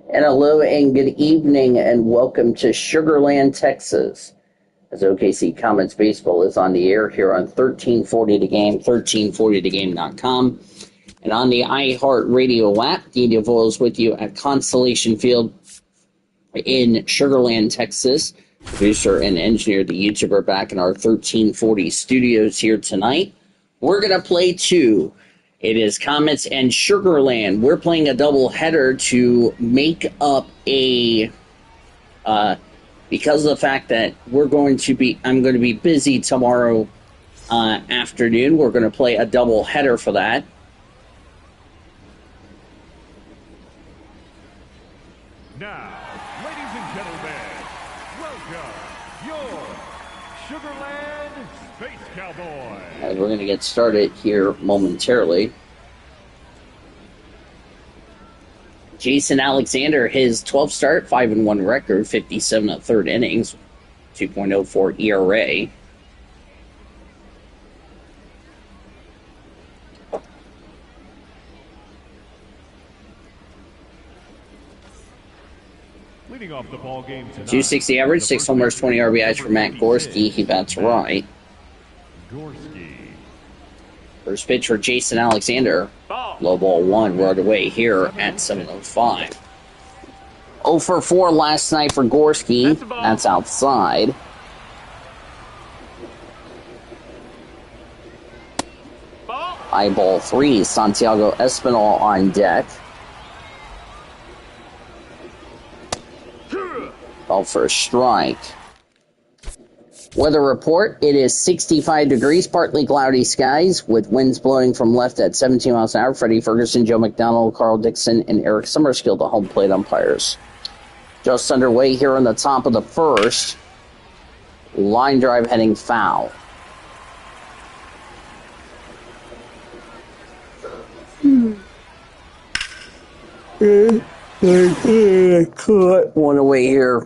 And hello and good evening and welcome to Sugarland, Texas. As OKC Comets Baseball is on the air here on 1340 The Game, 1340thegame.com. And on the iHeartRadio app, Daniel Voyle is with you at Constellation Field in Sugarland, Texas. Producer and engineer, the YouTuber, back in our 1340 studios here tonight. We're going to play two. It is Comets and Sugarland. We're playing a double header to make up a, because of the fact that I'm going to be busy tomorrow afternoon. We're going to play a double header for that. Now, ladies and gentlemen, welcome your Sugarland Space Cowboys. As we're going to get started here momentarily. Jason Alexander, his 12th start, 5-1 record, 57 at third innings, 2.04 ERA. Leading off the ball game tonight, 260 average, 6 homers, 20 RBIs for Matt Gorski. He bats right. Gorski. First pitch for Jason Alexander. Low ball one, right away here at 7:05. 0 for 4 last night for Gorski. That's outside. High ball 3, Santiago Espinal on deck. Called for a strike. Weather report, it is 65 degrees, partly cloudy skies, with winds blowing from left at 17 miles an hour. Freddie Ferguson, Joe McDonald, Carl Dixon, and Eric Summerskill, the home plate umpires. Just underway here in the top of the first. Line drive heading foul. One away here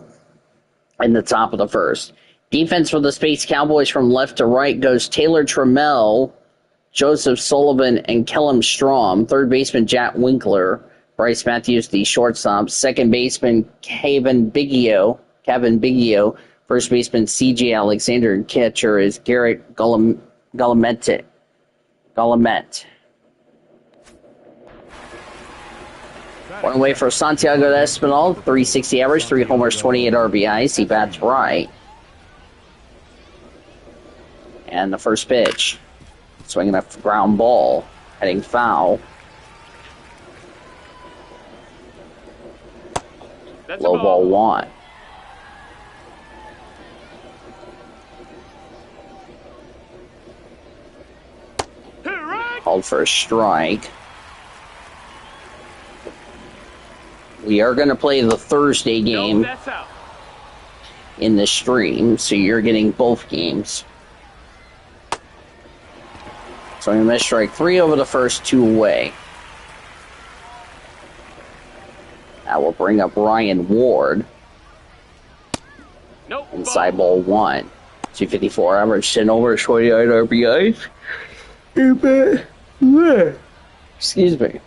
in the top of the first. Defense for the Space Cowboys from left to right goes Taylor Trammell, Joseph Sullivan, and Kellum Strom. Third baseman Jack Winkler. Bryce Matthews, the shortstop. Second baseman Kevin Biggio. First baseman C.J. Alexander. And catcher is Garrett Guillemette. One away for Santiago Espinal. 360 average, 3 homers, 28 RBIs. He bats right. And the first pitch, swinging a ground ball, heading foul. Low ball one. Called for a strike. We are going to play the Thursday game in the stream, so you're getting both games. So I'm going to miss strike 3 over the first, 2 away. That will bring up Ryan Ward. Inside ball 1. 254 average, 10 overs, 28 RBIs. Excuse me.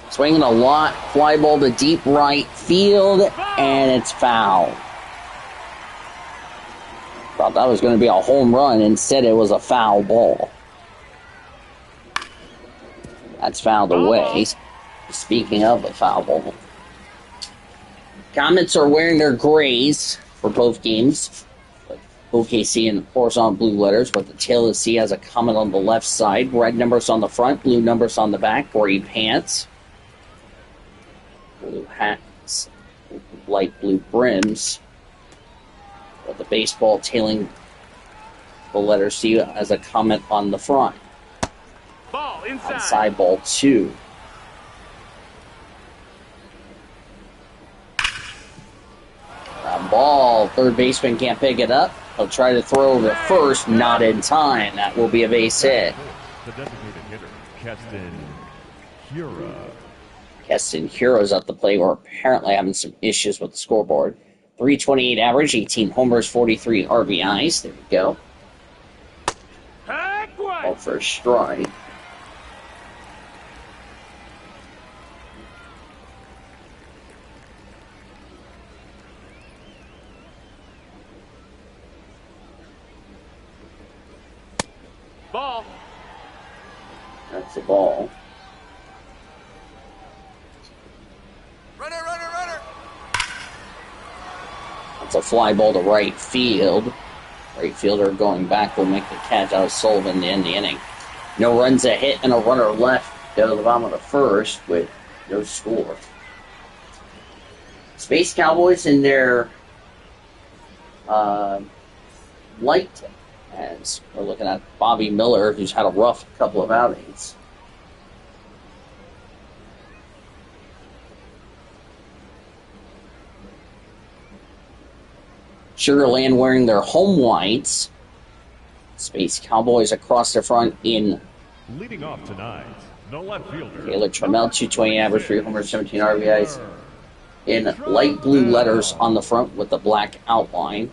Swinging a lot, fly ball to deep right field, and it's foul. Thought that was going to be a home run. Instead, it was a foul ball. That's fouled away. Speaking of a foul ball. Comets are wearing their grays for both games. OKC in horizontal blue letters, but the tail of C has a Comet on the left side. Red numbers on the front, blue numbers on the back, gray pants. Blue hats, light blue brims, with the baseball tailing the letter C as a Comet on the front. Ball inside. Outside ball 2. Ball, third baseman can't pick it up. He'll try to throw over first, not in time. That will be a base hit. The designated hitter, Keston Hura. Keston Hura's at the plate. We're apparently having some issues with the scoreboard. 328 average, 18 homers, 43 RBIs. There we go. Called for a strike. Ball. That's the ball. Runner, runner, runner. That's a fly ball to right field. Right fielder going back will make the catch out of Sullivan to end the inning. No runs, a hit, and a runner left. Go to the bottom of the first with no score. Space Cowboys in their light, as we're looking at Bobby Miller, who's had a rough couple of outings. Sugarland wearing their home whites. Space Cowboys across the front in Leading off tonight, the left fielder. Taylor Trammell, 220 average, 3 homers, 17 RBIs. In light blue letters on the front with the black outline.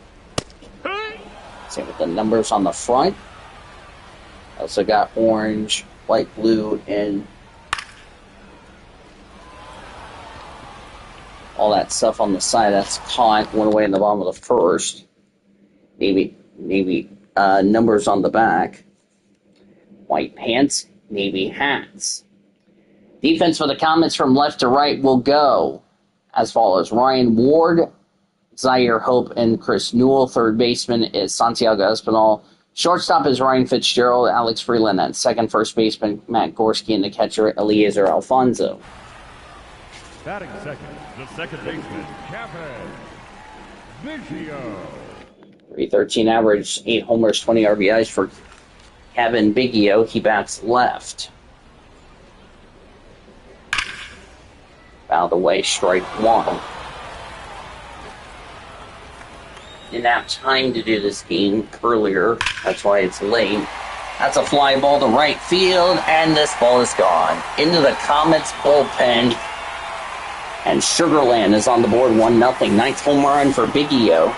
Same with the numbers on the front. Also got orange, light blue, and all that stuff on the side. That's caught. Went away in the bottom of the first. Navy numbers on the back. White pants, navy hats. Defense for the Comets from left to right will go as follows. Ryan Ward, Zaire Hope, and Chris Newell. Third baseman is Santiago Espinal. Shortstop is Ryan Fitzgerald, Alex Freeland at second. First baseman Matt Gorski, and the catcher Eliezer Alfonso. Batting second, the second baseman, Kevin Biggio. 313 average, 8 homers, 20 RBIs for Kevin Biggio. He bats left. Fouled away, strike one. Didn't have time to do this game earlier. That's why it's late. That's a fly ball to right field, and this ball is gone. Into the Comets bullpen. And Sugarland is on the board 1-0. Ninth home run for Biggio.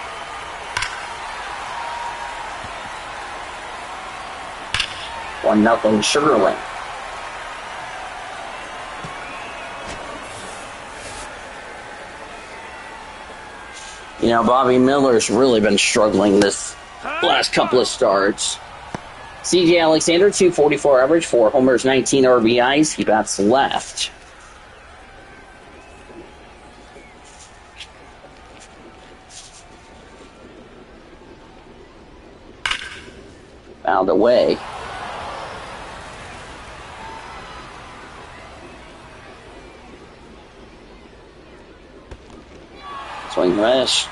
One nothing Sugarland. You know, Bobby Miller's really been struggling this last couple of starts. C.J. Alexander, 244 average, 4 homers, 19 RBIs. He bats left. Fouled away. Swing miss.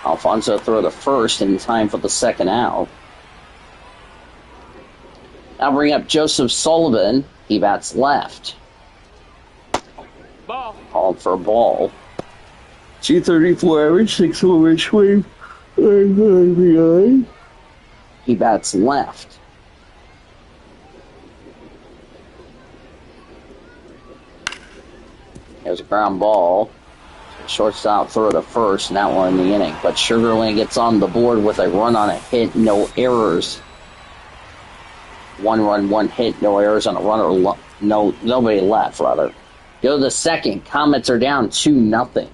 Alfonso throw the first in time for the second out. Now bring up Joseph Sullivan. He bats left. Ball. Called for a ball. 234 average, 6 homers, 20 RBI. He bats left. There's a ground ball. Shortstop throw to first, and that one in the inning. But Sugarland gets on the board with a run on a hit, no errors. 1 run, 1 hit, no errors on a runner. Nobody left, rather. Go to the second. Comets are down 2-0.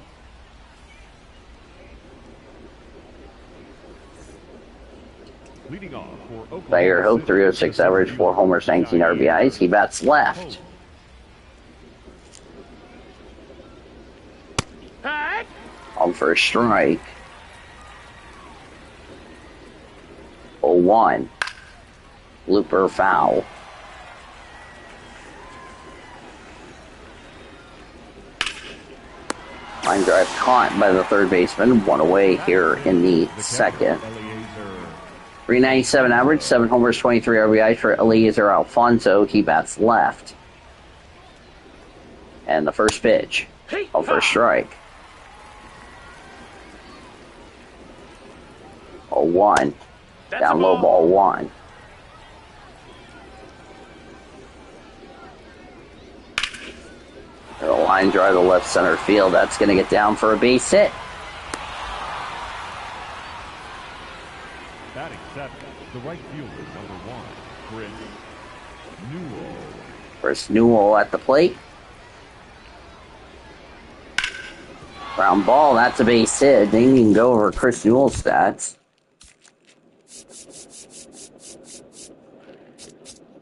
Leading off for Oklahoma. Zaire Hope, 306 average, 4 homers, 19 RBIs. He bats left. On for a strike. 0-1. Looper foul. Line drive caught by the third baseman. 1 away here in the second. 397 average, 7 homers, 23 RBIs for Eliezer Alfonso. He bats left. And the first pitch. On for a strike. 0-1. Down low ball 1. A line drive to left center field. That's going to get down for a base hit. Batting seventh, the right fielder, number 1. Chris Newell. Chris Newell at the plate. Ground ball, that's a base hit. Didn't even go over Chris Newell's stats.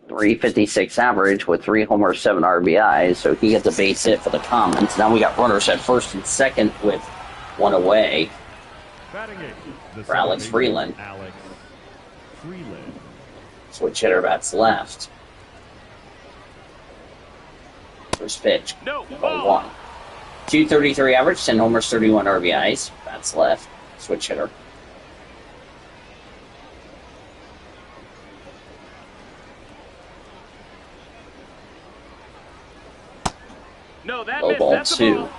356 average with 3 homers, 7 RBIs, so he gets a base hit for the Comets. Now we got runners at first and second with 1 away Batting eighth, for Alex Freeland. Alex Freeland. Switch hitter bats left. First pitch. No, 0-1. 233 average, 10 homers, 31 RBIs. Bats left. Switch hitter. No, that Low missed. ball That's a 2. ball.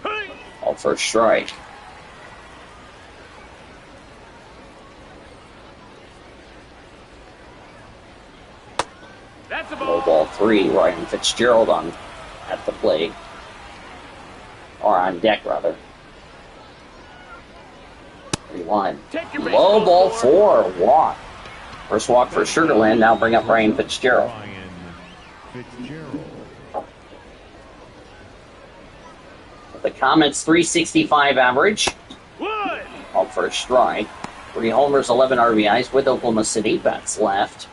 Hey! All for a strike. That's a Low ball. ball 3. Ryan Fitzgerald at the plate. Or on deck, rather. 3-1. Take your Low baseball ball score. 4. Walk. First walk for Sugarland. Now bring up Ryan Fitzgerald. Ryan Fitzgerald. The Comets 365 average. Wood. All for a strike. 3 homers, 11 RBIs with Oklahoma City. Bats left.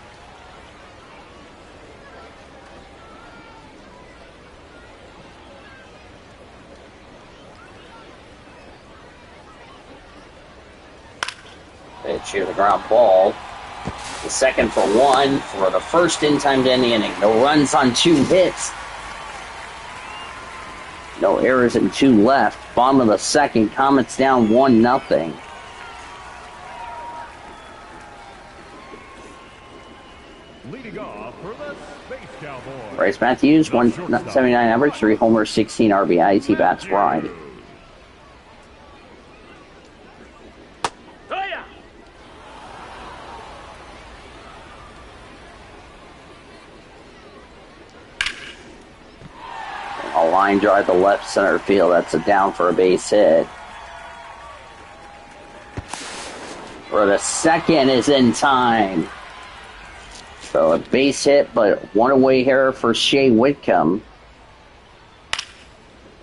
Pitch here, the ground ball. The second for 1 for the first in time to end the inning. No runs on 2 hits. No errors and 2 left. Bottom of the second, Comets down 1-0. Leading off for the Space Cowboys. Bryce Matthews, 179 average, 3 homers, 16 RBIs. He bats right. Oh, yeah. A line drive to left center field. That's a down for a base hit. For the second is in time. So a base hit, but 1 away here for Shea Whitcomb.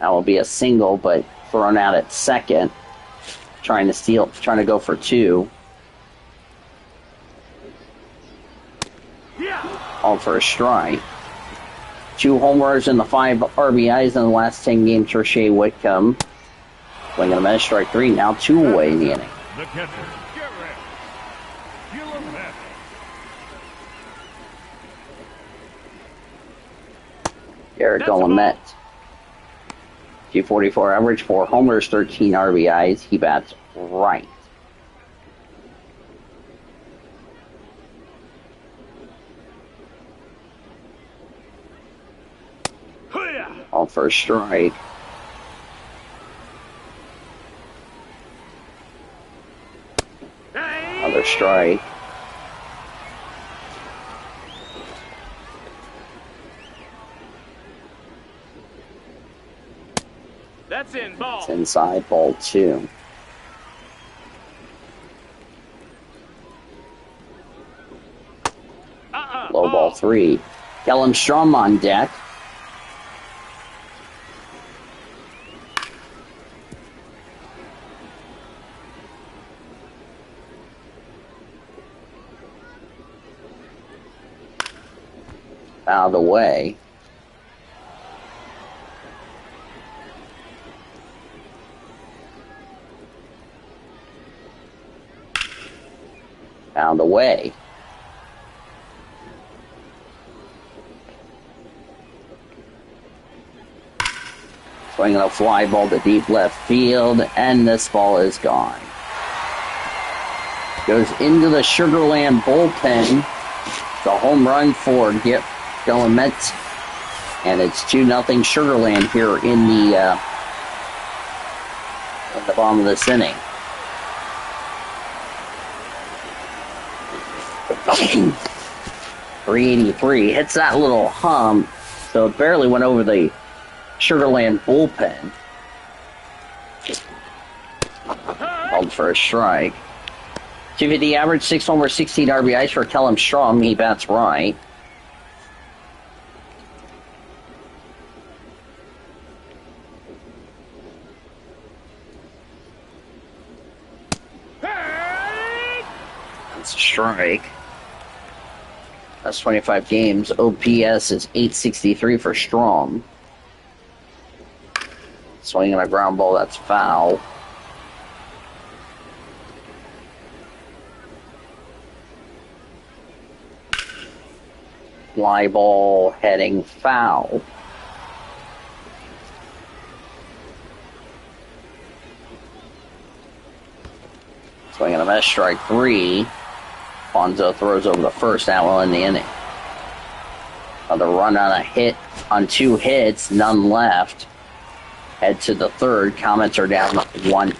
That will be a single, but thrown out at second. Trying to go for 2. Yeah. All for a strike. 2 homers and the 5 RBIs in the last 10 games for Shea Whitcomb. Swing and a miss, strike 3. Now 2 away in the inning. The catcher, Garrett Gilliam. Garrett Gilliam. 244 average, 4 homers, 13 RBIs. He bats right. All for a strike. Another strike. That's in ball. It's inside, ball 2. Low ball 3. Kellum Strum on deck. Out of the way. Out of the way. Swinging a fly ball to deep left field, and this ball is gone. Goes into the Sugarland bullpen. The home run for Guillemette, and it's 2-0 Sugarland here in the bottom of this inning. .383 hits that little hump, so it barely went over the Sugarland bullpen. Called for a strike. 250 average, 6 homers, 16 RBIs for Kellum Strom. He bats right. That's a strike. That's 25 games. OPS is 863 for Strom. Swinging a ground ball, that's foul. Fly ball heading foul. Swinging a miss, strike 3. Fonzo throws over the first, that will end the inning. Another run on a hit, on 2 hits, none left. Head to the third. Comets are down 2-0.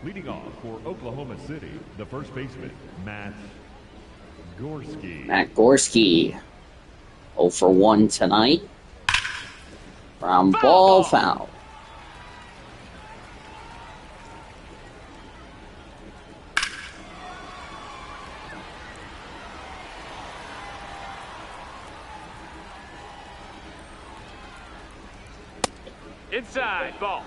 Leading off for Oklahoma City, the first baseman, Matt Gorski. Matt Gorski, 0 for 1 tonight. Ground ball foul. Inside, ball.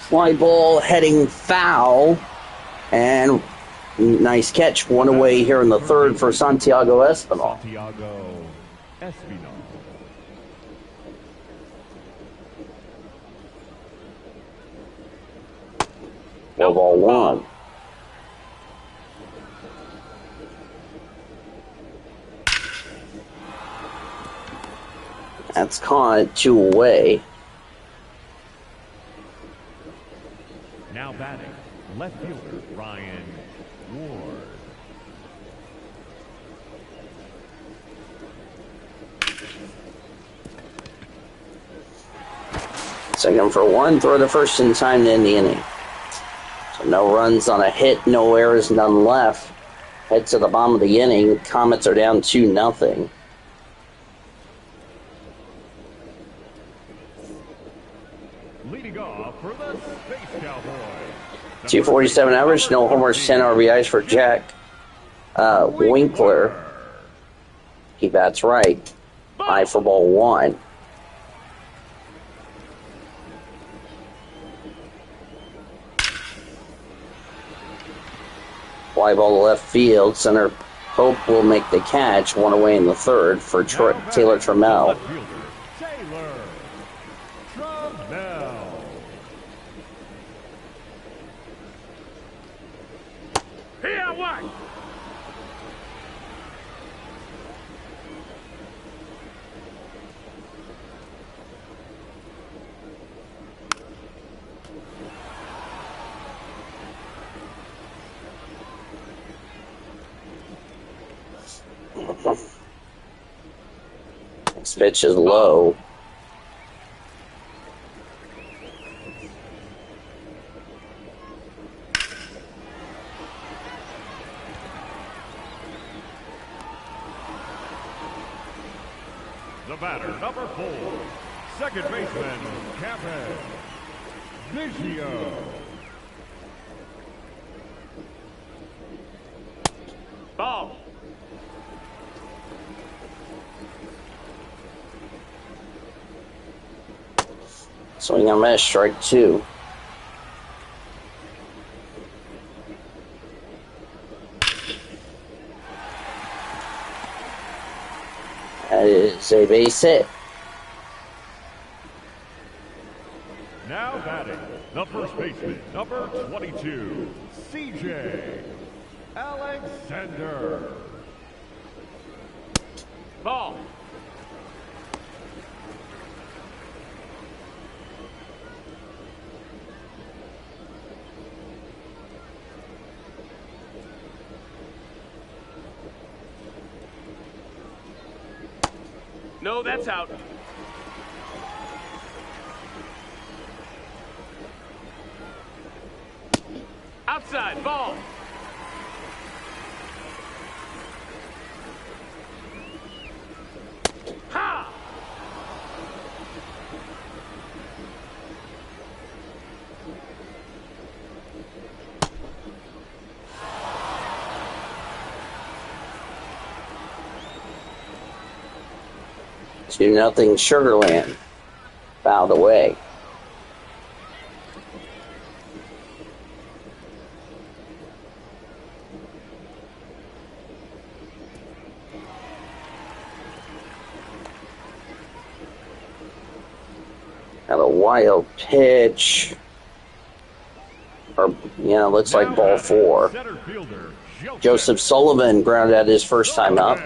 Fly ball heading foul. And nice catch. One away here in the third for Santiago Espinal. Santiago Espinal. Ball 1. That's caught, 2 away. Now batting, left fielder Ryan Ward. Second for 1, throw to first in time to end the inning. So no runs on a hit, no errors, none left. Head to the bottom of the inning. Comets are down 2-0. Leading off for the Space Cowboys. 247 average, no homers, 10 RBIs for Jack Winkler. He bats right. Eye for ball 1. Fly ball to left field. Center Hope will make the catch. 1 away in the third for Taylor Trammell. Taylor Trammell. Here, what? This pitch is low. The batter, number 4, second baseman, Captain Biggio. Ball. Swing on miss, strike 2. That is a base hit. Now batting, the first baseman, number 22, CJ Alexander. Ball. No, that's out. Outside, ball. Ha! Two nothing Sugarland. Fouled away. Got a wild pitch. Or, yeah, looks like ball four. Center fielder, Joseph Sullivan grounded out his first time up.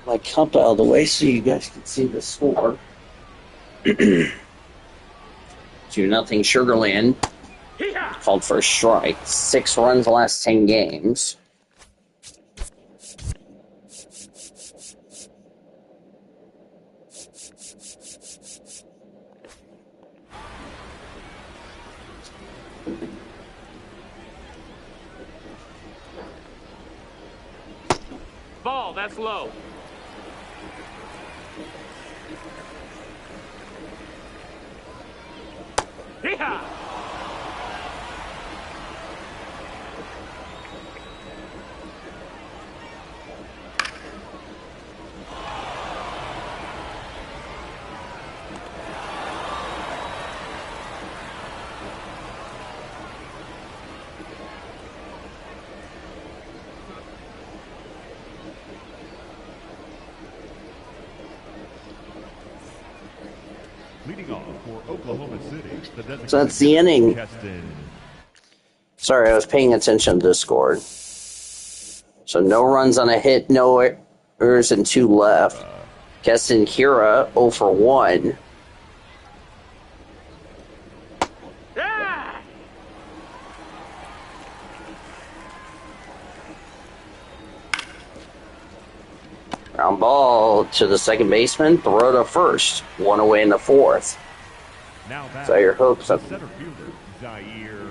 My cup out of the way so you guys can see the score. 2-0 Sugarland. Called for a strike. 6 runs the last 10 games. Ball, that's low. Hee-haw! Leading off for Oklahoma City. So that's the inning. Keston. Sorry, I was paying attention to the score. So no runs on a hit, no errors, and 2 left. Keston Kira 0 for 1. Ah! Ground ball to the second baseman. Throw to first. 1 away in the 4th. Now back. Zaire Hope. Center fielder, Zaire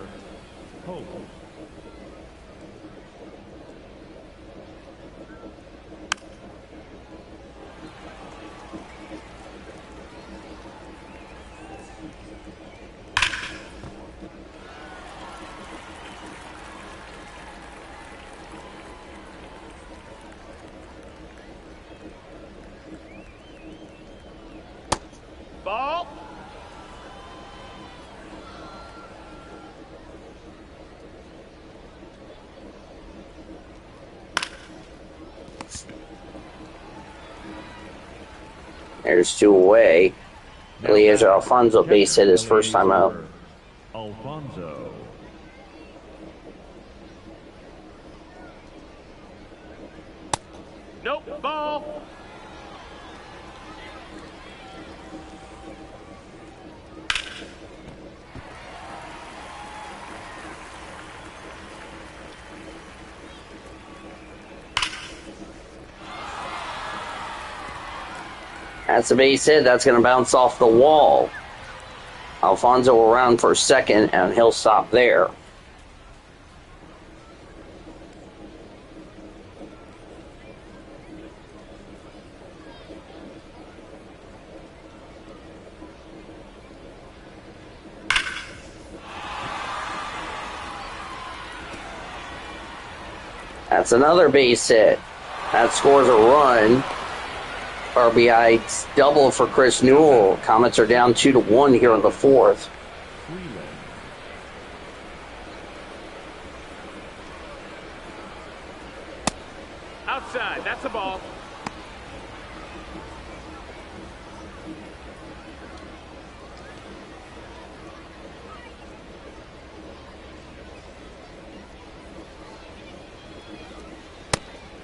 Hope. Ball. There's 2 away. Eliezer Alfonso base hit his first time out. Alfonso. Nope, ball. That's a base hit. That's going to bounce off the wall. Alfonso will round for second, and he'll stop there. That's another base hit. That scores a run. RBI double for Chris Newell. Comets are down 2-1 here in the 4th. Outside, that's a ball.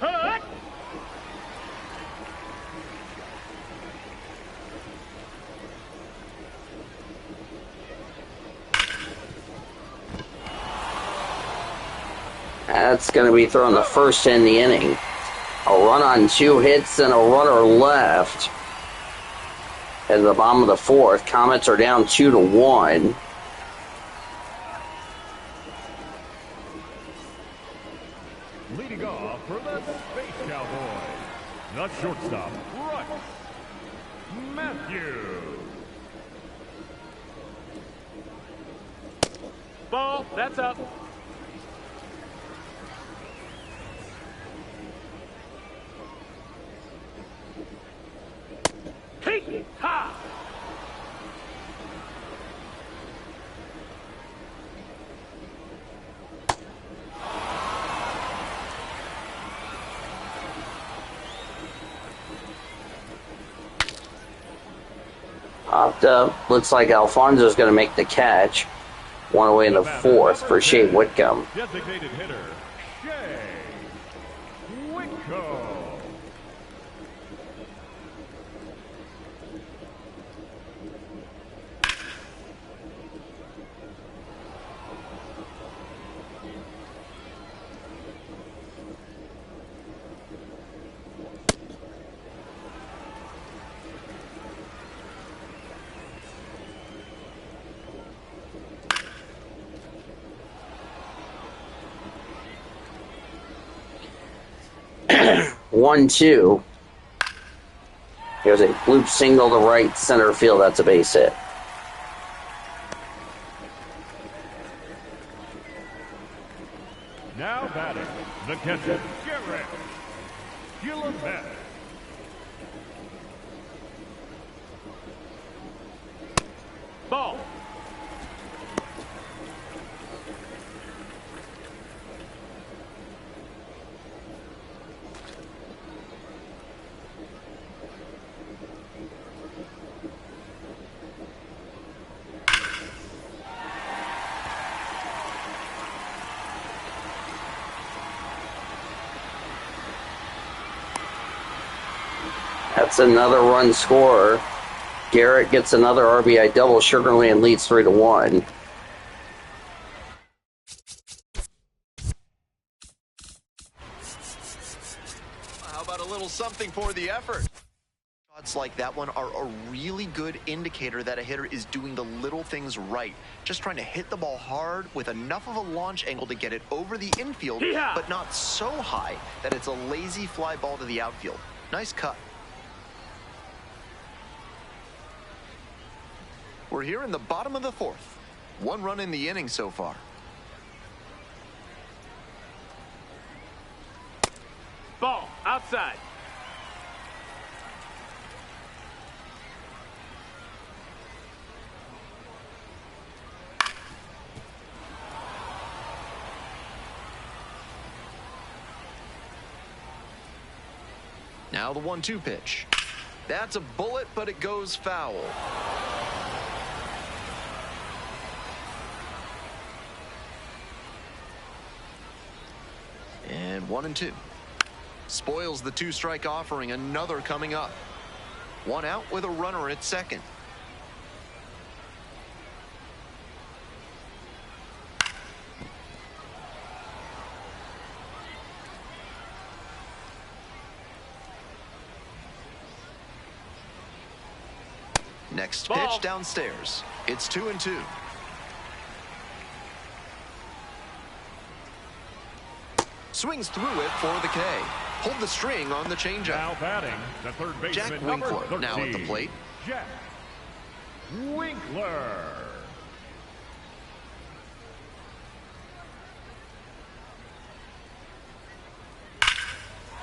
Hut! That's going to be thrown the first in the inning. A run on 2 hits and a runner left. At the bottom of the 4th, Comets are down 2-1. Leading off for the Space Cowboys, the shortstop, Rush Matthews. Ball, that's up. Hey, ha! Popped up. Looks like Alfonso's going to make the catch. One away in the 4th for Shea Whitcomb. Designated hitter, Shea Whitcomb. One, 2. Here's a bloop single to right center field. That's a base hit. Now batting, the catcher, Garrett Gillespie. Ball. That's another run scorer. Garrett gets another RBI double. Sugar Land leads 3-1. How about a little something for the effort? Shots like that one are a really good indicator that a hitter is doing the little things right. Just trying to hit the ball hard with enough of a launch angle to get it over the infield, but not so high that it's a lazy fly ball to the outfield. Nice cut. We're here in the bottom of the 4th. 1 run in the inning so far. Ball, outside. Now the 1-2 pitch. That's a bullet, but it goes foul. And 1-2. Spoils the 2-strike offering. Another coming up. 1 out with a runner at second. Next pitch downstairs. It's 2-2. Swings through it for the K. Hold the string on the changeup. Now batting, the third baseman, Jack number Winkler 13, now at the plate. Jack Winkler.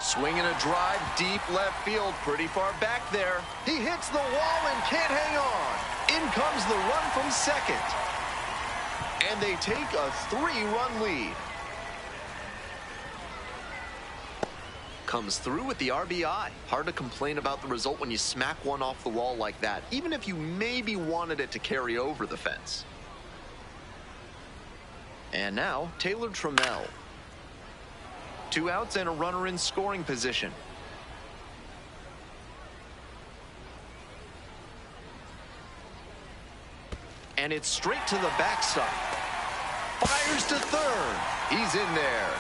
Swinging a drive deep left field, pretty far back there. He hits the wall and can't hang on. In comes the run from second. And they take a 3-run lead. Comes through with the RBI. Hard to complain about the result when you smack one off the wall like that, even if you maybe wanted it to carry over the fence. And now, Taylor Trammell. 2 outs and a runner in scoring position. And it's straight to the backstop. Fires to third. He's in there.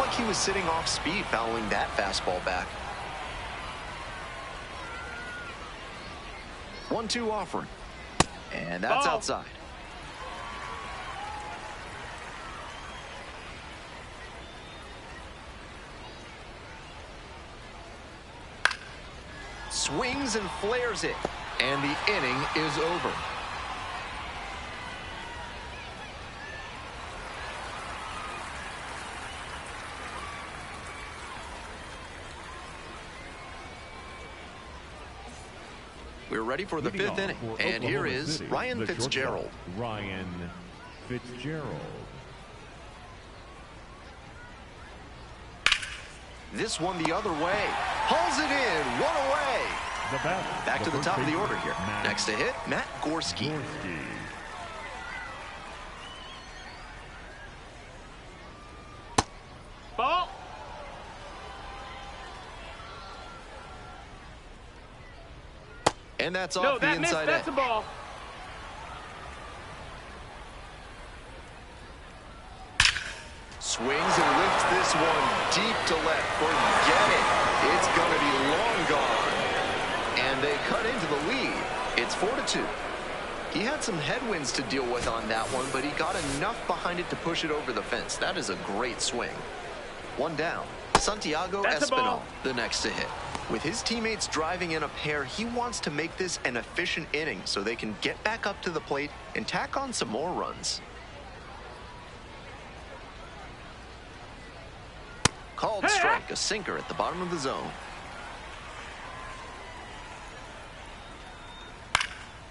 like he was sitting off speed fouling that fastball back. 1-2 offering. And that's outside. Swings and flares it. And the inning is over. We're ready for the fifth inning. And here is Ryan Fitzgerald. Ryan Fitzgerald. This one the other way. Hauls it in. One away. Back to the top of the order here. Next to hit, Matt Gorski. Ball. And that's off No, the that missed. inside That's a edge. ball. Swings and lifts this one deep to left. Forget it. It's going to be long gone. And they cut into the lead. It's 4-2. He had some headwinds to deal with on that one, but he got enough behind it to push it over the fence. That is a great swing. One down. Santiago Espinal, the next to hit. With his teammates driving in a pair, he wants to make this an efficient inning so they can get back up to the plate and tack on some more runs. Called strike, a sinker at the bottom of the zone.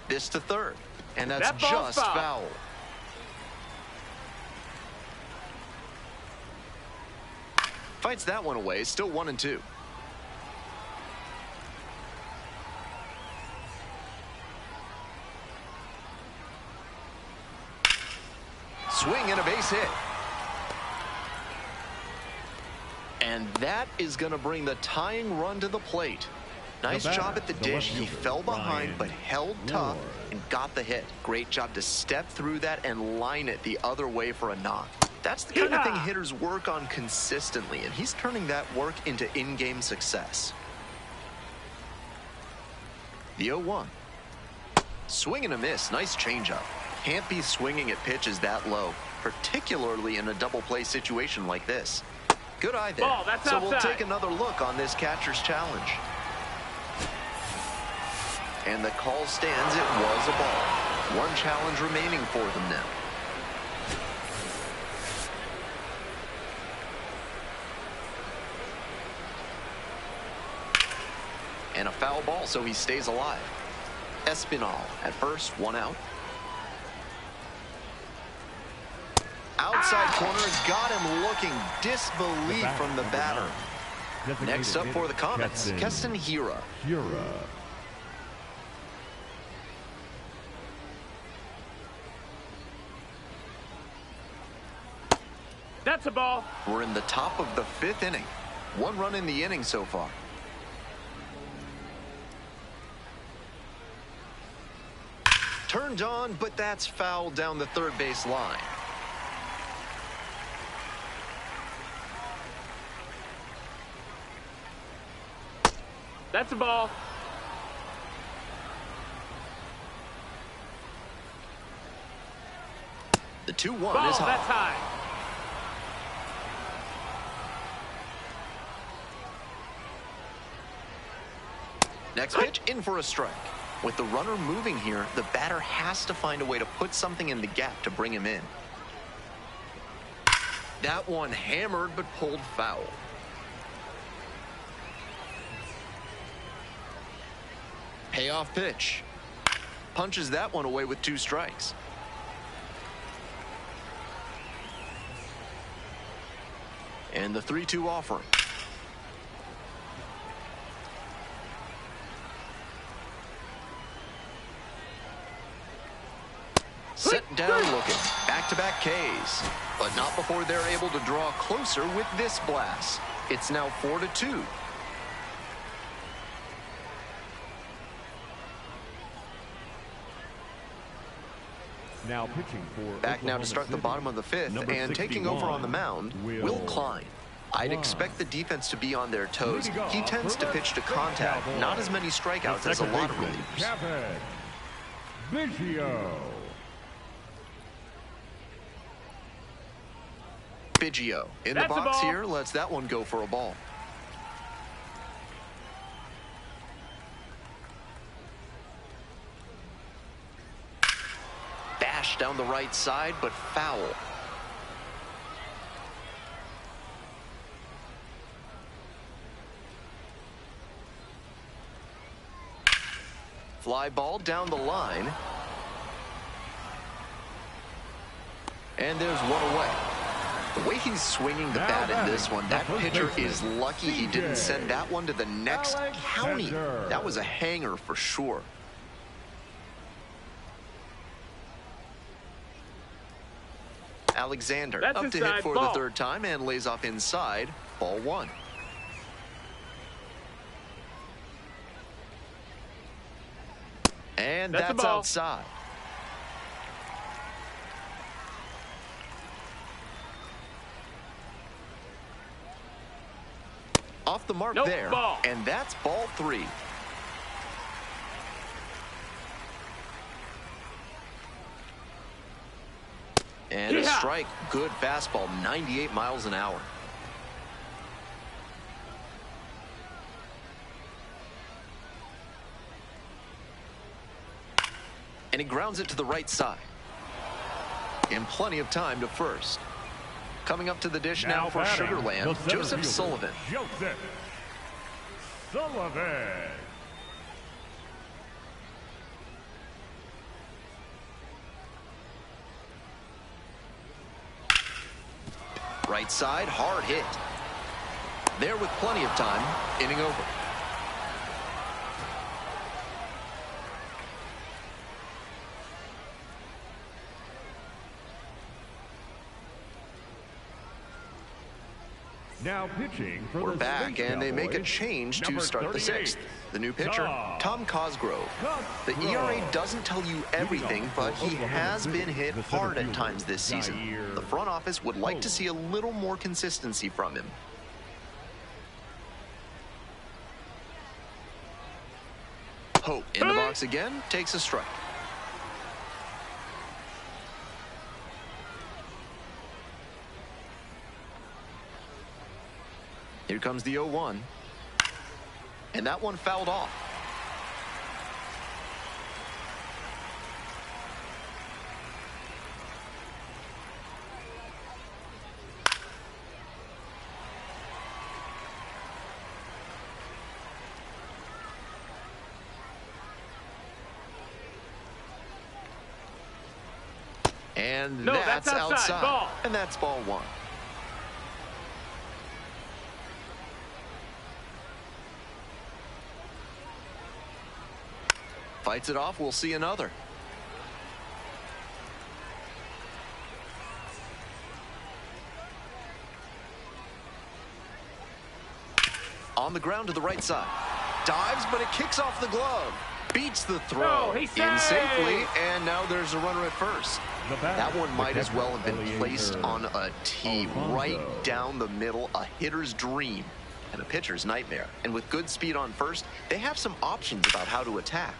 This to third, and that's just foul. Fights that one away, still 1-2. Swing and a base hit. And that is going to bring the tying run to the plate. Nice job at the dish. He fell behind but held tough and got the hit. Great job to step through that and line it the other way for a knock. That's the kind of thing hitters work on consistently, and he's turning that work into in-game success. The 0-1. Swing and a miss. Nice changeup. Can't be swinging at pitches that low, particularly in a double play situation like this. Good eye there. Ball, that's so outside. We'll take another look on this catcher's challenge. And the call stands. It was a ball. One challenge remaining for them now. And a foul ball, so he stays alive. Espinal at first, one out. Outside corner, got him looking disbelief from the batter. Next up for the Comets, Keston Hiura. That's a ball. We're in the top of the fifth inning. One run in the inning so far. Turned on, but that's fouled down the third base line. That's a ball. The 2-1 Ball, is high. that's high. Next pitch, in for a strike. With the runner moving here, the batter has to find a way to put something in the gap to bring him in. That one hammered but pulled foul. Payoff pitch. Punches that one away with 2 strikes. And the 3-2 offering. Set down looking. Back-to-back Ks. But not before they're able to draw closer with this blast. It's now 4-2. Now pitching for Back now to start the bottom of the fifth, and taking over on the mound, Will Klein. I'd expect the defense to be on their toes. He tends to pitch to contact, not as many strikeouts as a lot of relievers. Biggio in the box here, lets that one go for a ball. Bash down the right side, but foul. Fly ball down the line. And there's one away. The way he's swinging the bat in this one, that pitcher is lucky he didn't send that one to the next county. That was a hanger for sure. Alexander up to hit for the third time and lays off inside. Ball one. And that's outside. Off the mark there. And that's ball three. And a strike. Good fastball, 98 miles an hour. And he grounds it to the right side. And plenty of time to first. Coming up to the dish now for Sugarland, Joseph Sullivan. Right side, hard hit. There with plenty of time, inning over. Now pitching for We're back, and they make a change to start the sixth. The new pitcher, Tom Cosgrove. The ERA doesn't tell you everything, but he has been hit hard at times this season. The front office would like to see a little more consistency from him. Hope in the box again, takes a strike. Here comes the 0-1. And that one fouled off. And that's outside. And that's ball one. Fights it off, we'll see another. On the ground to the right side. Dives, but it kicks off the glove. Beats the throw in safely, and now there's a runner at first. That one might as well have been placed on a tee right down the middle, a hitter's dream and a pitcher's nightmare. And with good speed on first, they have some options about how to attack.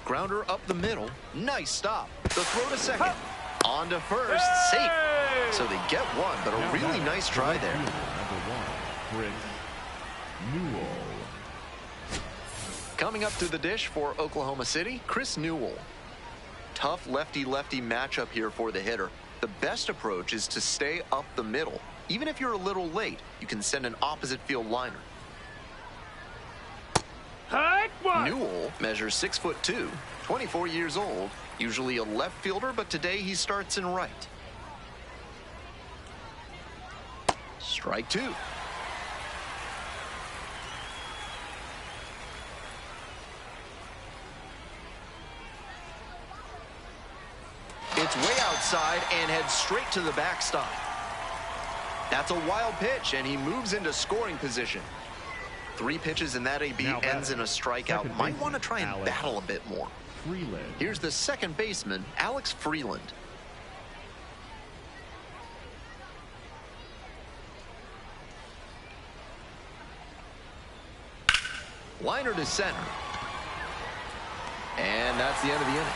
Grounder up the middle. Nice stop. The throw to second. On to first. Safe. So they get one, but a really nice try there. Coming up to the dish for Oklahoma City, Chris Newell. Tough lefty-lefty matchup here for the hitter. The best approach is to stay up the middle. Even if you're a little late, you can send an opposite field liner. Newell measures 6'2", 24 years old, usually a left fielder, but today he starts in right. Strike two. It's way outside and heads straight to the backstop. That's a wild pitch, and he moves into scoring position. 3 pitches and that AB Now ends in a strikeout. second Might want to baseman, try and Alex battle a bit more. Freeland. Here's the second baseman, Alex Freeland. Liner to center. And that's the end of the inning.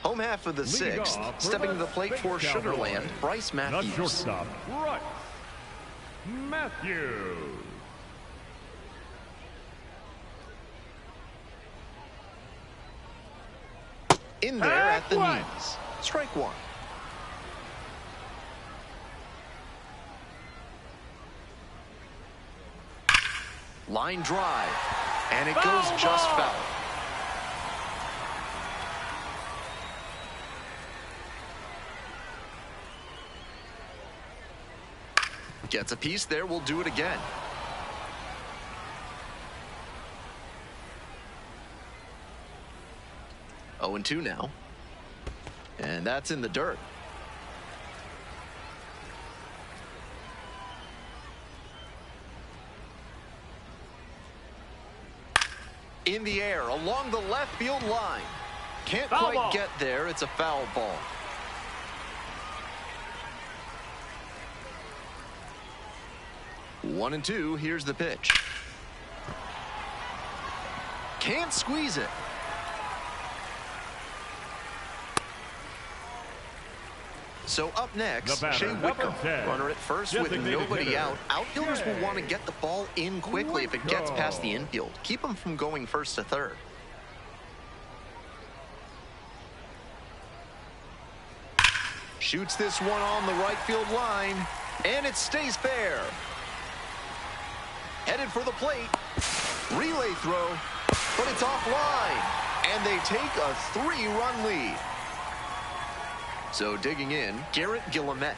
Home half of the Leading 6th, off for stepping to the the plate for Cowboys, Sugarland, Bryce The Matthews. shortstop, Bryce Matthews. In there at the One. knees. Strike 1. Line drive. And it goes Foul just ball. foul. Gets a piece there. We'll do it again. Oh, and 2 now. And that's in the dirt. In the air, along the left field line. Can't Foul quite ball. get there. It's a foul ball. One and 2. Here's the pitch. Can't squeeze it. So up next, The batter, Shea number Whitcomb. 10, Runner at first with designated nobody hitter, out. Outfielders will want to Shea get the ball in quickly if it gets past the infield. Keep them from going first to third. Shoots this one on the right field line, and it stays fair. Headed for the plate. Relay throw, but it's offline, and they take a 3-run lead. So digging in, Garrett Guillemette.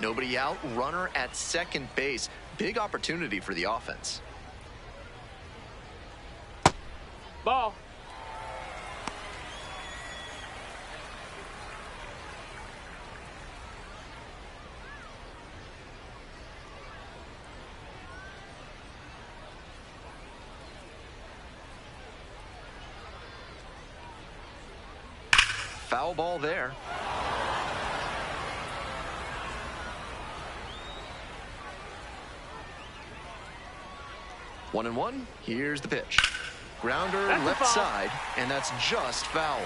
Nobody out, runner at second base. Big opportunity for the offense. Ball. Foul ball there. One and 1. Here's the pitch. Grounder That's a left foul. side, and that's just foul.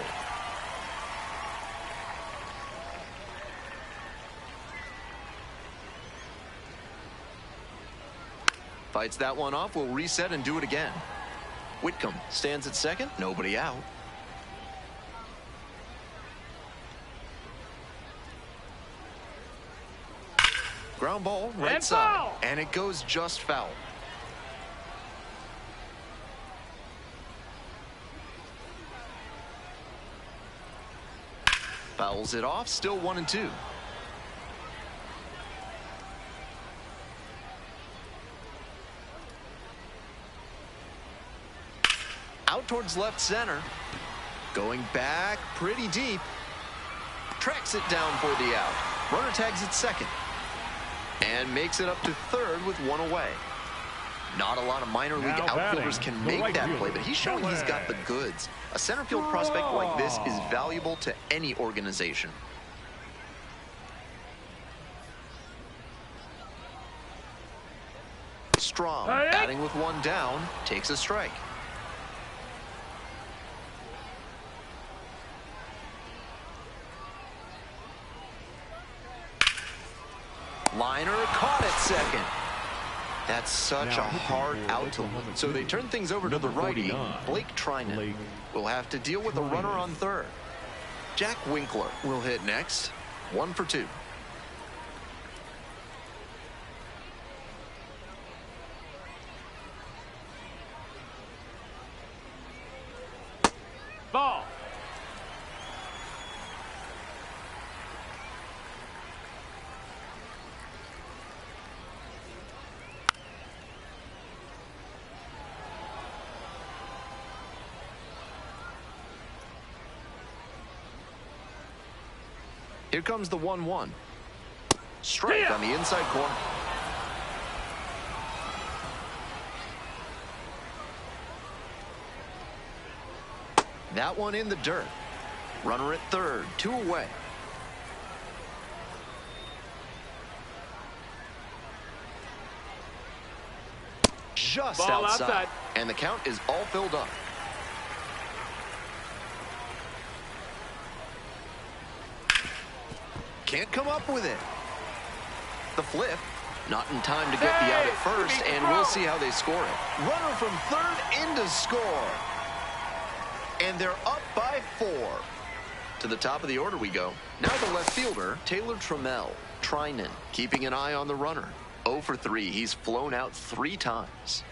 Fights that one off. We'll reset and do it again. Whitcomb stands at second. Nobody out. Ground ball, right And side. foul. And it goes just foul. Fouls it off, still 1 and 2. Out towards left center. Going back pretty deep. Tracks it down for the out. Runner tags at second. And makes it up to third with 1 away. Not a lot of minor league Now outfielders batting, can the make right that fielder, play, but he's showing he's got the goods. A center field prospect like this is valuable to any organization. Strong, Hey! batting with 1 down, takes a strike. Liner caught at second. That's such Now a pitching hard for out to Oklahoma so they City, turn things over to the number righty, 49, Blake Trinan. Blake Will have to deal with a runner on third. Jack Winkler will hit next. 1 for 2. Ball. Here comes the 1-1. Strike on the inside corner. That one in the dirt. Runner at third, 2 away. Just outside. And the count is all filled up. Can't come up with it. The flip. Not in time to get the out at first, and we'll see how they score it. Runner from third in to score. And they're up by 4. To the top of the order we go. Now the left fielder, Taylor Trinan, keeping an eye on the runner. 0 for 3. He's flown out 3 times.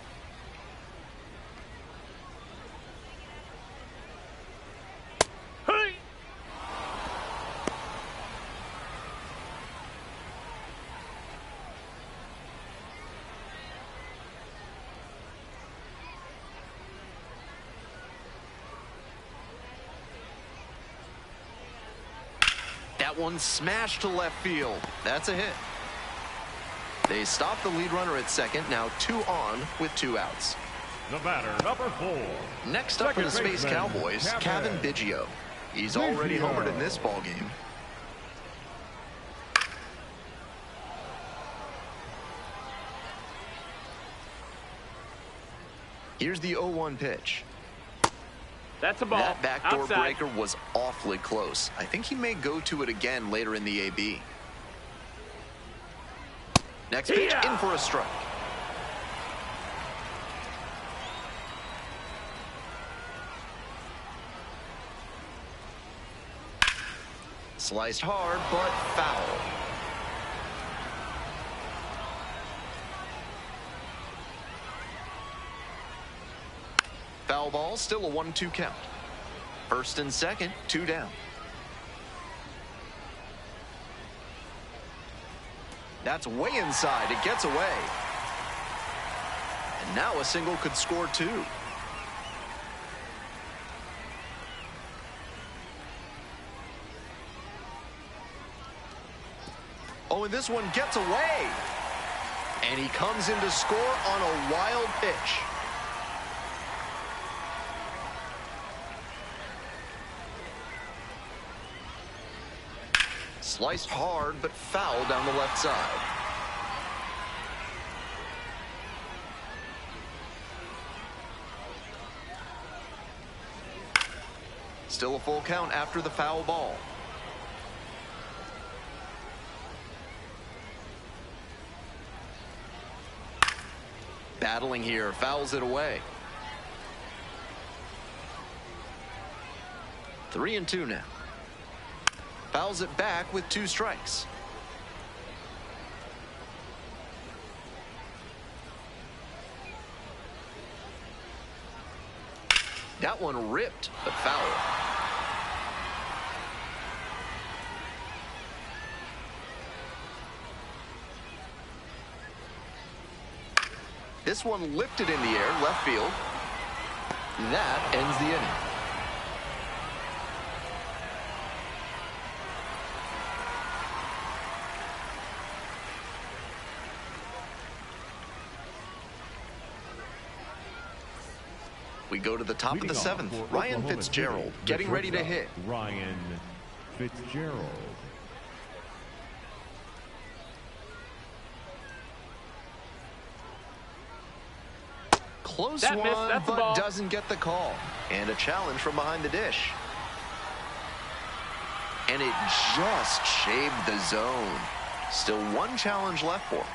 Hey! That one smashed to left field. That's a hit. They stop the lead runner at second. Now 2 on with 2 outs. The batter, number 4. Next up for the Space Cowboys, Kevin Biggio. He's already homered in this ball game. Here's the 0-1 pitch. That's a ball. That backdoor Outside. breaker was awfully close. I think he may go to it again later in the AB. Next pitch, in for a strike. Sliced hard, but foul. Foul ball, still a 1-2 count. First and second, 2 down. That's way inside. It gets away. And now a single could score 2. Oh, and this one gets away. And he comes in to score on a wild pitch. Sliced hard, but foul down the left side. Still a full count after the foul ball. Battling here, fouls it away. 3-2 now. Fouls it back with 2 strikes. That one ripped, but foul. This one lifted in the air, left field. That ends the inning. We go to the top of the 7th. Ryan Fitzgerald getting ready to hit. Ryan Fitzgerald. Close That one, missed. That's a but ball. doesn't get the call. And a challenge from behind the dish. And it just shaved the zone. Still 1 challenge left for him.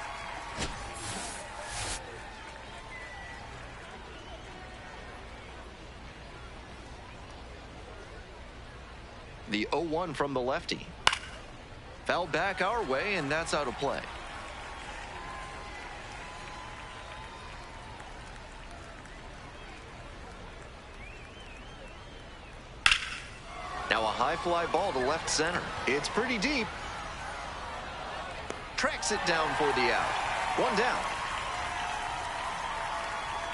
The 0-1 from the lefty. Fouled back our way, and that's out of play. Now a high fly ball to left center. It's pretty deep. Tracks it down for the out. 1 down.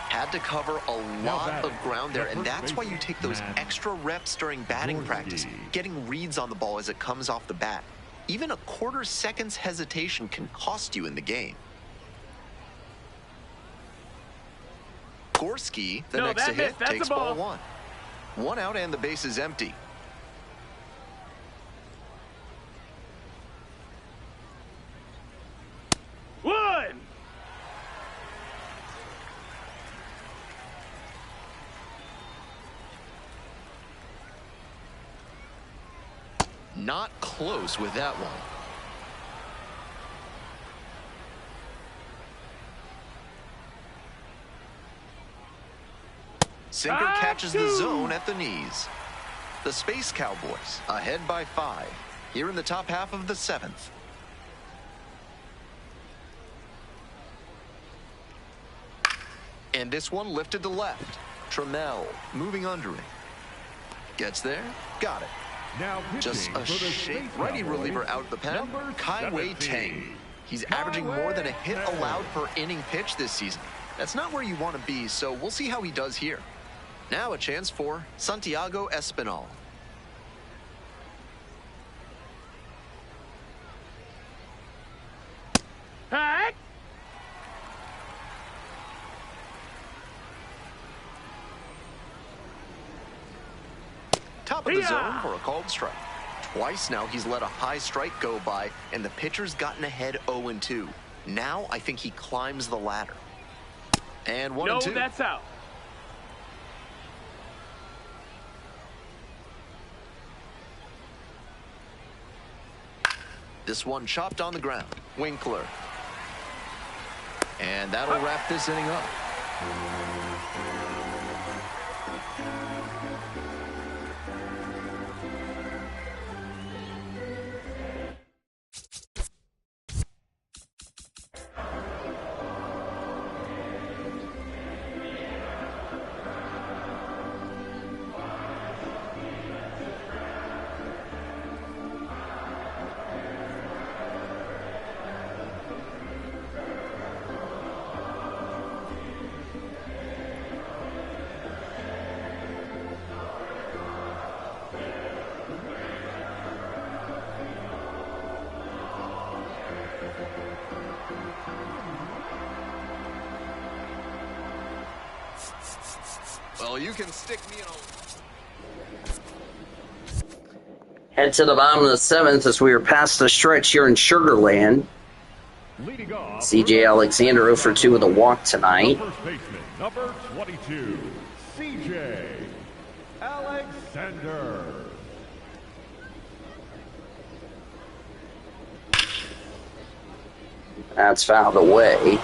Had to cover a lot of ground there, and that's why you take those extra reps during batting practice, getting reads on the ball as it comes off the bat. Even a quarter second's hesitation can cost you in the game. Gorski, the next to hit, takes ball one. One out and the base is empty. One. Not close with that one. Sinker catches the zone at the knees. The Space Cowboys ahead by 5 here in the top half of the 7th. And this one lifted to left. Trammell moving under it. Gets there. Got it. Now Just pitching a for the shake. Space Righty Cowboys, reliever out of the pen. number Kaiwei 17. Tang. He's averaging more than a hit Kaiwei allowed per inning pitch this season. That's not where you want to be, so we'll see how he does here. Now a chance for Santiago Espinal. Hack. Top of the zone for a called strike. Twice now he's let a high strike go by, and the pitcher's gotten ahead 0-2. Now I think he climbs the ladder. And 1-2. No, that's out. This one chopped on the ground. Winkler. And that'll wrap this inning up. Well, you can stick me in a... Head to the bottom of the 7th as we are past the stretch here in Sugarland. Leading off, CJ Alexander 0 for 2 with a walk tonight. the first baseman, number 22, CJ Alexander. That's fouled away.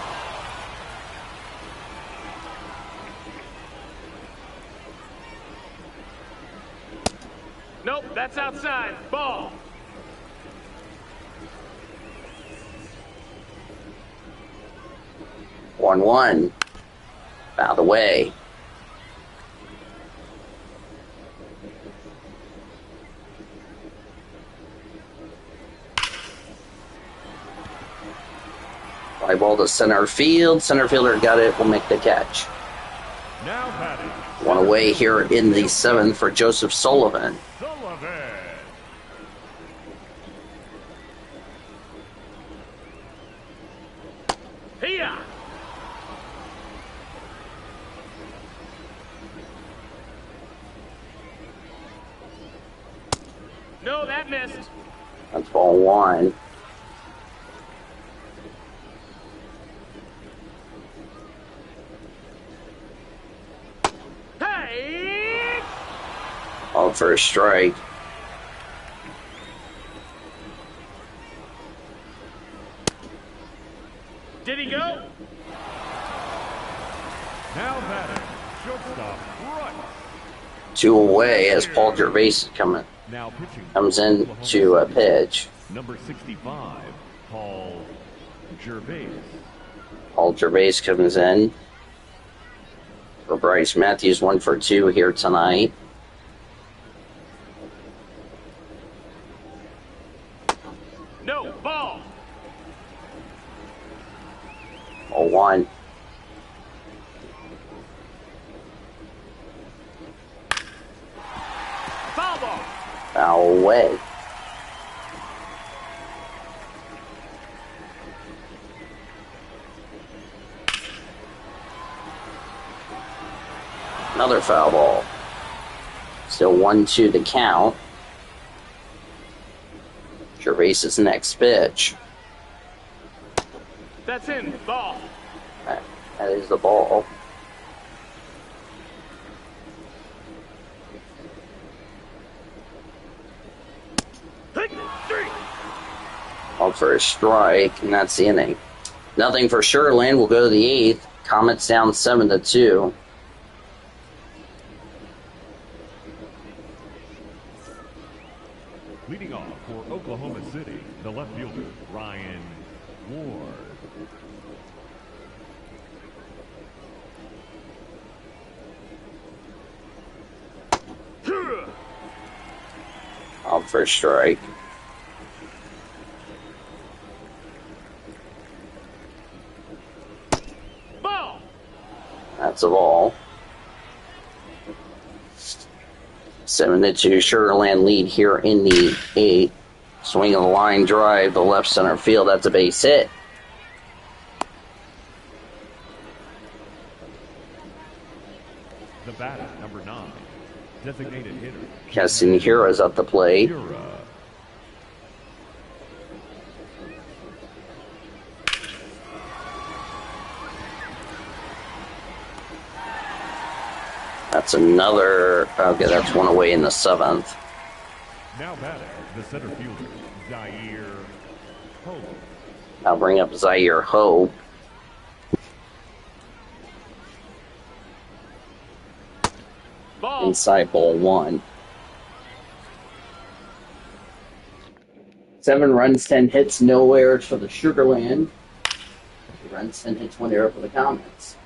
Nope, that's outside. Ball. One. Fouled away. Fly ball to center field. Center fielder got it. Will make the catch. Now batting, One away here in the 7th for Joseph Sullivan. Sullivan. Here. No, that missed. That's ball 1. Hey! All for a strike. Did he go? Now batting, shortstop, right. 2 away as Paul Gervais Now pitching. comes in to a pitch. Number 65, Paul Gervais. Paul Gervais comes in for Bryce Matthews, 1 for 2 here tonight. No, ball. Ball 1. Foul ball. Foul away. Another foul ball. Still 1-2 the count. Gervais's next pitch. That's in. Ball. That is the ball. Three. Called for a strike, and that's the inning. Nothing for Sugar Land. We'll go to the 8th. Comets down 7-2. Leading off for Oklahoma City, the left fielder, Ryan Ward. Called for a strike. Ball. That's a ball. 7-2 Sugar Land lead here in the 8th. Swing of the line drive, the left center field. That's a base hit. The batter, number 9, designated hitter. Keston Hira's at the plate. Hira. That's another. Okay, that's one away in the 7th. Now batting, the center fielder, Zaire Hope. I'll bring up Zaire Hope. Ball. Inside ball 1. 7 runs, 10 hits, no errors for the Sugar Land. 2 runs, 10 hits, 1 error for the Comets.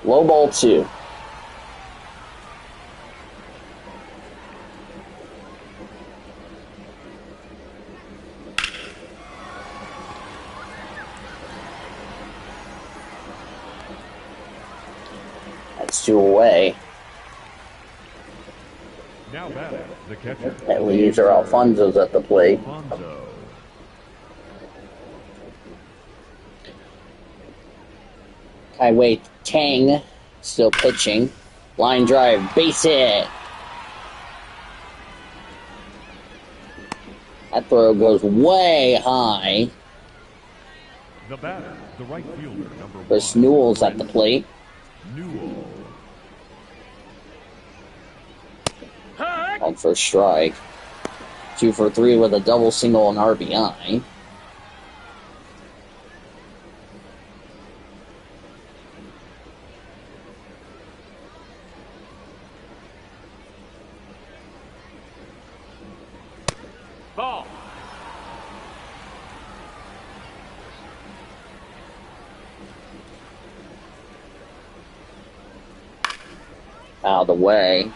Low ball 2. That's 2 away. Now batting, the catcher. And we use our Alfonso's at the plate. Alfonso. Kaiwei Tang still pitching. Line drive, base hit. That throw goes way high. The batter, the right fielder, number 1. Chris Newell's at the plate. Newell. Called for a strike. 2 for 3 with a double, single, and RBI. Ball. Out of the way.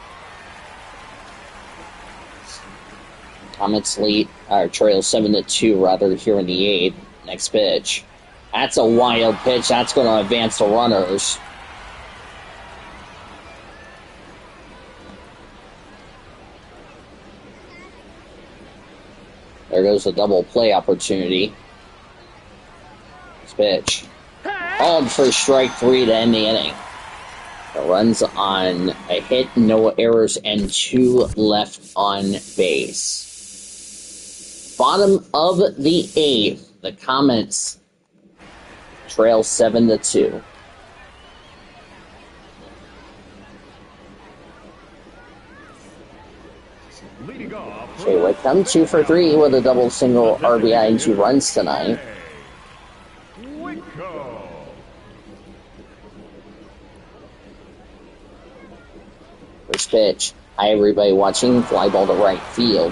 Comets lead, trail 7-2 rather here in the 8th. Next pitch. That's a wild pitch. That's going to advance the runners. There goes the double play opportunity. Next pitch. Called for strike 3 to end the inning. The runs on a hit, no errors, and 2 left on base. Bottom of the 8th, the Comets trail 7-2. Leading off. Jay Wickham, 2 for 3 with a double, single, RBI, and 2 runs tonight. Wickham. First pitch. Hi, everybody watching. Fly ball to right field.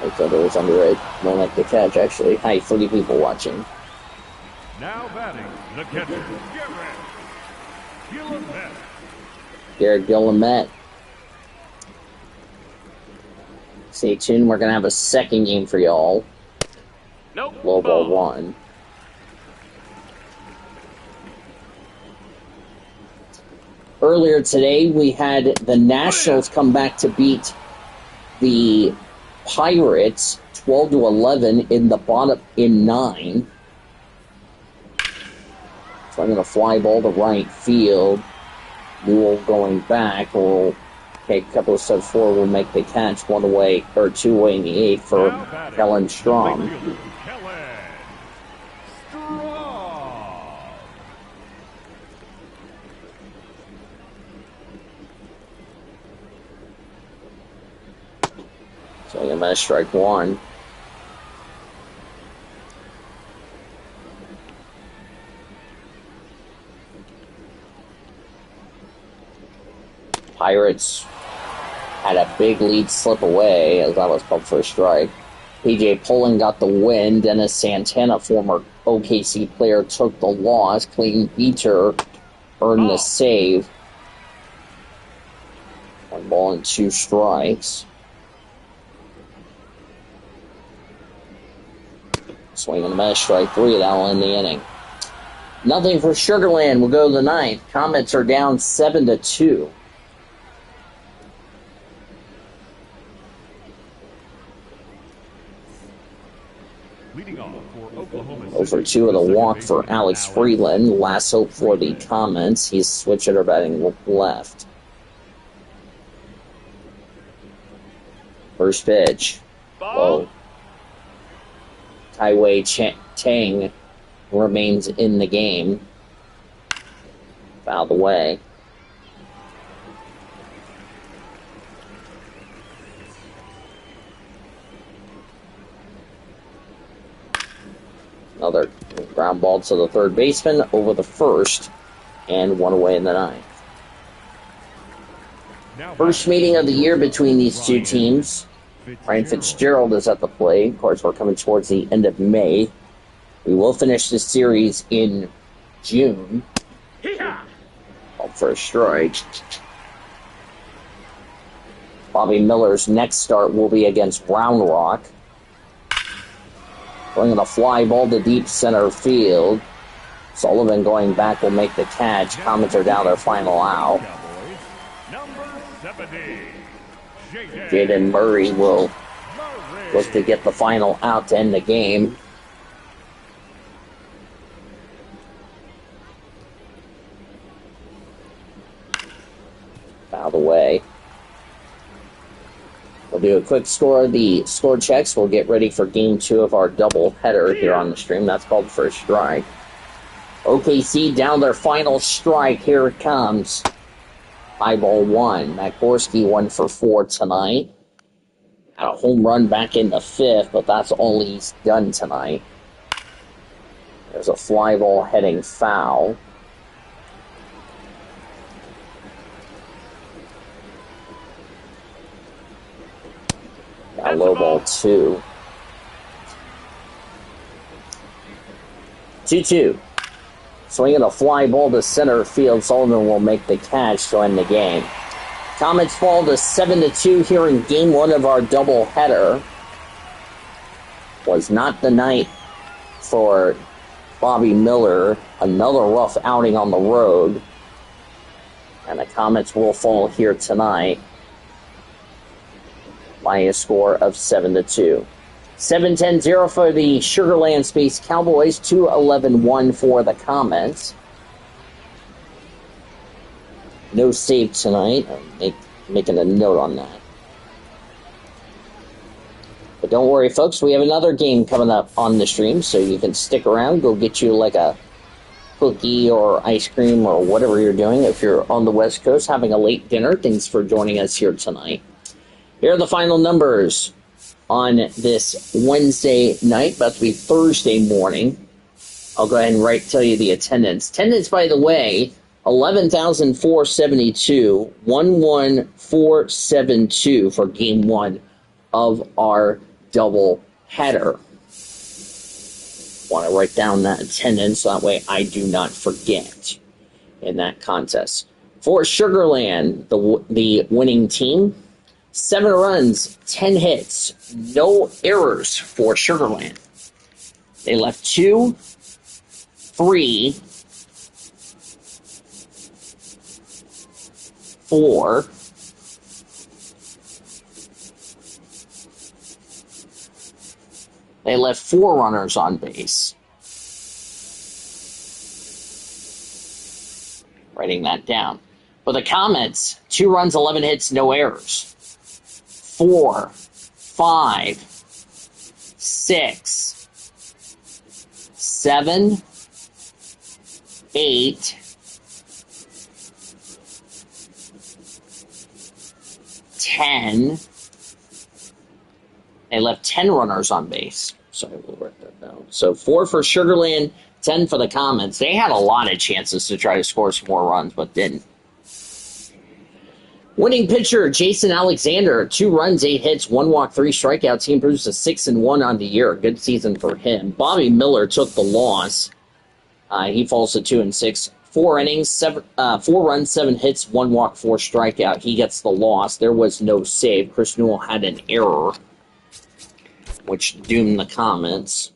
I thought it was under it. More like the catch, actually. Hi, 30 people watching. Now batting, the catcher, Garrett Gillimet. Stay tuned. We're going to have a second game for y'all. Nope. Low ball 1. Earlier today, we had the Nationals come back to beat the Pirates 12-11 in the bottom in 9. So I'm going to fly ball to right field. Newell going back will take a couple of steps forward, will make the catch 1 away or 2 away in the 8th for Kellen Strom. Kellen Strom. So I'm going to strike 1. Pirates had a big lead slip away as that was called for a strike. PJ Pullen got the win. Dennis Santana, former OKC player, took the loss. Clayton Beecher earned the save. 1 ball and 2 strikes. Swing and a miss, strike 3. That'll end the inning. Nothing for Sugarland. We'll go to the 9th. Comets are down 7-2. Leading off for Oklahoma City. Over 2 of the walk for Alex Freeland. Last hope for the Comets. He's switch hitter batting left. First pitch. Low. Taiwei Chang remains in the game. Fouled away. Another ground ball to the third baseman over the first, and 1 away in the 9th. First meeting of the year between these two teams. Ryan Fitzgerald is at the plate. Of course, we're coming towards the end of May. We will finish this series in June. Called for a strike. Bobby Miller's next start will be against Round Rock. Going on a fly ball to deep center field. Sullivan going back will make the catch. Comets are down their final out. Jaden Murray will look to get the final out to end the game. Fouled away. We'll do a quick score of the score checks. We'll get ready for game 2 of our double header here on the stream. That's called for a strike. OKC down their final strike. Here it comes. High ball 1. Matt Gorski 1 for 4 tonight. Had a home run back in the 5th, but that's all he's done tonight. There's a fly ball heading foul. Got low ball 2. 2-2. Swinging a fly ball to center field. Sullivan will make the catch to end the game. Comets fall to 7-2 here in game 1 of our doubleheader. Was not the night for Bobby Miller. Another rough outing on the road. And the Comets will fall here tonight by a score of 7-2. 7-10-0 for the Sugarland Space Cowboys, 2-11-1 for the Comets. No save tonight. I'm making a note on that. But don't worry, folks. We have another game coming up on the stream, so you can stick around. Go get you like a cookie or ice cream or whatever you're doing. If you're on the West Coast having a late dinner, thanks for joining us here tonight. Here are the final numbers on this Wednesday night, about to be Thursday morning. I'll go ahead and tell you the attendance. Attendance, by the way, 11,472, 11,472 for game 1 of our double header. Want to write down that attendance so that way I do not forget in that contest. For Sugarland, the winning team, 7 runs, 10 hits, no errors for Sugarland. They left 2, 3, 4, They left 4 runners on base. Writing that down. For the Comets, 2 runs, 11 hits, no errors. 4, 5, 6, 7, 8, 10. They left 10 runners on base. Sorry, we'll write that down. So 4 for Sugarland, 10 for the Comets. They had a lot of chances to try to score some more runs, but didn't. Winning pitcher, Jason Alexander, 2 runs, 8 hits, 1 walk, 3 strikeouts. He improves to 6-1 on the year. Good season for him. Bobby Miller took the loss. He falls to 2-6. 4 innings, 4 runs, 7 hits, 1 walk, 4 strikeout. He gets the loss. There was no save. Chris Newell had an error, which doomed the Comets.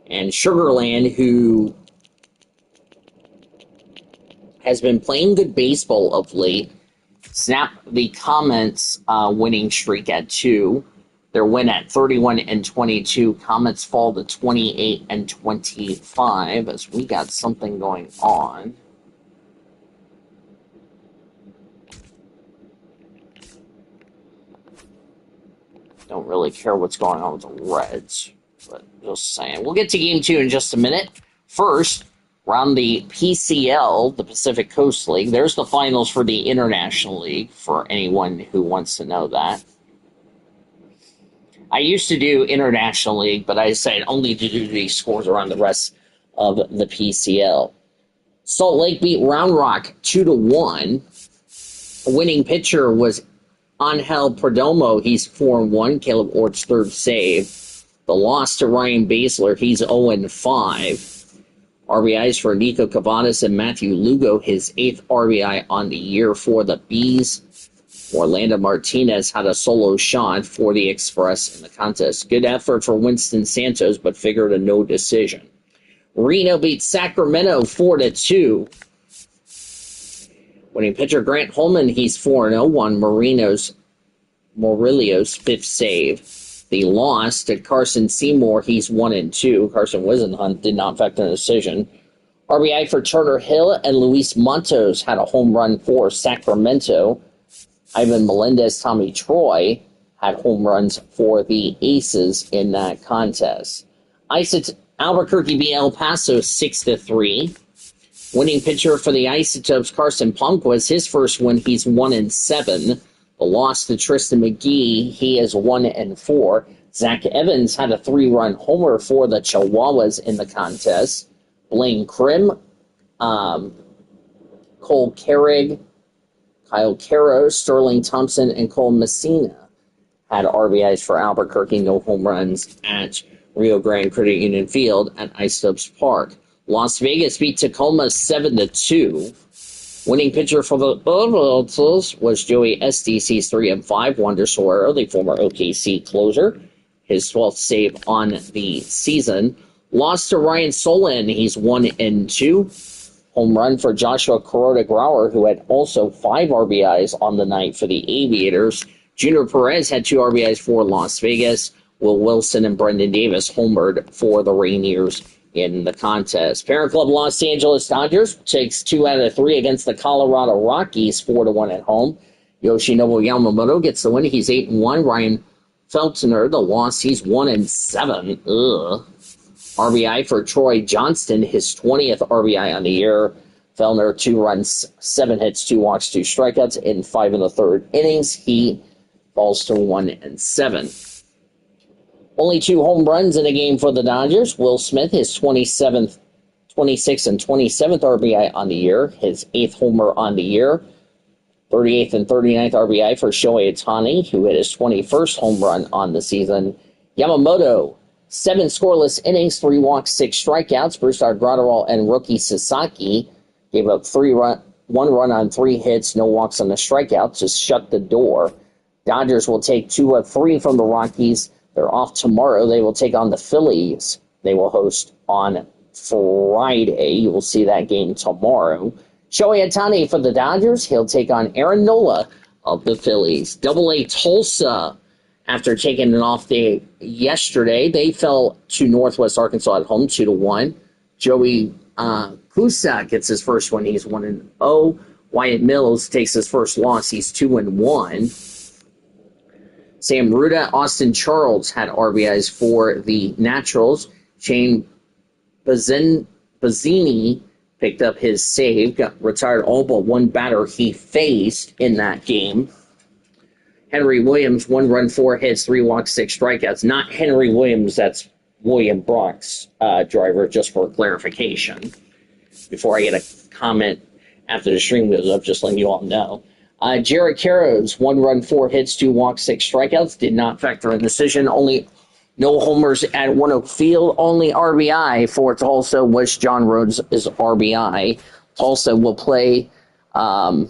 And Sugarland, who has been playing good baseball of late, snapped the Comets' winning streak at 2. Their win at 31-22. Comets fall to 28-25 as we got something going on. Don't really care what's going on with the Reds, but just saying. We'll get to Game 2 in just a minute. First, around the PCL, the Pacific Coast League, there's the finals for the International League, for anyone who wants to know that. I used to do International League, but I decided only to do these scores around the rest of the PCL. Salt Lake beat Round Rock 2-1. A winning pitcher was Angel Perdomo. He's 4-1. Caleb Ort's 3rd save. The loss to Ryan Basler. He's 0-5. RBIs for Nico Cavadas and Matthew Lugo. His 8th RBI on the year for the Bees. Orlando Martinez had a solo shot for the Express in the contest. Good effort for Winston Santos, but figured a no decision. Reno beat Sacramento 4-2. Winning pitcher Grant Holman, he's 4-0. Won Murillo's 5th save. The loss to Carson Seymour, he's 1-2. Carson Wisenhunt did not affect the decision. RBI for Turner Hill and Luis Montos had a home run for Sacramento. Ivan Melendez, Tommy Troy had home runs for the Aces in that contest. Albuquerque beat El Paso 6-3. Winning pitcher for the Isotopes, Carson Punk, was his first win. He's 1-7. The loss to Tristan McGee, he is 1-4. Zach Evans had a 3-run homer for the Chihuahuas in the contest. Blaine Krim, Cole Carrig, Kyle Caro, Sterling Thompson, and Cole Messina had RBIs for Albuquerque. No home runs at Rio Grande Credit Union Field at Isotopes Park. Las Vegas beat Tacoma 7-2. Winning pitcher for the Orioles was Joey Estes. He's 3-5. Wander Solero, the former OKC closer, his 12th save on the season. Lost to Ryan Solin. He's 1-2. Home run for Joshua Kuroda-Grauer, who had also 5 RBIs on the night for the Aviators. Junior Perez had 2 RBIs for Las Vegas. Will Wilson and Brendan Davis homered for the Rainiers in the contest. Parent club Los Angeles Dodgers takes 2 out of 3 against the Colorado Rockies, 4-1 at home. Yoshinobu Yamamoto gets the win. He's 8-1. Ryan Feltner, the loss, he's 1-7. RBI for Troy Johnston, his 20th RBI on the year. Fellner, 2 runs, 7 hits, 2 walks, 2 strikeouts in 5 1/3 innings. He falls to 1-7. Only 2 home runs in a game for the Dodgers. Will Smith, his 26th and 27th RBI on the year, his 8th homer on the year. 38th and 39th RBI for Shohei Ohtani, who hit his 21st home run on the season. Yamamoto, 7 scoreless innings, 3 walks, 6 strikeouts. Brusdar Graterol and rookie Sasaki gave up 1 run on 3 hits, no walks on the strikeout to shut the door. Dodgers will take 2 of 3 from the Rockies. They're off tomorrow. They will take on the Phillies. They will host on Friday. You will see that game tomorrow. Shohei Ohtani for the Dodgers. He'll take on Aaron Nola of the Phillies. Double-A Tulsa after taking an off day yesterday. They fell to Northwest Arkansas at home 2-1. Joey Cusack gets his first win. He's 1-0. Wyatt Mills takes his first loss. He's 2-1. Sam Ruda, Austin Charles had RBIs for the Naturals. Shane Bazzini picked up his save, got retired all but one batter he faced in that game. Henry Williams, 1 run, 4 hits, 3 walks, 6 strikeouts. Not Henry Williams, that's William Brock's driver, just for clarification. Before I get a comment after the stream goes up, just letting you all know. Jared Carrows, 1 run, 4 hits, 2 walks, 6 strikeouts. Did not factor in the decision. Only no homers at One Oak Field. Only RBI for Tulsa was John Rhodes' RBI. Tulsa will play the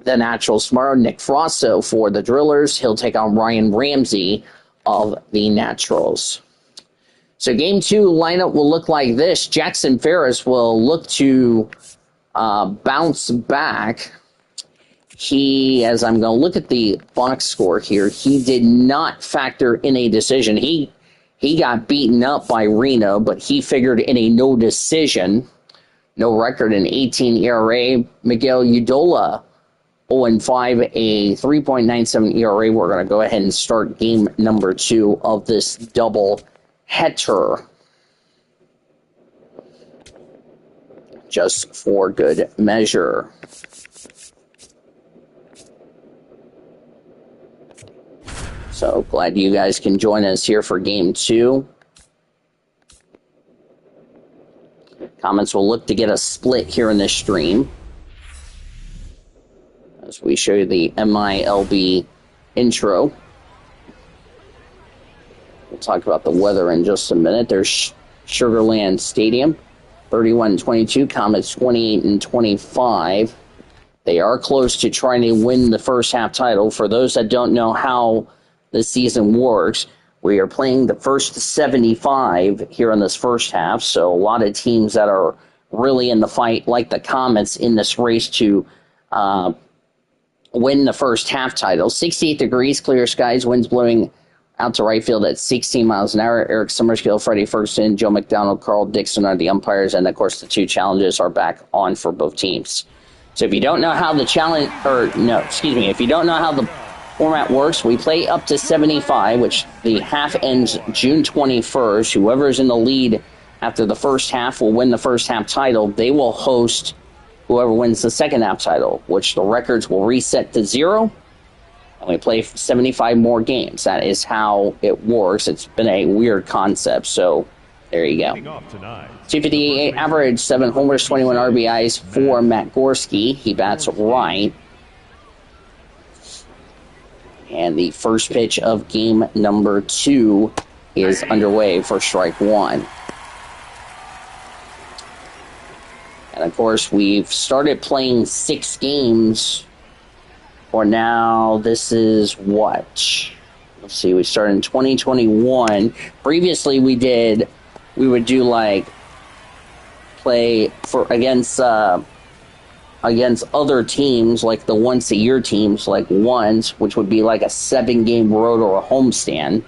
Naturals tomorrow. Nick Frosso for the Drillers. He'll take on Ryan Ramsey of the Naturals. So game 2 lineup will look like this. Jackson Ferris will look to bounce back. He, as I'm going to look at the box score here, he did not factor in a decision. He got beaten up by Reno, but he figured in a no decision. No record, an 18 ERA. Miguel Udola, 0-5, a 3.97 ERA. We're going to go ahead and start game number 2 of this double header. Just for good measure. So glad you guys can join us here for game 2. Comets will look to get a split here in this stream as we show you the MLB intro. We'll talk about the weather in just a minute. There's Sugarland Stadium, 31-22, Comets 28-25. They are close to trying to win the first half title. For those that don't know how the season works, we are playing the first 75 here in this first half, so a lot of teams that are really in the fight, like the Comets, in this race to win the first half title. 68 degrees, clear skies, winds blowing out to right field at 16 miles an hour. Eric Summerskill, Freddie Ferguson, Joe McDonald, Carl Dixon are the umpires, and of course the 2 challenges are back on for both teams. So if you don't know how the if you don't know how the format works, we play up to 75, which the half ends June 21st. Whoever is in the lead after the first half will win the first half title. They will host whoever wins the second half title, which the records will reset to 0. And we play 75 more games. That is how it works. It's been a weird concept, so there you go. 258 average, 7 homers, 21 RBIs for Matt Gorski. He bats right. And the first pitch of game number 2 is underway for strike 1. And of course, we've started playing 6 games. For now, this is what? Let's see, we started in 2021. Previously, we would do like play for against other teams, like the once-a-year teams, like once, which would be like a 7-game road or a homestand.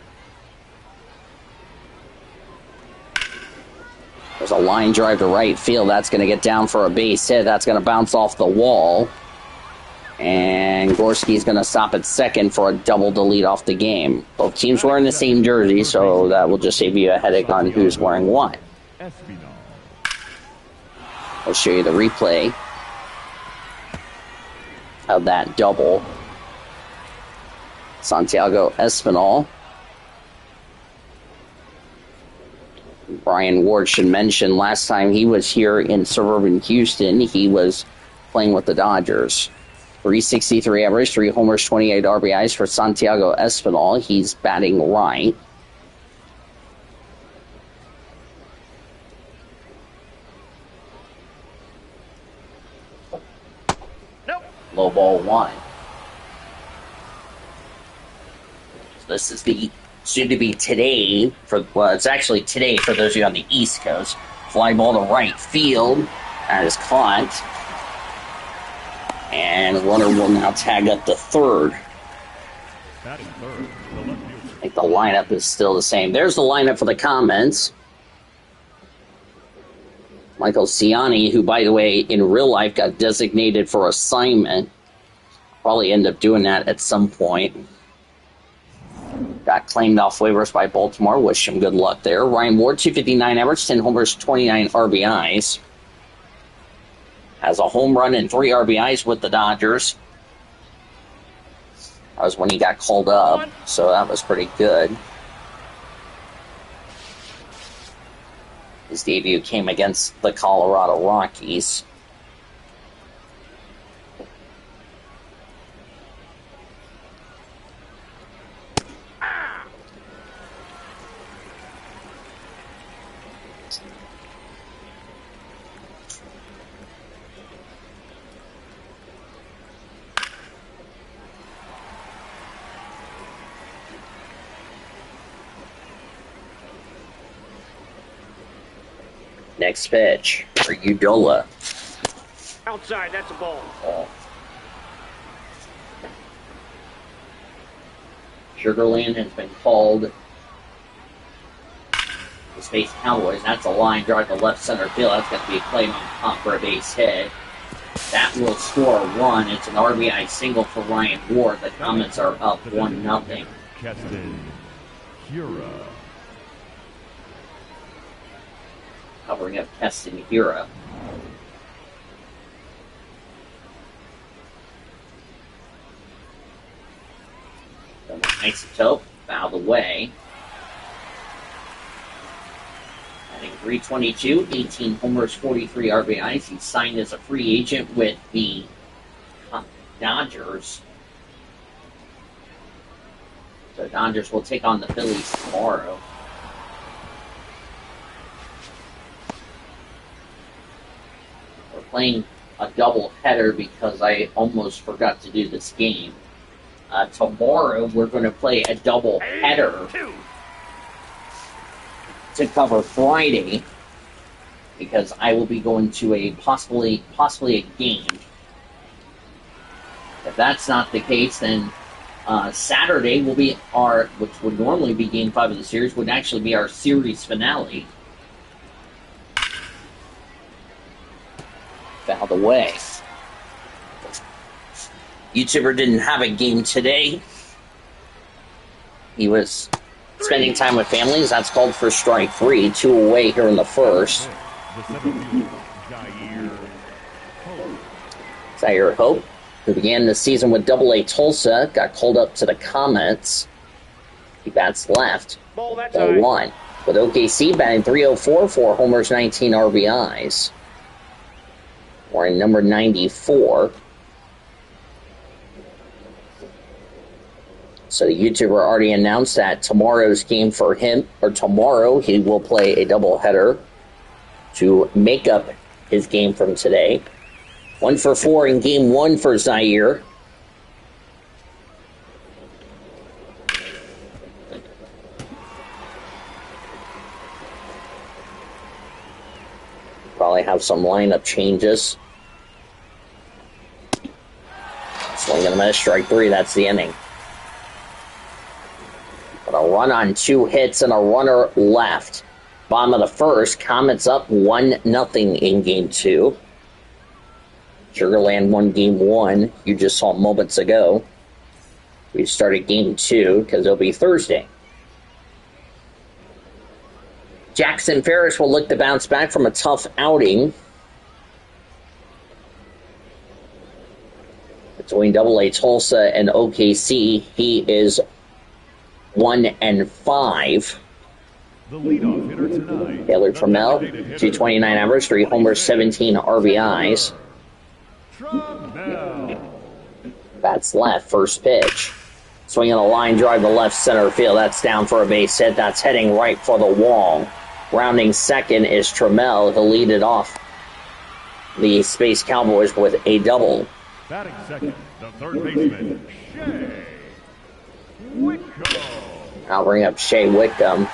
There's a line drive to right field. That's going to get down for a base hit. That's going to bounce off the wall. And Gorski's going to stop at second for a double to lead off the game. Both teams wearing the same jersey, so that will just save you a headache on who's wearing what. I'll show you the replay of that double. Santiago Espinal. Brian Ward should mention last time he was here in suburban Houston, he was playing with the Dodgers. 363 average, 3 homers, 28 RBIs for Santiago Espinal. He's batting right. Nope. Low ball 1. This is the soon to be today it's actually today for those of you on the East Coast. Fly ball to right field. That is caught. And runner will now tag up to third. Batting third, the left think the lineup is still the same. There's the lineup for the Comets. Michael Ciani, who, by the way, in real life got designated for assignment. Probably end up doing that at some point. Got claimed off waivers by Baltimore. Wish him good luck there. Ryan Ward, 259 average, 10 homers, 29 RBIs. Has a home run and 3 RBIs with the Dodgers. That was when he got called up, so that was pretty good. His debut came against the Colorado Rockies. Next pitch for Udola. Outside, that's a ball. Sugarland has been called. The Space Cowboys. That's a line drive to left center field. That's got to be a play on top for a base hit. That will score a run. It's an RBI single for Ryan Ward. The Comets are up 1-0. Keston Hira. Covering up Keston Hira. Isotope fouled away. I think 322, 18 homers, 43 RBIs. He signed as a free agent with the Dodgers. So Dodgers will take on the Phillies tomorrow. We're playing a double header because I almost forgot to do this game. Tomorrow we're going to play a double header to cover Friday because I will be going to a possibly a game. If that's not the case, then Saturday will be which would normally be Game 5 of the series, would actually be our series finale. Fouled away. YouTuber didn't have a game today. He was spending time with families. That's called for strike 3. 2 away here in the first. Zaire Hope, who began the season with Double-A Tulsa, got called up to the Comets. He bats left. Ball 1. With OKC batting .304, 4 homers, 19 RBIs. We're in number 94. So the YouTuber already announced that tomorrow's game for him, or tomorrow he will play a doubleheader to make up his game from today. 1 for 4 in game 1 for Zaire. Probably have some lineup changes. Swing and a miss, strike 3, that's the inning. But a run on 2 hits and a runner left. Bottom of the first, Comets up 1-0 in game 2. Sugarland won game 1, you just saw moments ago. We started game 2 because it'll be Thursday. Jackson Ferris will look to bounce back from a tough outing. Between Double-A Tulsa and OKC, he is 1-5. The leadoff hitter tonight, Taylor Trammell, 229 average, 3 homers, 17 RBIs. Bats left, first pitch. Swinging a line drive to left center field. That's down for a base hit. That's heading right for the wall. Rounding second is Trammell. He'll lead it off the Space Cowboys with a double. Batting second, the third baseman, Shea Whitcomb. I'll bring up Shea Whitcomb.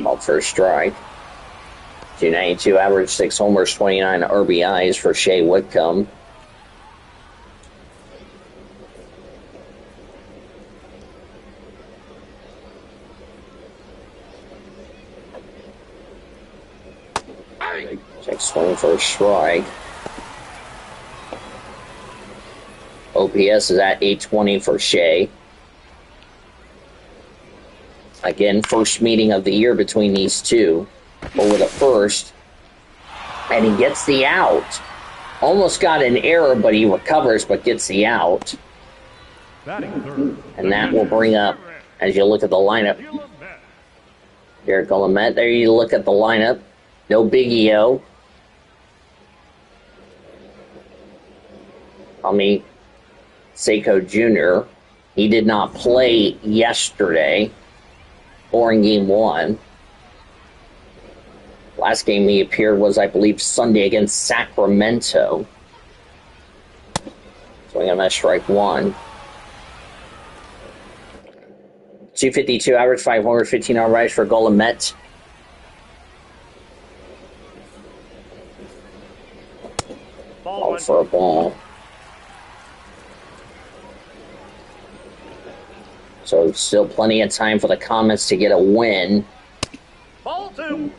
Called for a strike. 292 average, 6 homers, 29 RBIs for Shea Whitcomb. Check swing for a strike. OPS is at 820 for Shea. Again, first meeting of the year between these two. Over the first. And he gets the out. Almost got an error, but he recovers, but gets the out. And that will bring up, as you look at the lineup, Derek Guillemette. There you look at the lineup. No Big EO. Seiko Jr. He did not play yesterday or in game 1. Last game he appeared was, I believe, Sunday against Sacramento. Swing on that strike 1. 252 average, 5 homers, 15 RBIs for Guillemette. Called for a ball. So still plenty of time for the Comets to get a win. Ball 2.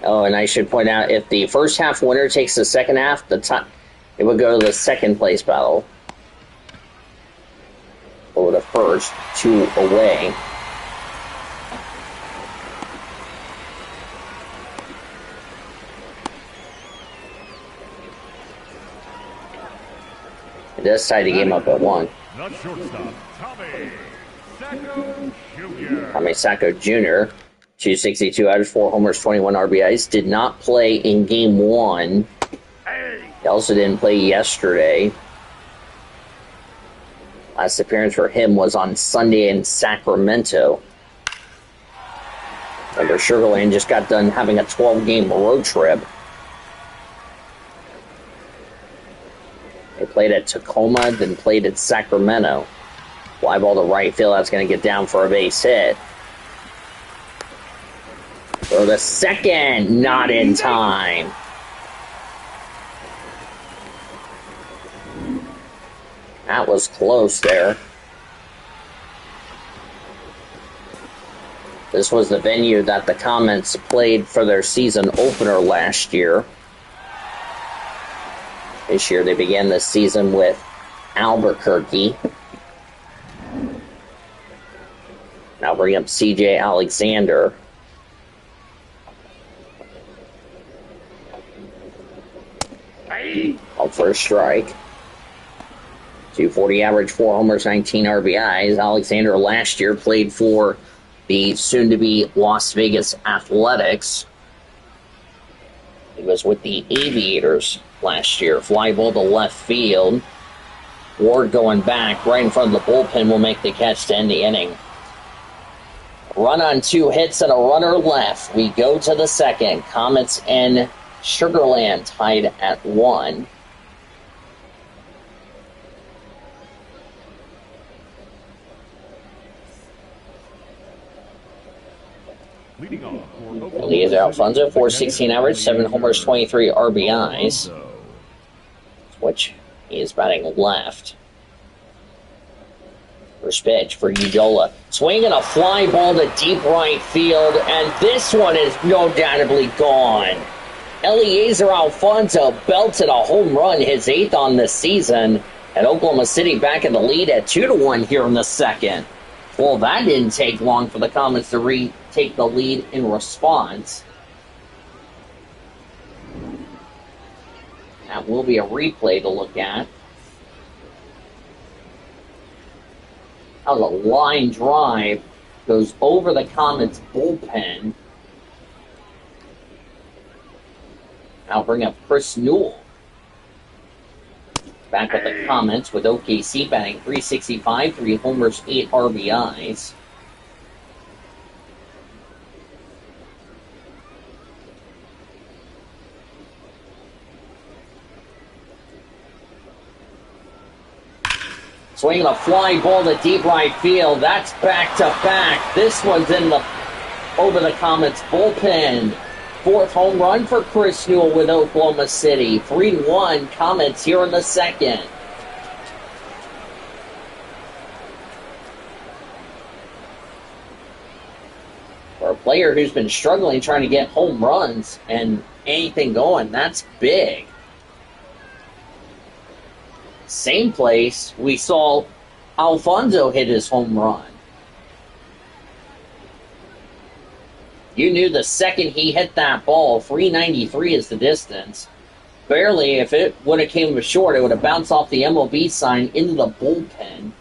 Oh, and I should point out, if the first half winner takes the second half, it would go to the second place battle. Over the first, 2 away. It does tie the game up at 1. The shortstop, Tommy Sacco Jr., 262 average, 4 homers, 21 RBIs. Did not play in game 1. He also didn't play yesterday. Last appearance for him was on Sunday in Sacramento. Remember, Sugar Land just got done having a 12-game road trip. They played at Tacoma, then played at Sacramento. Fly ball to right field. That's going to get down for a base hit. For the second, not in time. That was close there. This was the venue that the Comets played for their season opener last year. This year they began the season with Albuquerque. Now bring up CJ Alexander. Called for a strike. 240 average, 4 homers, 19 RBIs. Alexander last year played for the soon-to-be Las Vegas Athletics. He was with the Aviators last year. Fly ball to left field. Ward going back right in front of the bullpen will make the catch to end the inning. Run on 2 hits and a runner left. We go to the second. Comets and Sugar Land tied at 1. Eliezer Alfonso, 416 average, 7 homers, 23 RBIs. Which he is batting left. First pitch for Udola. Swinging a fly ball to deep right field, and this one is no doubtably gone. Eliezer Alfonso belted a home run, his 8th on the season, and Oklahoma City back in the lead at 2-1 here in the second. Well, that didn't take long for the Comets to retake the lead in response. That will be a replay to look at. That was a line drive. Goes over the Comets' bullpen. I'll bring up Chris Newell. Back with the Comets with OKC batting .365, 3 homers, 8 RBIs. Swinging a fly ball to deep right field. That's back to back. This one's over the Comets bullpen. Fourth home run for Chris Newell with Oklahoma City. 3-1 Comets here in the second. For a player who's been struggling trying to get home runs and anything going, that's big. Same place we saw Alfonso hit his home run. You knew the second he hit that ball, 393 is the distance. Barely, if it would have came short, it would have bounced off the MLB sign into the bullpen.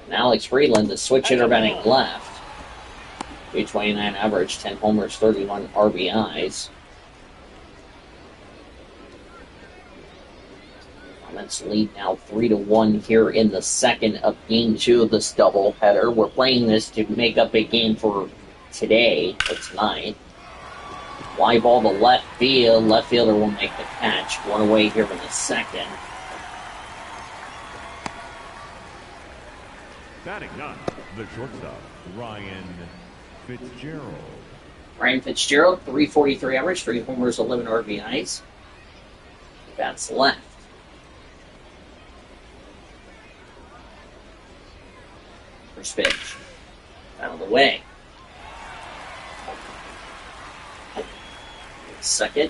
And Alex Friedland, the switch hitter, batting left. 329 average, 10 homers, 31 RBIs. Comets lead now 3-1 here in the second of Game 2 of this doubleheader. We're playing this to make up a game for today, or tonight. Fly ball to left field. Left fielder will make the catch. One away here in the second. Batting ninth, the shortstop, Ryan Fitzgerald. Ryan Fitzgerald, 343 average, 3 homers, 11 RBIs. That's left. First pitch. Out of the way. Second.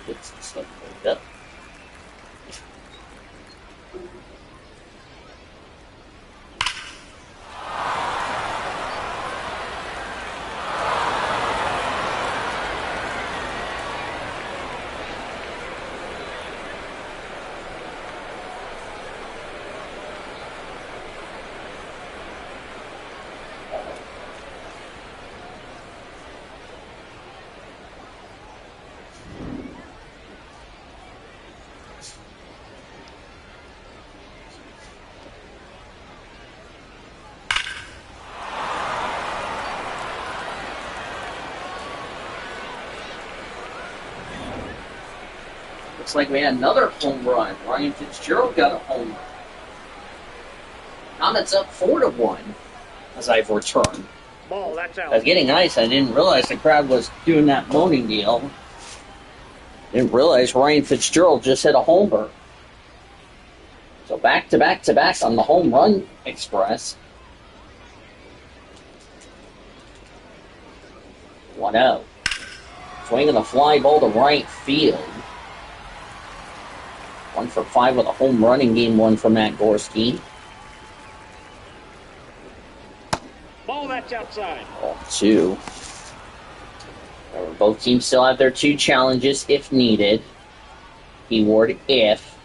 Get some stuff cleaned up. Looks like we had another home run. Ryan Fitzgerald got a home run. Comets up 4-1 as I've returned. Ball, that's out. I was getting ice. I didn't realize the crowd was doing that moaning deal. Didn't realize Ryan Fitzgerald just hit a homer. So back to back to back on the home run express. 1-0. Swinging a fly ball to right field. 1 for 5 with a home run in Game 1 for Matt Gorski. Ball, that's outside. Ball 2. Both teams still have their 2 challenges if needed. Keyword if.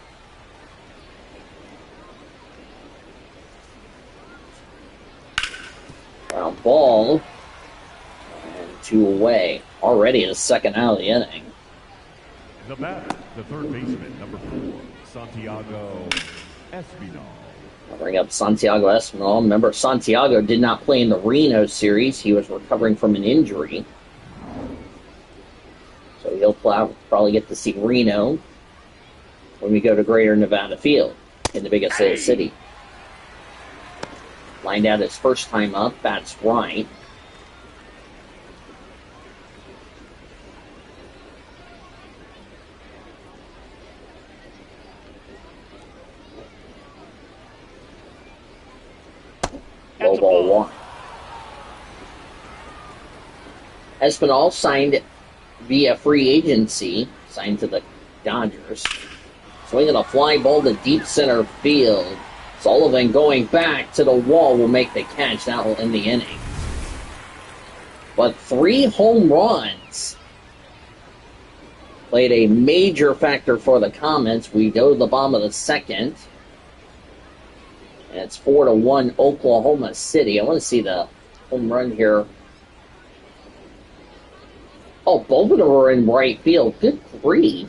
Ground ball. And 2 away. Already the second out of the inning. The batter, the third baseman, number 4, Santiago Espinal. I'll bring up Santiago Espinal. Remember, Santiago did not play in the Reno series. He was recovering from an injury. So he'll probably get to see Reno when we go to Greater Nevada Field in the biggest city. Lined out his first time up. Bats right. Low ball 1. Espinal signed via free agency, signed to the Dodgers. Swinging a fly ball to deep center field. Sullivan going back to the wall will make the catch. That will end the inning. But 3 home runs played a major factor for the Comets. We go to the bottom of the second. And it's 4-1 Oklahoma City. I want to see the home run here. Oh, both of them are in right field. Good grief.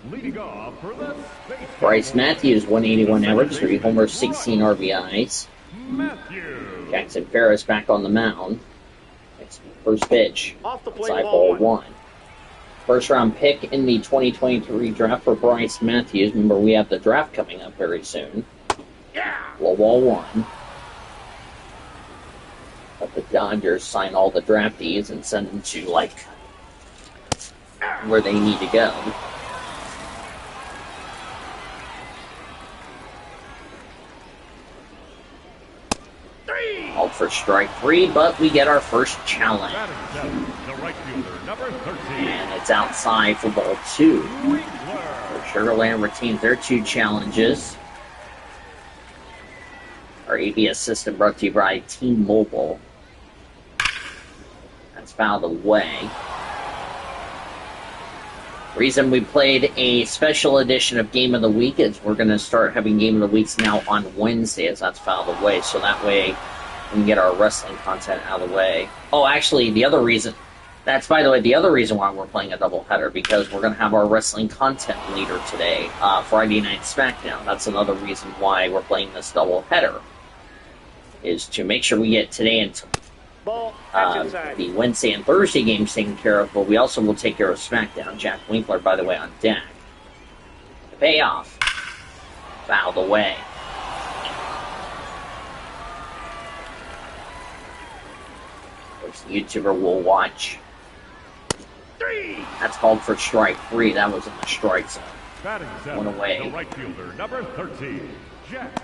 Leading off for the space. Bryce Matthews, 181 average, 3 homers, 16 RBIs. Matthews. Jackson Ferris back on the mound. First pitch. Off the plate, Side ball ball 1. First round pick in the 2023 draft for Bryce Matthews. Remember, we have the draft coming up very soon. Low ball 1. Let the Dodgers sign all the draftees and send them to, like, where they need to go. Called for strike 3, but we get our first challenge. The right fielder, number 13. And it's outside for ball 2. Sugarland retains their 2 challenges. Our ABS system brought to you by T-Mobile. That's fouled away. Reason we played a special edition of Game of the Week is we're going to start having Game of the Weeks now on Wednesday as that's fouled away. So that way we can get our wrestling content out of the way. Oh, actually, the other reason... That's, by the way, the other reason why we're playing a doubleheader, because we're going to have our wrestling content later today, Friday Night SmackDown. That's another reason why we're playing this doubleheader, is to make sure we get today and the Wednesday and Thursday games taken care of, but we also will take care of SmackDown. Jack Winkler, by the way, on deck. The payoff. Fouled away. Which the YouTuber will watch. That's called for strike 3. That was in the strike zone. One away. The right fielder, number 13, Jack.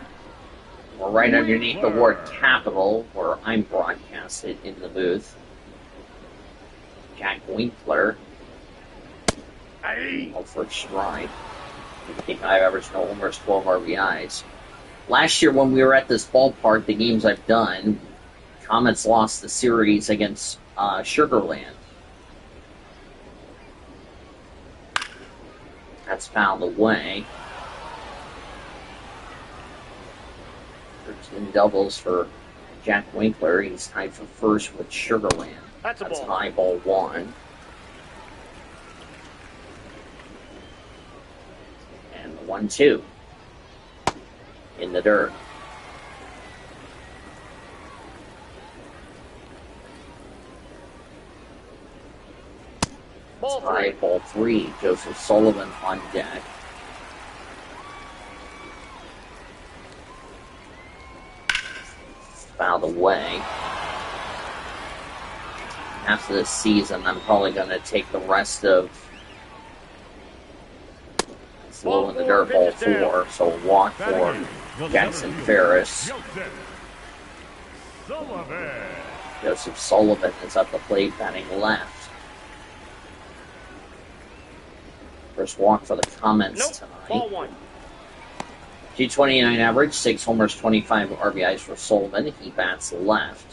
We're right underneath the word capital, where I'm broadcasted in the booth. Jack Winkler. Called for strike. 55 average, no homers, 12 RBIs. Last year when we were at this ballpark, the games I've done, Comets lost the series against Sugarland. That's fouled away. 13 doubles for Jack Winkler. He's tied for first with Sugarland. That's a ball. High ball 1. And the 1-2. In the dirt. High ball 3. Joseph Sullivan on deck. Fouled away. After this season, I'm probably going to take the rest of slow in the dirt, ball 4. So a walk for Jackson Ferris. Joseph Sullivan is at the plate, batting left. First walk for the Comets tonight. Ball 1. 229 average, 6 homers, 25 RBIs for Sullivan. He bats left.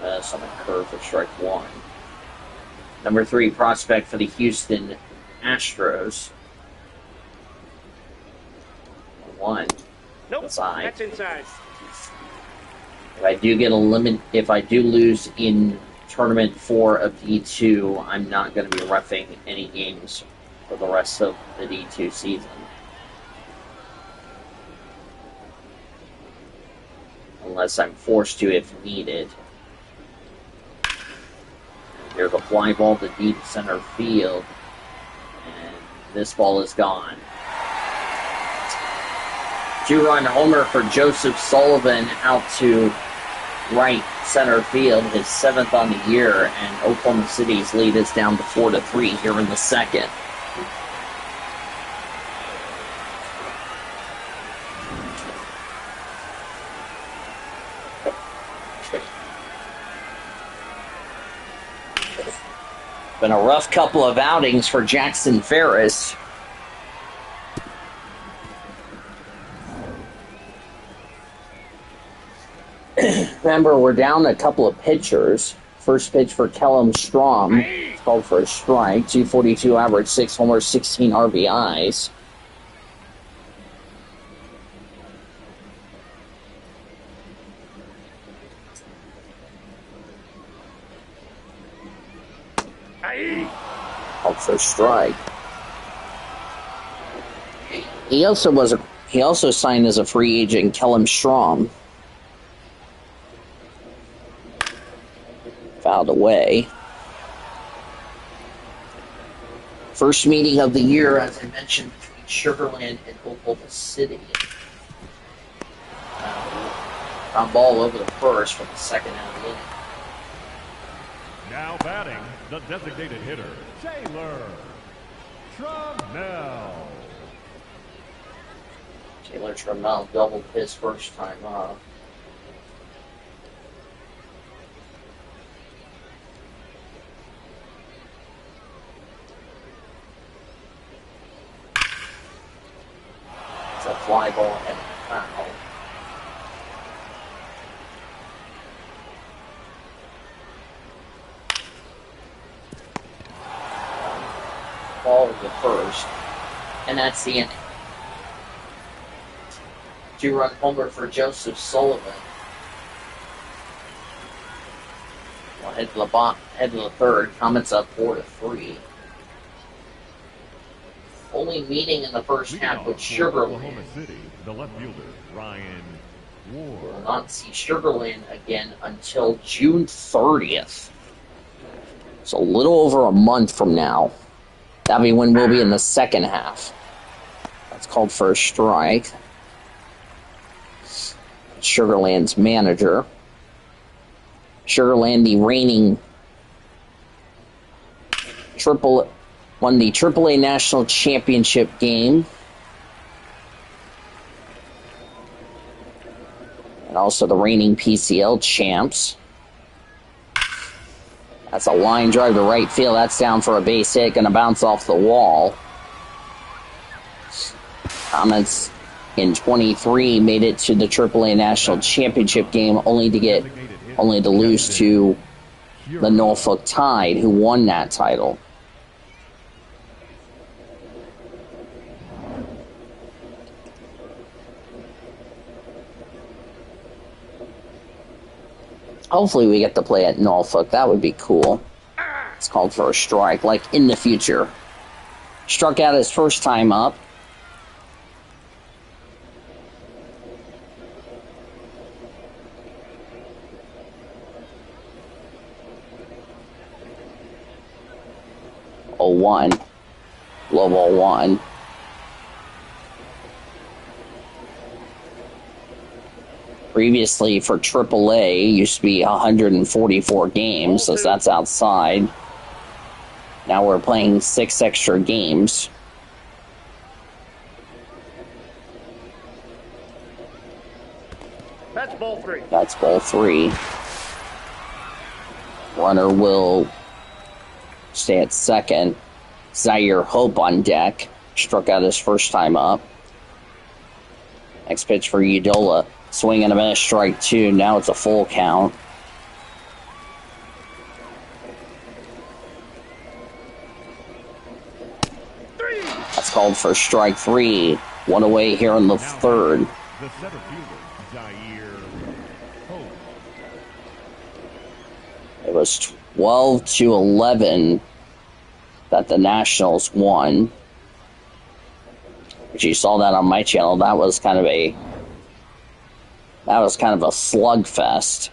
On a curve for strike 1. Number 3 prospect for the Houston Astros. 1. Nope. Inside. That's inside. If I do get a limit, if I do lose in tournament 4 of D2, I'm not going to be reffing any games for the rest of the D2 season. Unless I'm forced to if needed. There's a fly ball to deep center field. And this ball is gone. 2-run homer for Joseph Sullivan out to right center field, his 7th on the year, and Oklahoma City's lead is down to 4-3 here in the second. Been a rough couple of outings for Jackson Ferris. Remember, we're down a couple of pitchers. First pitch for Kellum Strom. It's called for a strike. 242 average, 6 homers, 16 RBIs. Called for a strike. He also was He also signed as a free agent Kellum Strom. Fouled away. First meeting of the year, as I mentioned, between Sugarland and Oklahoma City. On ball over the first for the second half of the inning. Now batting, the designated hitter, Taylor Trammell. Taylor Trammell doubled his first time up. It's a fly ball and a foul. Ball of the first, and that's the inning. 2-run homer for Joseph Sullivan. We'll head to the third. Comets up 4-3. Only meeting in the first half with Sugarland. Oklahoma City, the left fielder, Ryan Ward. We'll not see Sugarland again until June 30th. So a little over a month from now. That'll be when we'll be in the second half. That's called for a strike. Sugarland's manager. Sugarland, the reigning won the AAA National Championship game. And also the reigning PCL champs. That's a line drive to right field. That's down for a base hit. Going to bounce off the wall. Comets in 23 made it to the AAA National Championship game, only to lose to the Norfolk Tide, who won that title. Hopefully we get to play at Norfolk. That would be cool. It's called for a strike, like in the future. Struck out his first time up. One, low ball 1. Previously for AAA, used to be 144 games, so that's outside. Now we're playing 6 extra games. That's ball 3. That's ball 3. Runner will stay at second. Zaire Hope on deck. Struck out his first time up. Next pitch for Udola. Swing and a miss, strike 2. Now it's a full count. That's called for strike 3. 1 away here in the third. The center fielder, Zaire Hope. It was 12-11 that the Nationals won. If you saw that on my channel, that was kind of a slugfest.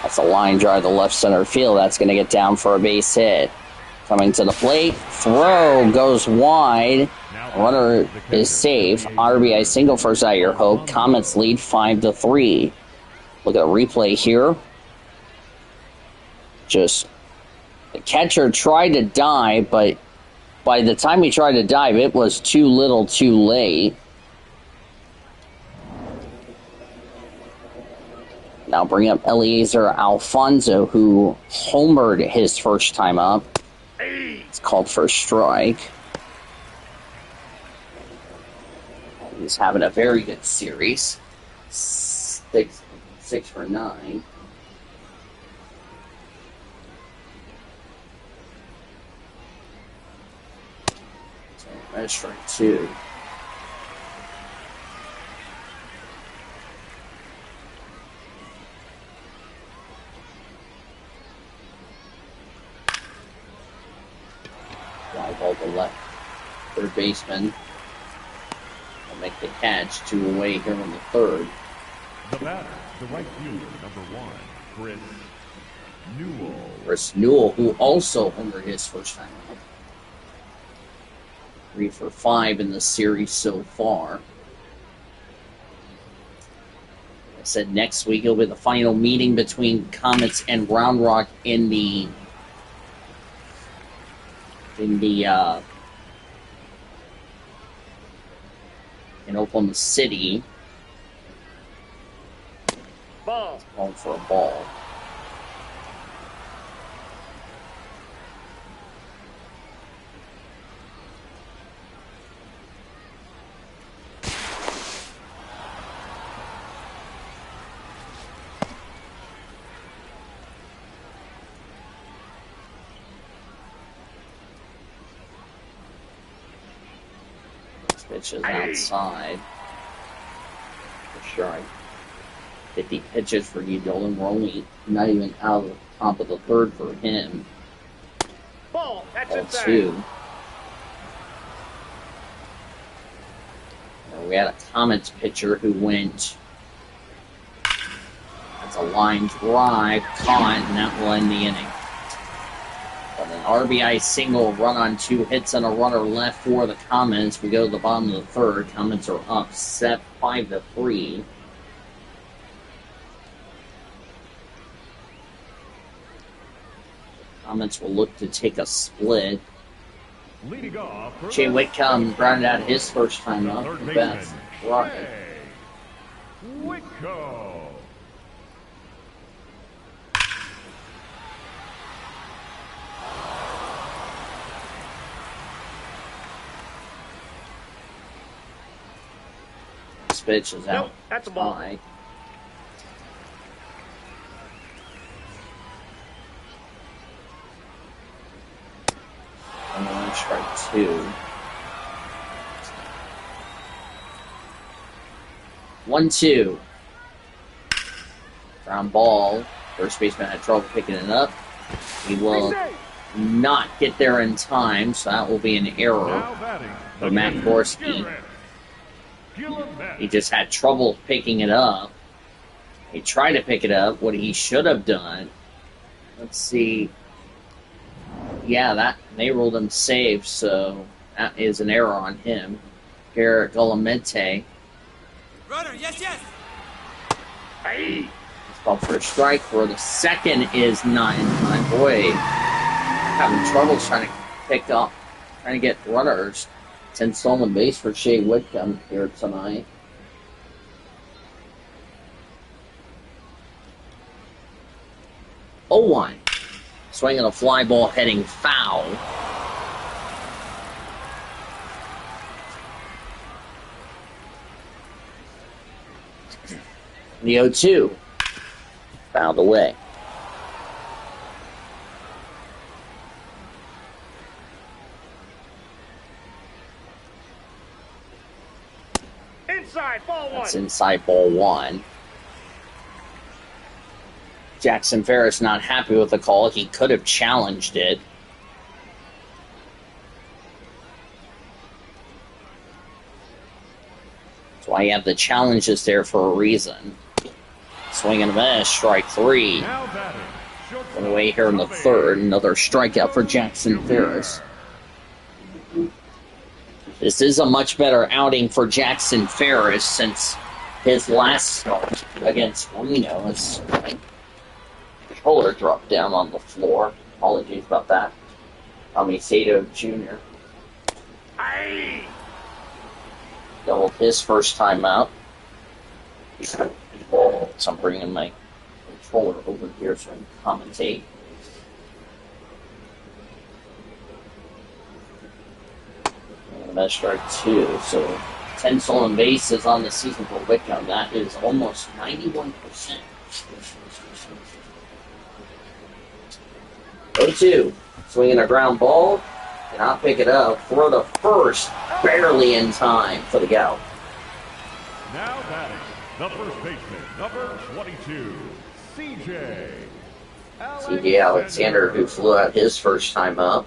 That's a line drive to left center field. That's going to get down for a base hit. Coming to the plate. Throw goes wide. Runner is safe. RBI single for Zaire Hope. Comets lead 5-3. Look at the replay here. Just the catcher tried to dive, but by the time he tried to dive, it was too little too late. Now bring up Eliezer Alfonso, who homered his first time up. It's called for a strike. He's having a very good series. 6 for 9. So that's strike 2. Fly ball to left. Third baseman will make the catch. 2 away here in the third. The batter, the right fielder, number 1, Chris Newell. Chris Newell, who also homered his first time up. 3 for 5 in the series so far. I said next week it'll be the final meeting between Comets and Round Rock in Oklahoma City. Ball. Going for a ball. Pitch is outside. For sure. 50 pitches for you, Dolan. We're only not even out of the top of the third for him. Ball. That's Ball inside. 2. And we had a Comets pitcher who went. That's a line drive, caught, and that will end the inning. But an RBI single, run on 2 hits, and a runner left for the Comets. We go to the bottom of the third. Comets are up 5-3. Comets will look to take a split. Leading off for Jay the Whitcomb grounded out his first time up. third The best. baseman, Right. Jay Whitcomb. This pitch is out. Nope, that's a ball. High. And then strike 2. 1-2. Ground ball. First baseman had trouble picking it up. He will not get there in time, so that will be an error Now batting, for Matt Gorski. He just had trouble picking it up. He tried to pick it up. What he should have done. Let's see. Yeah, they ruled him safe, so that is an error on him. Here, Gulamete. Runner, yes, yes. Hey. It's called for a strike. For the second is not in time. Boy, having trouble trying to get runners. 10 stolen base for Shea Whitcomb here tonight. Oh, 1. Swinging a fly ball heading foul. The 0-2. Fouled away. Inside. Ball 1. That's inside ball 1. Jackson Ferris not happy with the call. He could have challenged it. That's why you have the challenges there for a reason. Swing and a miss, strike 3. Now batting, shortstop, One away here in the third. Another strikeout for Jackson Ferris. This is a much better outing for Jackson Ferris since his last start against Reno. His controller dropped down on the floor. Apologies about that. Tommy Sato Jr. Hey. Doubled his first time out. So I'm bringing my controller over here so I can commentate. And that's strike 2. So 10 stolen bases on the season for Whitcomb. That is almost 91%. 0-2. Swinging a ground ball. Cannot pick it up. Throw to first. Barely in time for the out. Now batting, the first baseman, number 22, C.J. C.J. Alexander, who flew out his first time up.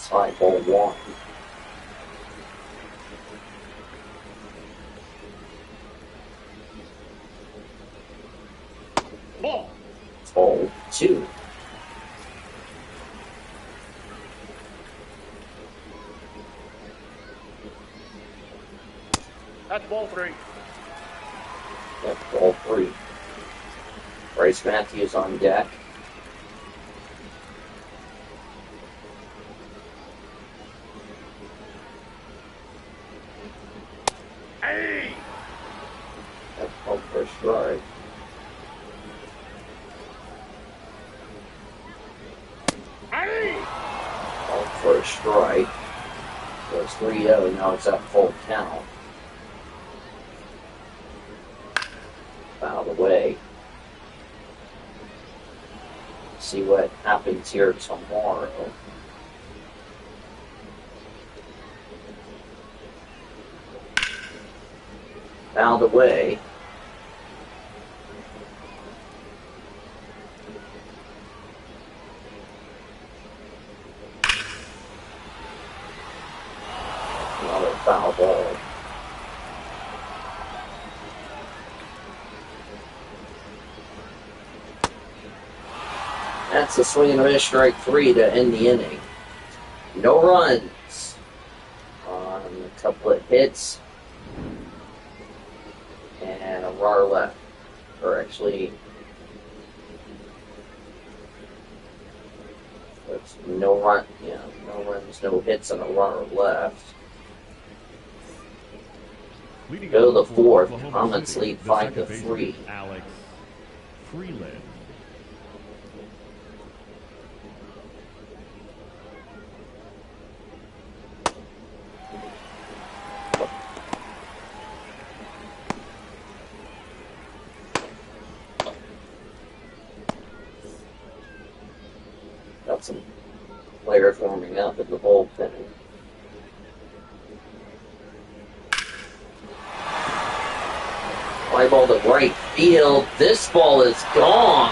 High ball one. Ball. Ball two. That's ball three. That's ball three. Bryce Matthews on deck. Hey! That's called for a strike. Hey! Called for a strike. So it's 3-0. Now it's at full count. Out of the way. See what happens here tomorrow. Out of the way. Another foul ball. That's a swing and a miss, strike three to end the inning. No runs on a couple of hits and a runner left. Or actually, it's no run. Yeah, no runs, no hits, and a runner left. Leading Go to the off for fourth. Oklahoma Comets City, lead the 5-3. second baseman, Alex Freeland. Got some players warming up in the bullpen. Fly ball to right field. This ball is gone.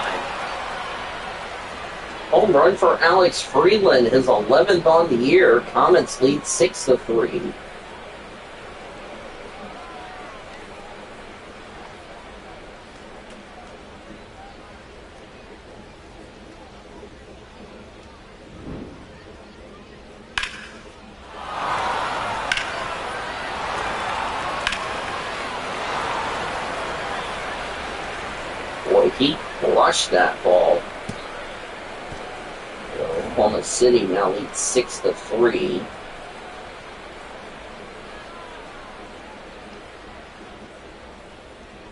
Home run for Alex Freeland, his 11th on the year. Comets lead 6-3. Boy, he crushed that ball. Oklahoma City now leads 6-3.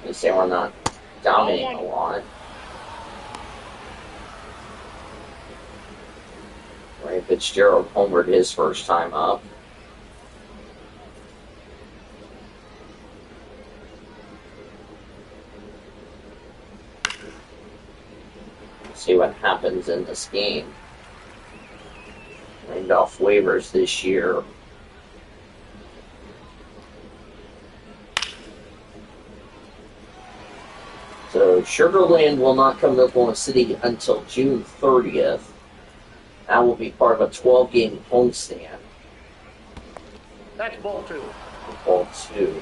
They say we're not dominating a lot. Ray Fitzgerald homered his first time up. See what happens in this game. Named off waivers this year. So Sugarland will not come to Oklahoma City until June 30th. That will be part of a 12-game homestand. That's ball two. Ball two.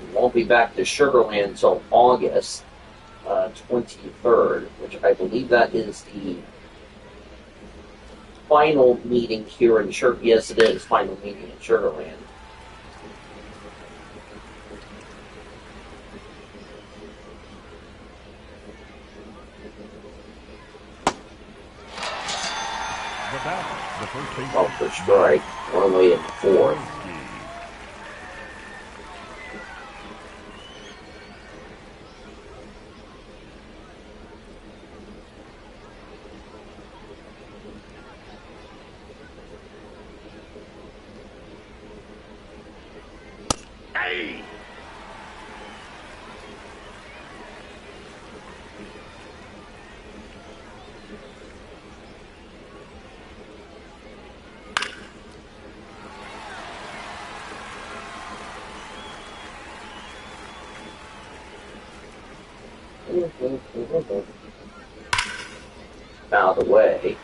We won't be back to Sugarland until August 23rd, which I believe that is the final meeting here in Sugar. Yes, it is final meeting in Sugarland. The batter, the first baseman, Well, for strike, one away in the fourth. Gorski. Hey! Out of the way.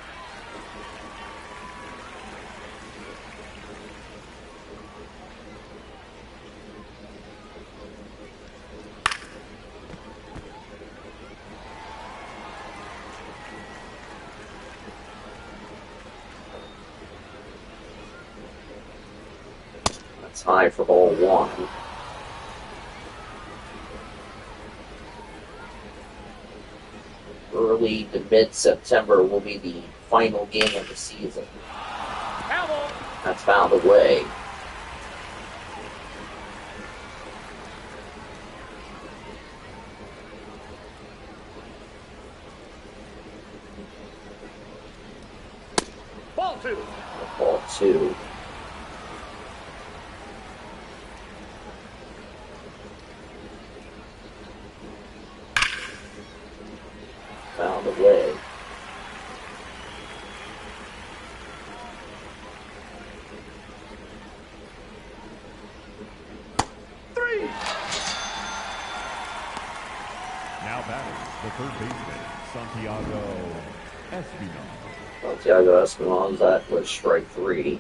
That's high for ball one. Early to mid-September will be the final game of the season. That's fouled away. Ball two. Ball two. Fouled away. Three. Now batting, the third baseman, Santiago Espinal. Santiago Espinal, that was strike three.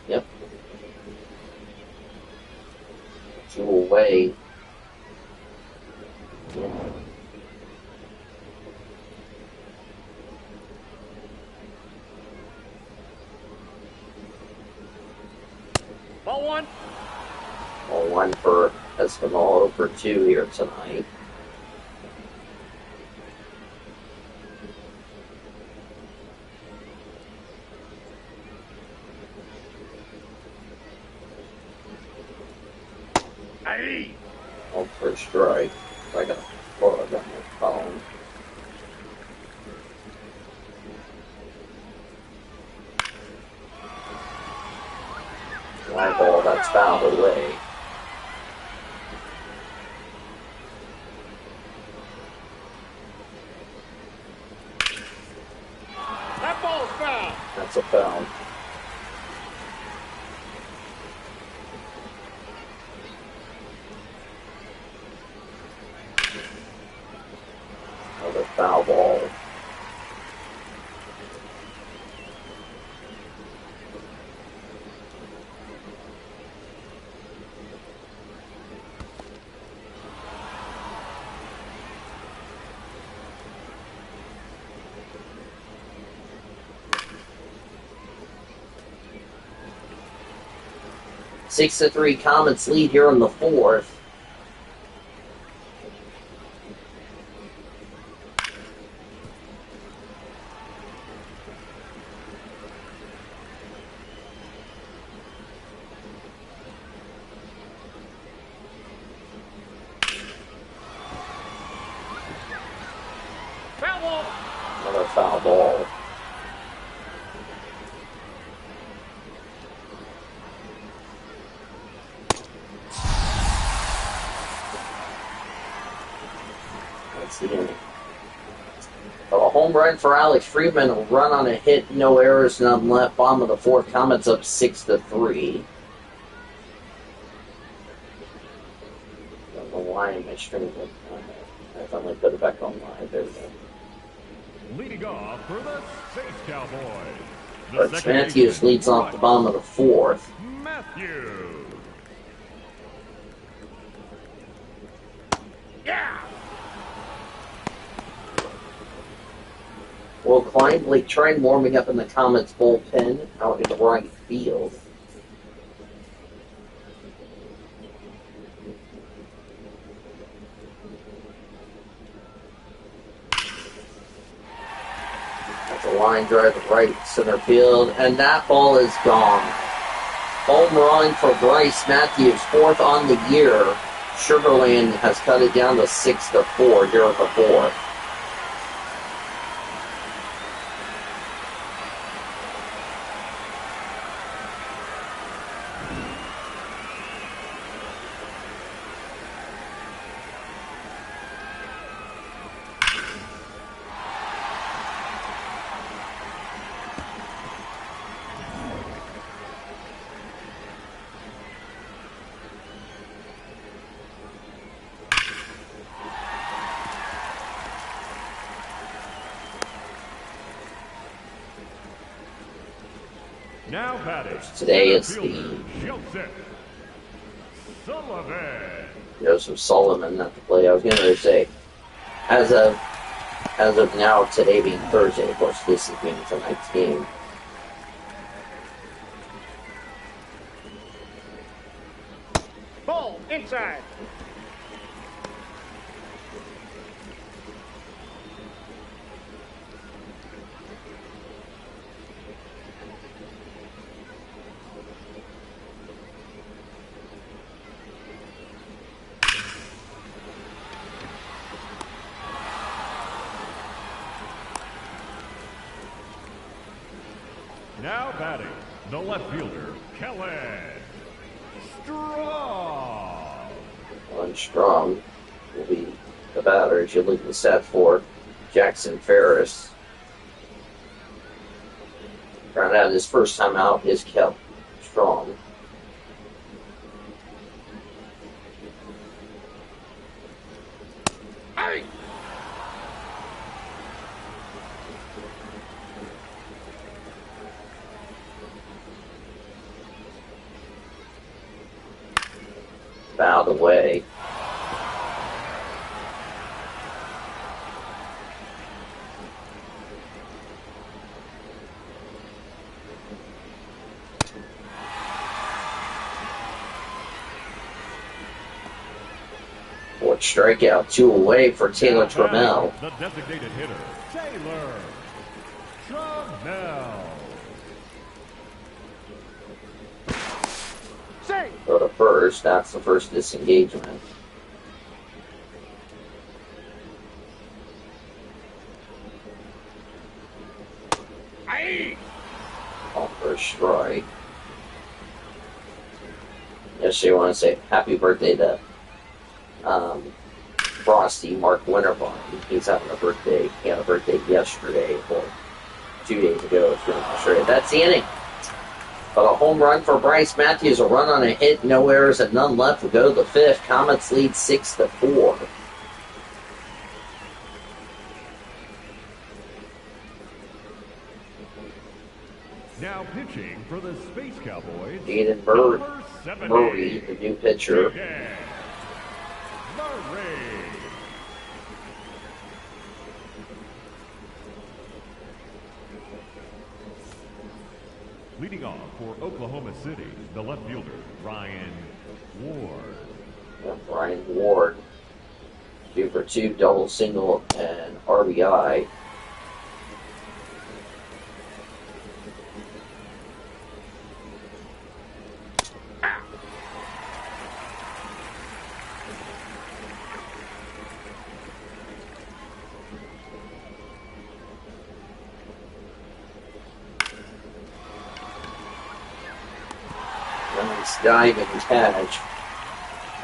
Yep. Two away. Yeah. Ball one. Ball one for Espinal, over two here tonight. Hey. All for a strike. I got a bug on my phone. Fly ball, that's fouled away. That ball's foul. That's a foul. Another foul ball. Six to three, Comets lead here in the fourth. Foul ball. Another foul ball. That's the inning. A home run for Alex Friedman, a run on a hit, no errors, none left. Bottom of the fourth, Comets up 6-3. The line, my string, I finally put it back online. There we go. Leading off for the Space Cowboys. The But second Matthews baseman, leads off the bottom of the fourth. Matthews. Yeah. Will Klein Blake Trine warming up in the Comets bullpen out in right field. That's a line drive to right center field, and that ball is gone. Home run for Bryce Matthews, fourth on the year. Sugarland has cut it down to 6-4 here at the fourth. Now batting. Today it's center the fielder, Joseph Sullivan. Joseph Sullivan not to play. I was going to say, as of now, today being Thursday, of course, this is being tonight's game. Ball inside. Now batting, the left fielder, Kellen Strong. One Strong will be the batter as you lead the set for Jackson Ferris. Trying out his first time out is Kellen Strong. Hey! Fouled away. Fourth strikeout, 2 away for Taylor Now batting, Trammell. the designated hitter, Taylor Trammell. Sing! Go to first. That's the first disengagement. Aye! On first strike. Yes, you want to say happy birthday to Frosty, Mark Winterbottom. He's having a birthday. He had a birthday yesterday, or 2 days ago. If you're not sure. That's the inning. But a home run for Bryce Matthews, a run on a hit, no errors, and none left. We go to the fifth. Comets lead 6-4. Now pitching for the Space Cowboys, Jaden number 70, Murray, the new pitcher. Jaden Murray. Leading off for Oklahoma City, the left fielder, Ryan Ward. Brian Ward, 2 for 2, double, single, and RBI. Nice dive and catch.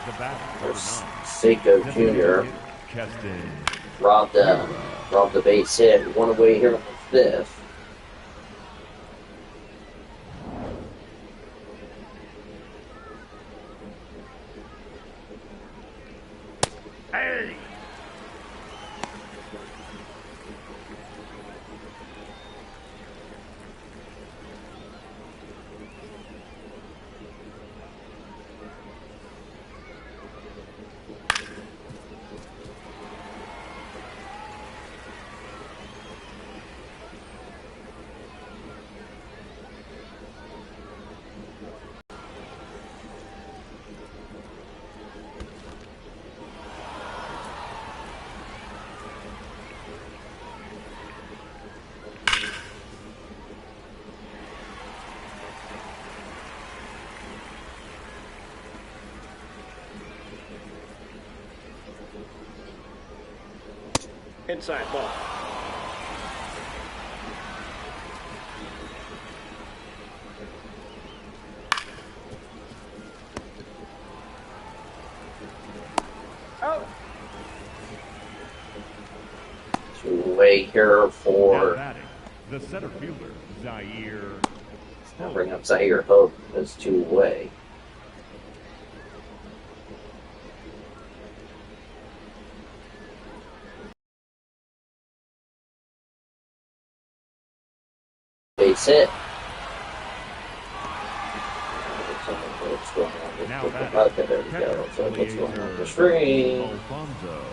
The batter, number 9, Seiko Jr. Keston. robbed the base hit. One away here in the fifth. Hey! Inside ball. Out. 2 away here Now for. batting, the center fielder, Zaire. I'll bring up Zaire Hope as 2 away. Base hit. What's going on with Now the batting, bucket? There we go. So what's going on with the screen? Alfonso.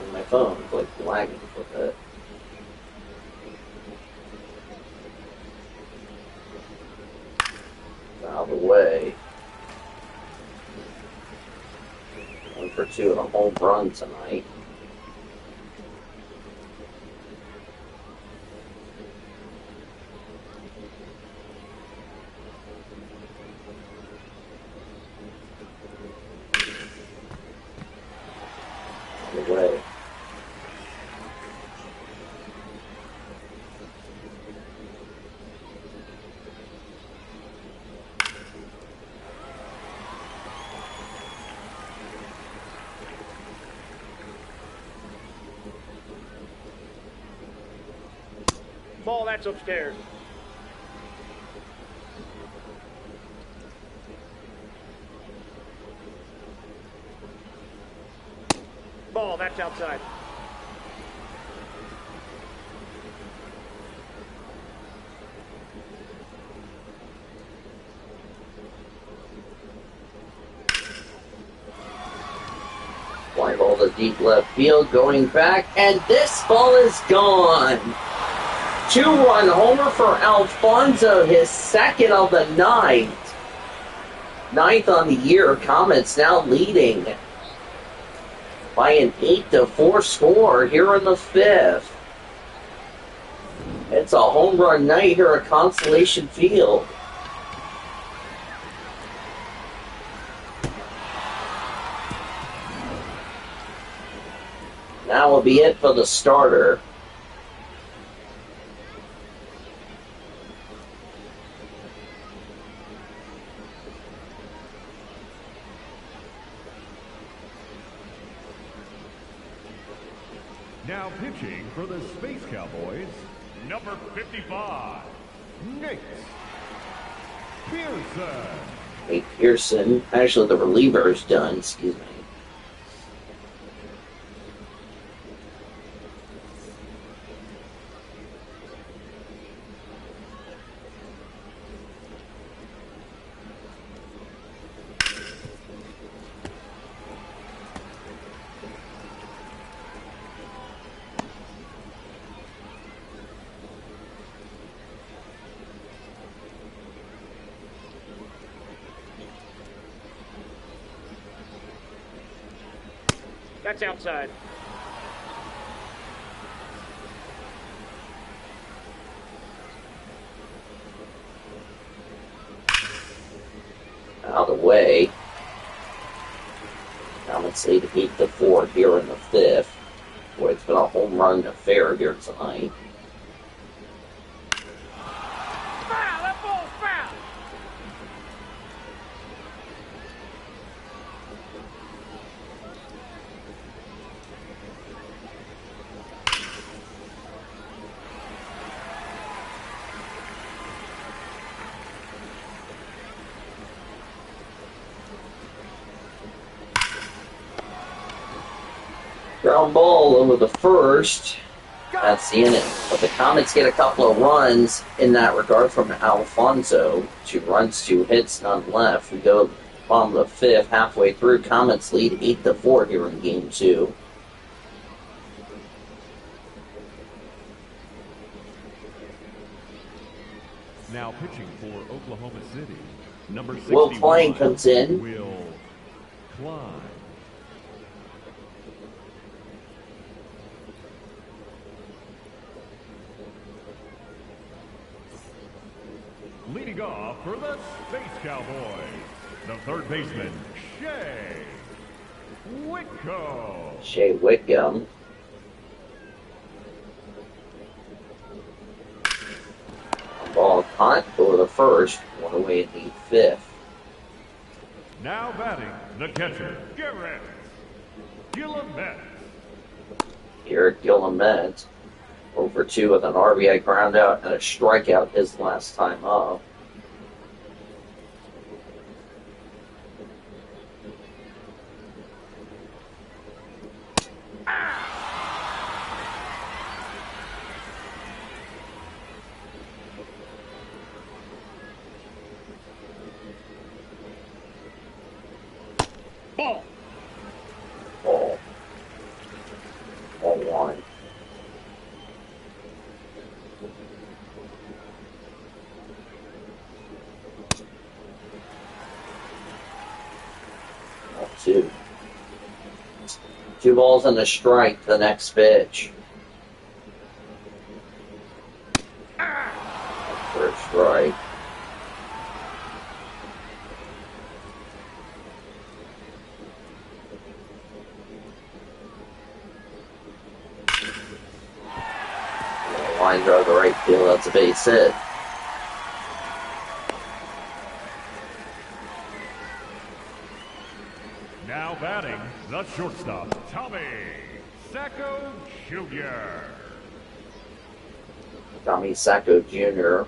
And my phone's like lagging a bit. Out of the way. for 2 and a home run tonight. On the way. Ball, that's upstairs. Ball, that's outside. Fly ball to deep left field, going back, and this ball is gone. 2-run homer for Alfonso, his second of the night. Ninth on the year. Comets now leading by an 8-4 score here in the 5th. It's a home run night here at Constellation Field. That will be it for the starter. Now pitching for the Space Cowboys, number 55, Nate Pearson. Nate Pearson, actually the reliever is done, excuse me. That's outside. Out of the way. Comets lead 8-4 here in the 5th. Boy, it's been a home run affair here tonight. Foul! That ball's foul! Ground ball over the first. That's the inning. But the Comets get a couple of runs in that regard from Alfonso. 2 runs, 2 hits, none left. We go bottom of the 5th, halfway through. Comets lead 8-4 here in Game 2. Now pitching for Oklahoma City, number 61, Will Klein comes in. Will Klein. Leading off for the Space Cowboys, the third baseman, Shea Whitcomb. Shea Whitcomb. Ball caught over the first, 1 away in the 5th. Now batting, the catcher, Garrett Gillimet. Garrett Gillimet, over 2 with an RBI ground out and a strikeout his last time up. Ball. Ball. Ball 1. Ball 2. 2 balls and a strike. The next pitch. For a strike. Line drive to right field. That's a base hit. Now batting, the shortstop, Tommy Sacco Jr. Tommy Sacco Jr.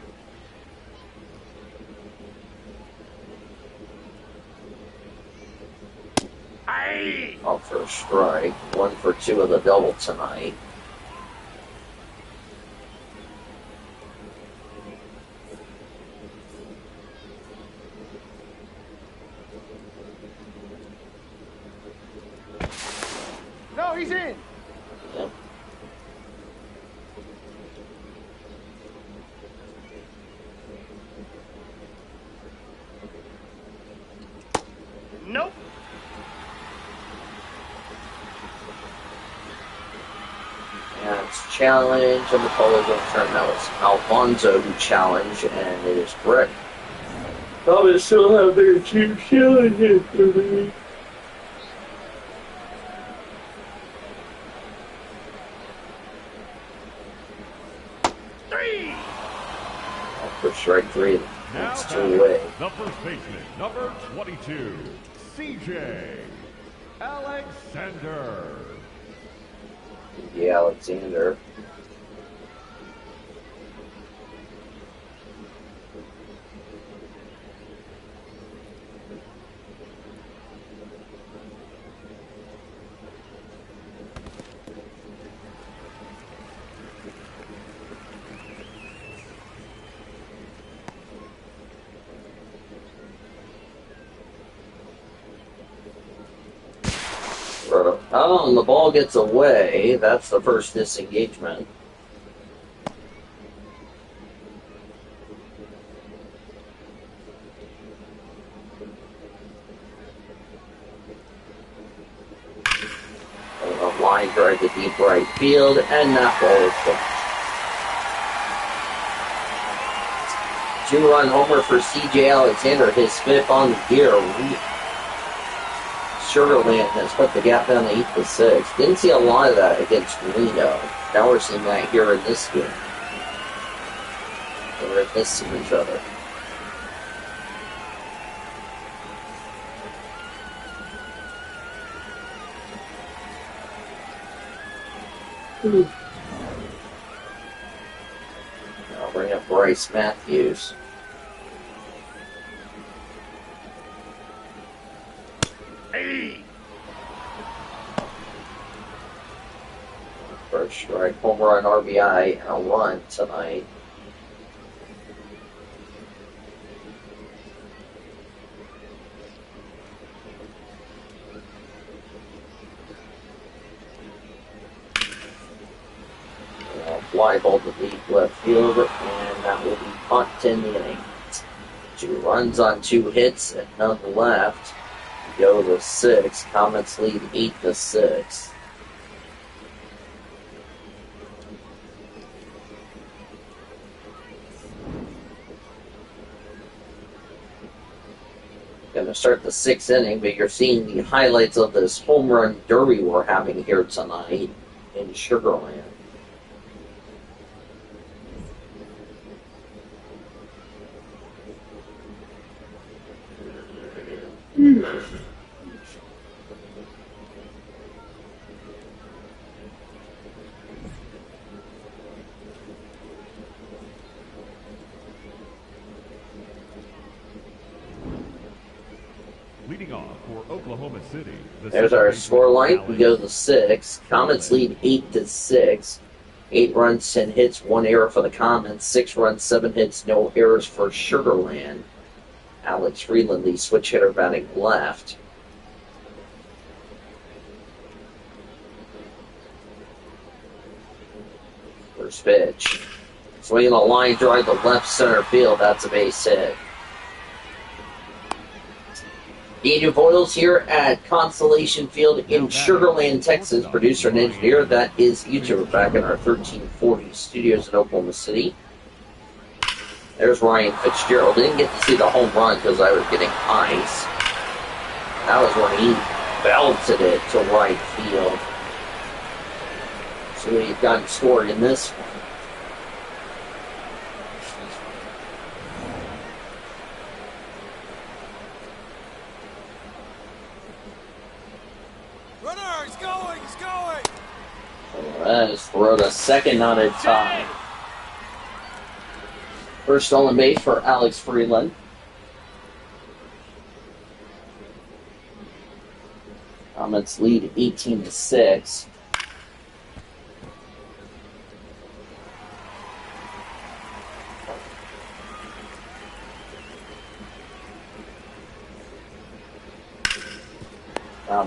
Up for a strike. 1 for 2 of the double tonight. No, he's in. Yep. Nope. And it's challenge, and the call is overturned. That was Alfonso who challenged, and it is correct. Probably still have their 2 challenges for me. For strike 3, Now that's 2 batting, away. the first baseman, number 22, CJ Alexander. Yeah, Alexander. Oh, and the ball gets away. That's the first disengagement. And a line drive to deep right field, and that ball is gone. 2-run homer for C.J. Alexander, his 5th on the year. Sugarland has put the gap down to 8-6. Didn't see a lot of that against Reno. Now we're seeing that here in this game. They're missing each other. Now bring up Bryce Matthews. First strike, home run, RBI, and a run tonight. Fly ball to deep left field, and that will be punt in the inning. 2 runs on 2 hits, and none left. Go to 6. Comets lead 8-6. Going to start the 6th inning, but you're seeing the highlights of this home run derby we're having here tonight in Sugarland. Leading off for Oklahoma City. There's our score line. We go to 6. Comets lead 8-6. 8 runs, 10 hits, 1 error for the Comets. 6 runs, 7 hits, no errors for Sugarland. Alex Freeland, the switch hitter, batting left. First pitch. Swinging a line drive to left center field. That's a base hit. Native Oils here at Constellation Field in Sugarland, Texas. Producer and engineer, that is each of us back in our 1340 studios in Oklahoma City. There's Ryan Fitzgerald. Didn't get to see the home run because I was getting ice. That was when he belted it to right field. So we've gotten scored in this one. Runner, he's going, he's going! That is throw to second on a tie. First stolen base for Alex Freeland. Comets lead 18-6.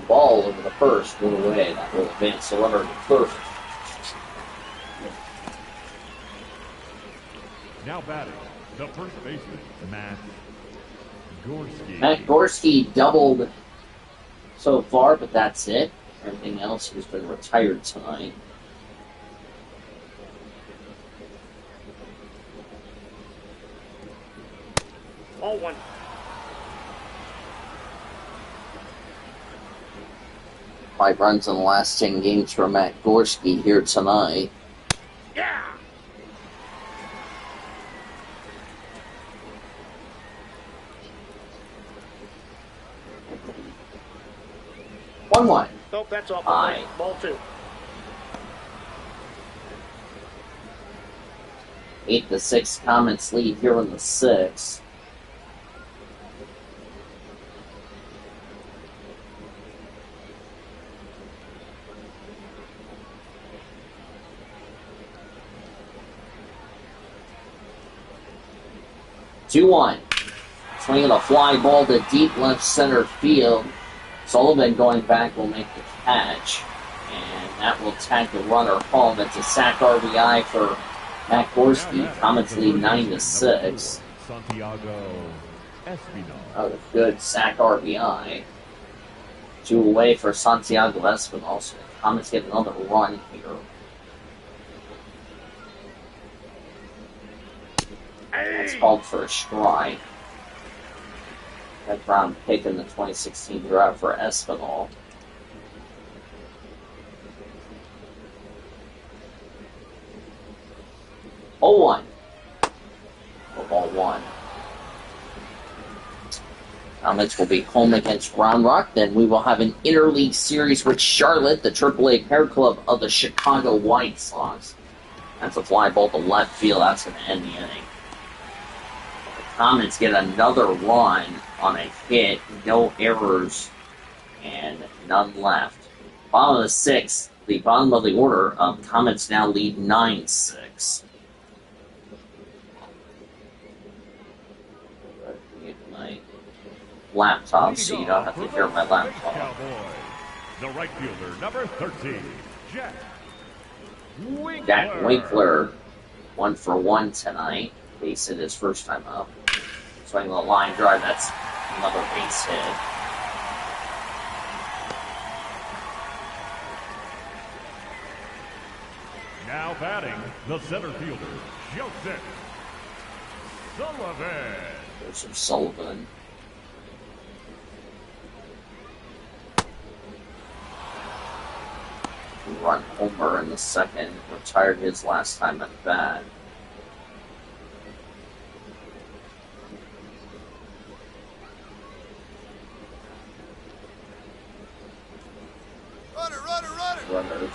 Ball over the first, went away. That will advance the runner to third. Now batting, the first baseman, Matt Gorski. Matt Gorski doubled so far, but that's it. Everything else has been retired tonight. All one. 5 runs in the last 10 games for Matt Gorski here tonight. Yeah. One. Nope, that's off. Aye. Ball 2. 8-6 Comets lead here in the 6th. Two-one. Swinging a fly ball to deep left center field. Sullivan going back will make the catch. And that will tag the runner home. It's a sack RBI for Matt Gorski. Comets lead 9-6. Santiago Espinal. Oh, good sack RBI. 2 away for Santiago Espinal. So the Comets get another run here. That's called for a strike. That round pick in the 2016 draft for Espinal. Oh, 1. Ball 1. Comets will be home against Round Rock. Then we will have an interleague series with Charlotte, the AAA pair club of the Chicago White Sox. That's a fly ball to left field. That's going to end the inning. Comets get another run on a hit, no errors, and none left. Bottom of the 6th, the bottom of the order, Comets now lead 9-6. Get my laptop so you don't have to hear my laptop. Cowboys, the right fielder, number 13, Jack Winkler. Jack Winkler, 1 for 1 tonight. Base hit his first time up. Swinging the line drive, that's another base hit. Now batting, the center fielder, Joseph Sullivan. Joseph Sullivan. Run homer in the second, retired his last time at bat. Runners.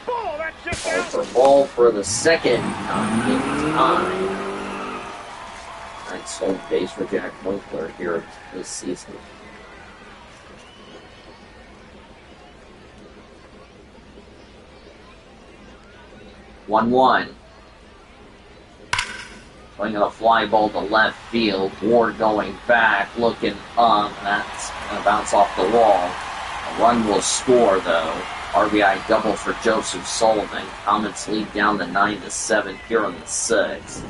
Ball, that's just Ball out. for ball for the second time. Nice home base for Jack Winkler here this season. One. Swinging a fly ball to left field. Ward going back, looking up. That's going to bounce off the wall. A run will score, though. RBI double for Joseph Sullivan. Comets lead down to 9-7 here on the 6th.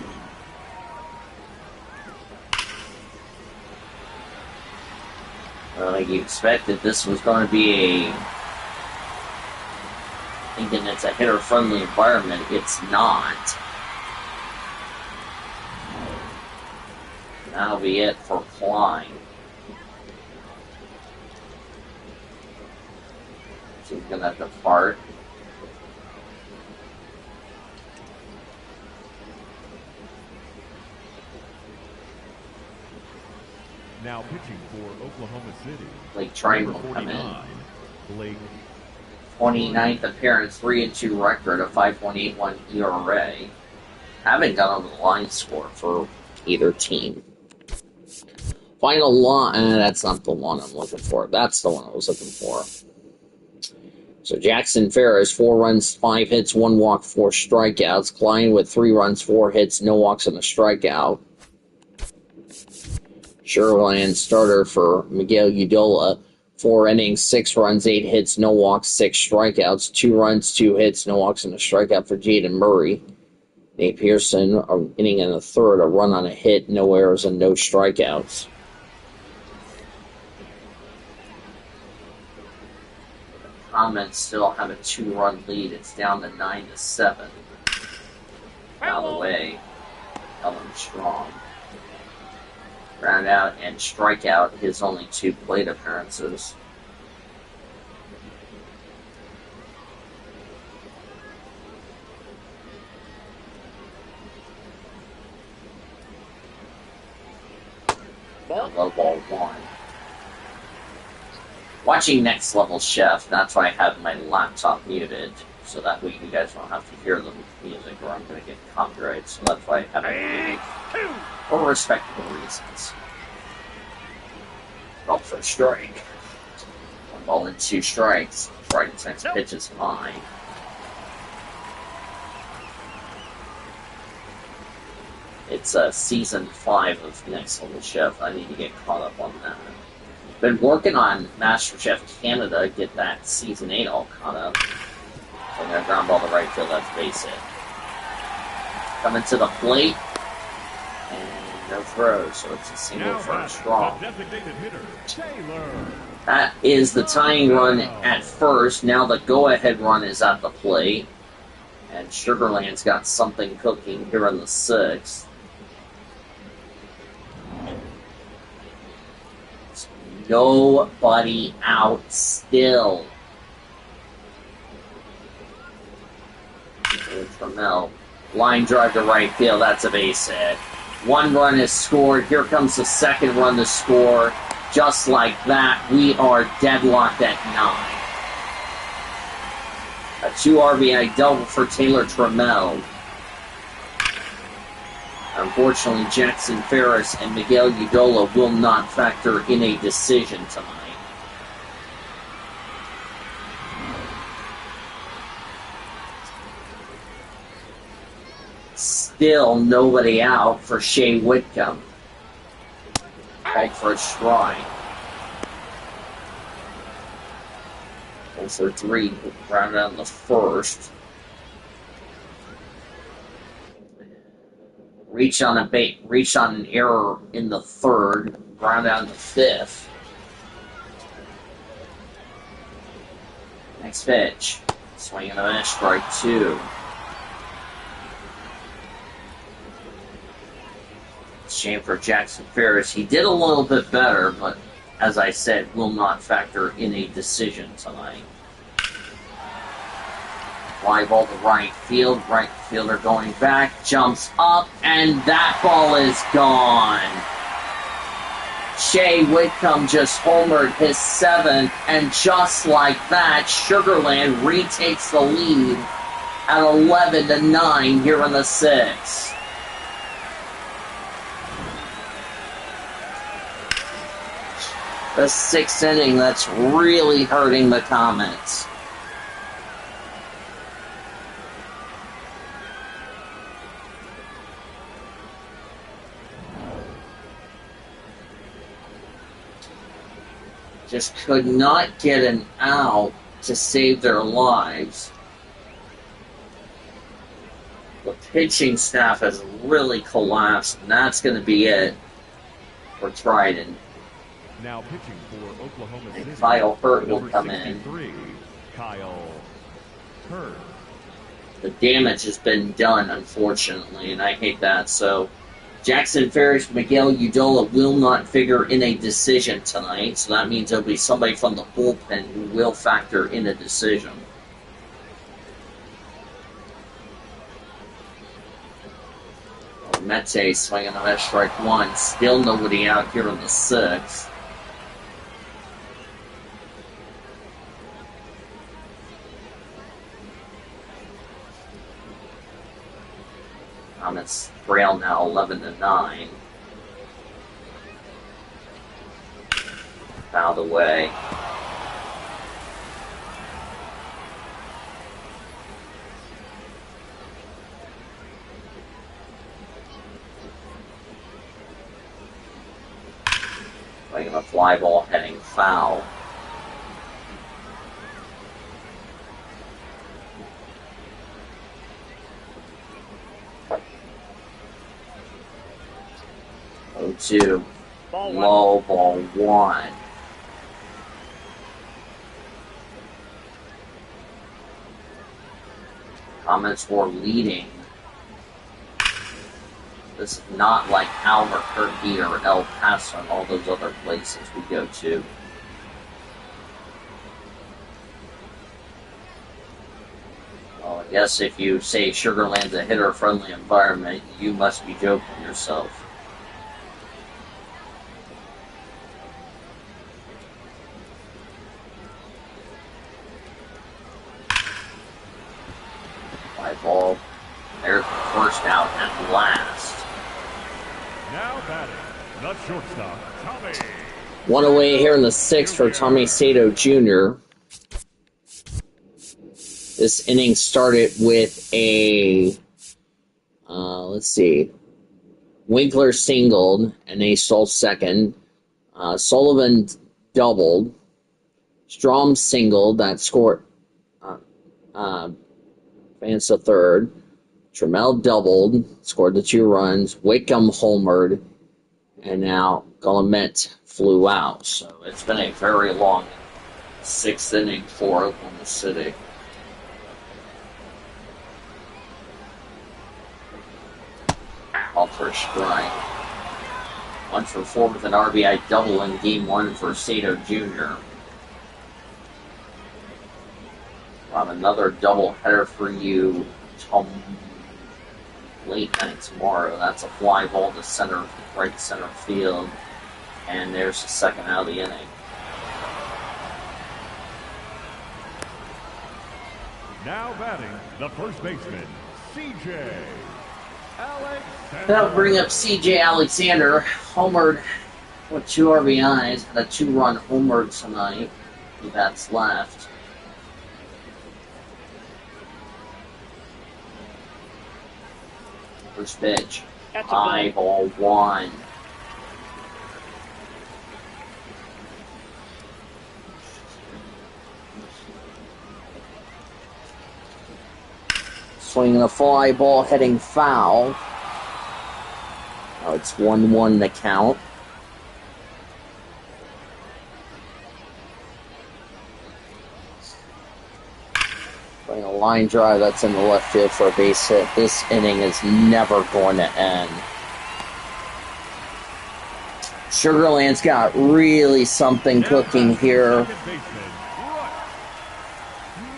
You expected this was going to be thinking it's a hitter-friendly environment. It's not. That'll be it for Klein. So he's going to have to fart. Now pitching for Oklahoma City. Blake Triangle Number come in. 49, Blake. 29th appearance, 3-2 record, a 5.81 ERA. Haven't got over the line score for either team. Final line, that's not the one I'm looking for. That's the one I was looking for. So Jackson Ferris, 4 runs, 5 hits, 1 walk, 4 strikeouts. Klein with 3 runs, 4 hits, no walks, and a strikeout. Sugarland starter for Miguel Udola, 4 innings, 6 runs, 8 hits, no walks, 6 strikeouts. 2 runs, 2 hits, no walks, and a strikeout for Jaden Murray. Nate Pearson, an inning and a third, a run on a hit, no errors, and no strikeouts. Comets still have a 2-run lead. It's down to 9-7. Out of the way. Ellen Strong. Ground out and strike out his only 2 plate appearances. Low ball 1. Watching Next Level Chef, that's why I have my laptop muted, so that way you guys don't have to hear the music or I'm going to get copyright, so that's why I have it muted. For respectable reasons. Roll for a strike. 1 ball and 2 strikes. Frighten's next pitch is fine. It's season 5 of Next Level Chef. I need to get caught up on that. Been working on MasterChef Canada, get that season 8 all caught up. I'm going to ground ball to right field, that's base hit. Coming to the plate, and no throw, so it's a single for Strong. Designated hitter, Taylor. That is the tying run at first. Now the go-ahead run is at the plate, and Sugarland's got something cooking here in the 6th. Nobody out still. Trammell. Line drive to right field. That's a base hit. 1 run is scored. Here comes the 2nd run to score. Just like that, we are deadlocked at 9. A 2 RBI double for Taylor Trammell. Unfortunately, Jackson Ferris and Miguel Udola will not factor in a decision tonight. Still nobody out for Shea Whitcomb. Called for a strike. Also 3, rounded out in the 1st. Reach on an error in the 3rd, ground out in the 5th. Next pitch, swing and a miss, strike 2. Shame for Jackson Ferris. He did a little bit better, but as I said, will not factor in a decision tonight. Fly ball to right field. Right fielder going back, jumps up, and that ball is gone. Shea Whitcomb just homered his 7th, and just like that, Sugarland retakes the lead at 11-9 here in the 6th. The 6th inning, that's really hurting the Comets. Just could not get an out to save their lives. The pitching staff has really collapsed, and that's going to be it for Trident. Now pitching for Oklahoma City. Kyle Hurt will number come in. 63, Kyle Hurt. The damage has been done, unfortunately, and I hate that. So Jackson Ferris, Miguel Udola will not figure in a decision tonight. So that means there'll be somebody from the bullpen who will factor in a decision. Mete swinging on that strike one. Still nobody out here in the sixth. Comets trail now 11-9. Fouled away. Playing a fly ball heading foul. Oh, 2. Ball one. Low ball 1. Comets were leading. This is not like Albuquerque or El Paso and all those other places we go to. Well, I guess if you say Sugar Land's a hitter-friendly environment, you must be joking yourself. Fly ball. There's the first out at last. Now batting, the shortstop, Tommy. One away here in the sixth for Tommy Sato Jr. This inning started with a, let's see, Winkler singled and they stole second. Sullivan doubled. Strom singled, that scored Vance to third. Trammell doubled, scored the 2 runs. Wickham homered, and now Guillemette flew out. So it's been a very long 6th inning for Oklahoma City. Off for a strike. 1 for 4 with an RBI double in Game 1 for Sato Jr. On another double header for you, late night tomorrow. That's a fly ball to center, right center field, and there's the second out of the inning. Now batting, the first baseman, C.J. Alexander. That'll bring up C.J. Alexander, homered with 2 RBIs, had a 2-run homer tonight. That's left. First pitch. That's a High ball 1. Swinging a fly ball heading foul. Oh, it's 1-1 the count. Playing a line drive that's in the left field for a base hit. This inning is never going to end. Sugar Land's got really something cooking here. Second baseman, Bryce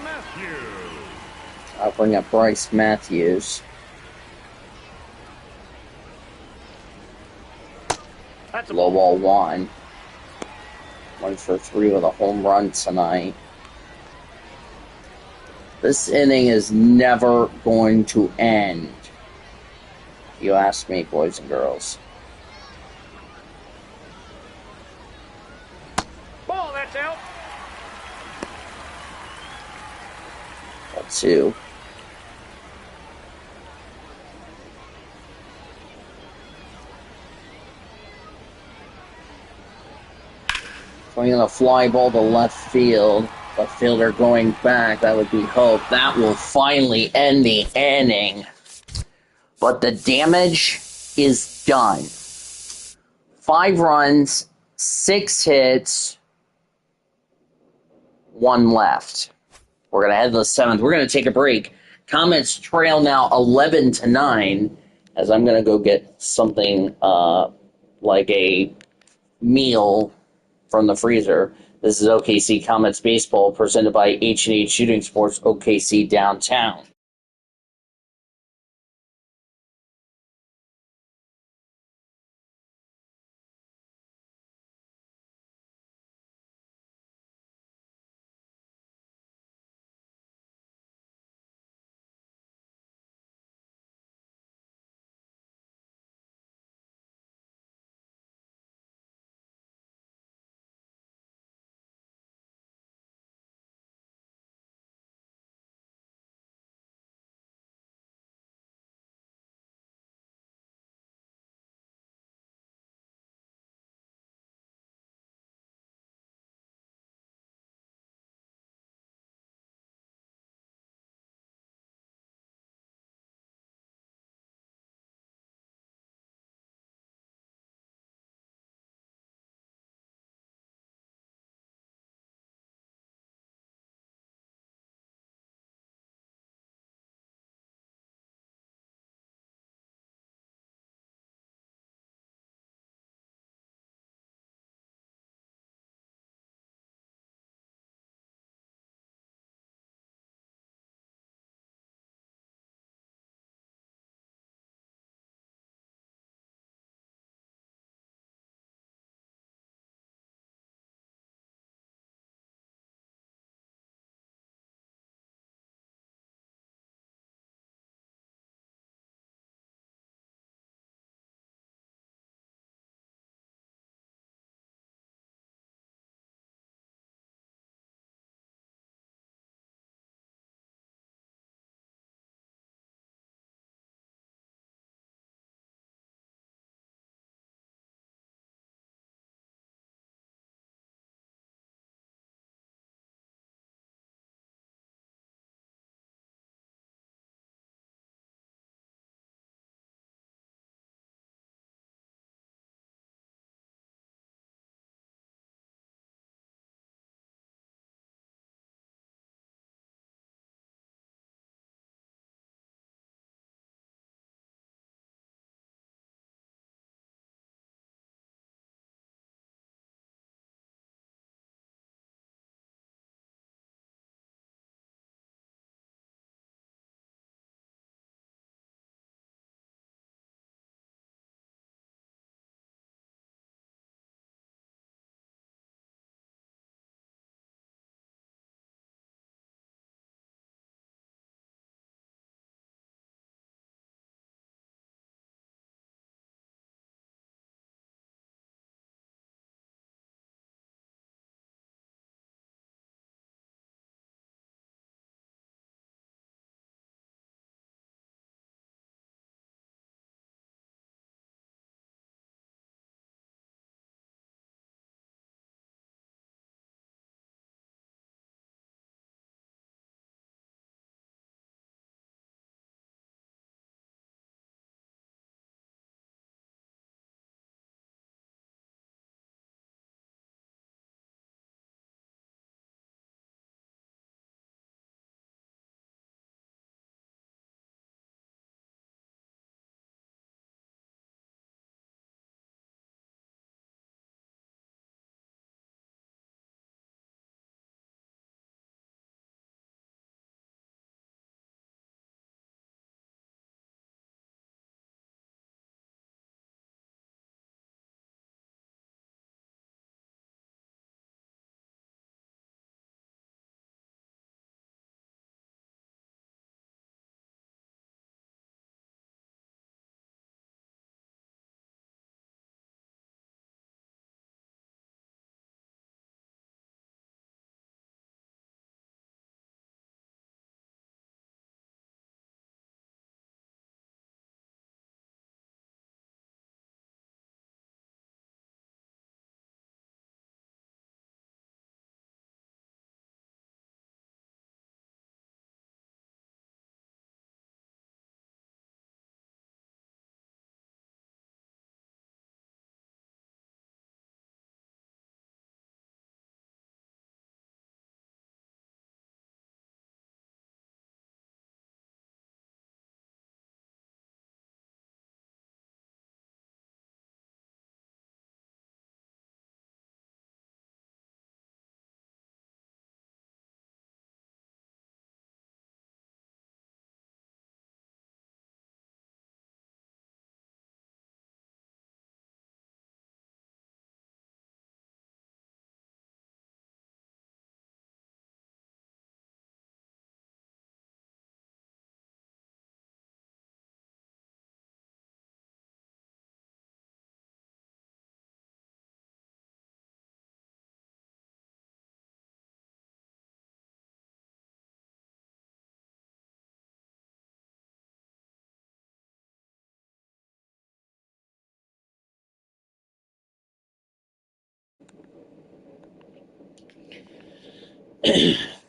Matthews. I'll bring up Bryce Matthews. That's a Low ball 1. 1 for 3 with a home run tonight. This inning is never going to end. You ask me, boys and girls. ball. That's out. 2. Swinging a fly ball to left field. Left fielder going back. That would be hope. That will finally end the inning. But the damage is done. 5 runs, 6 hits, 1 left. We're going to head to the 7th. We're going to take a break. Comets trail now 11-9, as I'm going to go get something like a meal from the freezer. This is OKC Comets Baseball, presented by H&H Shooting Sports, OKC Downtown.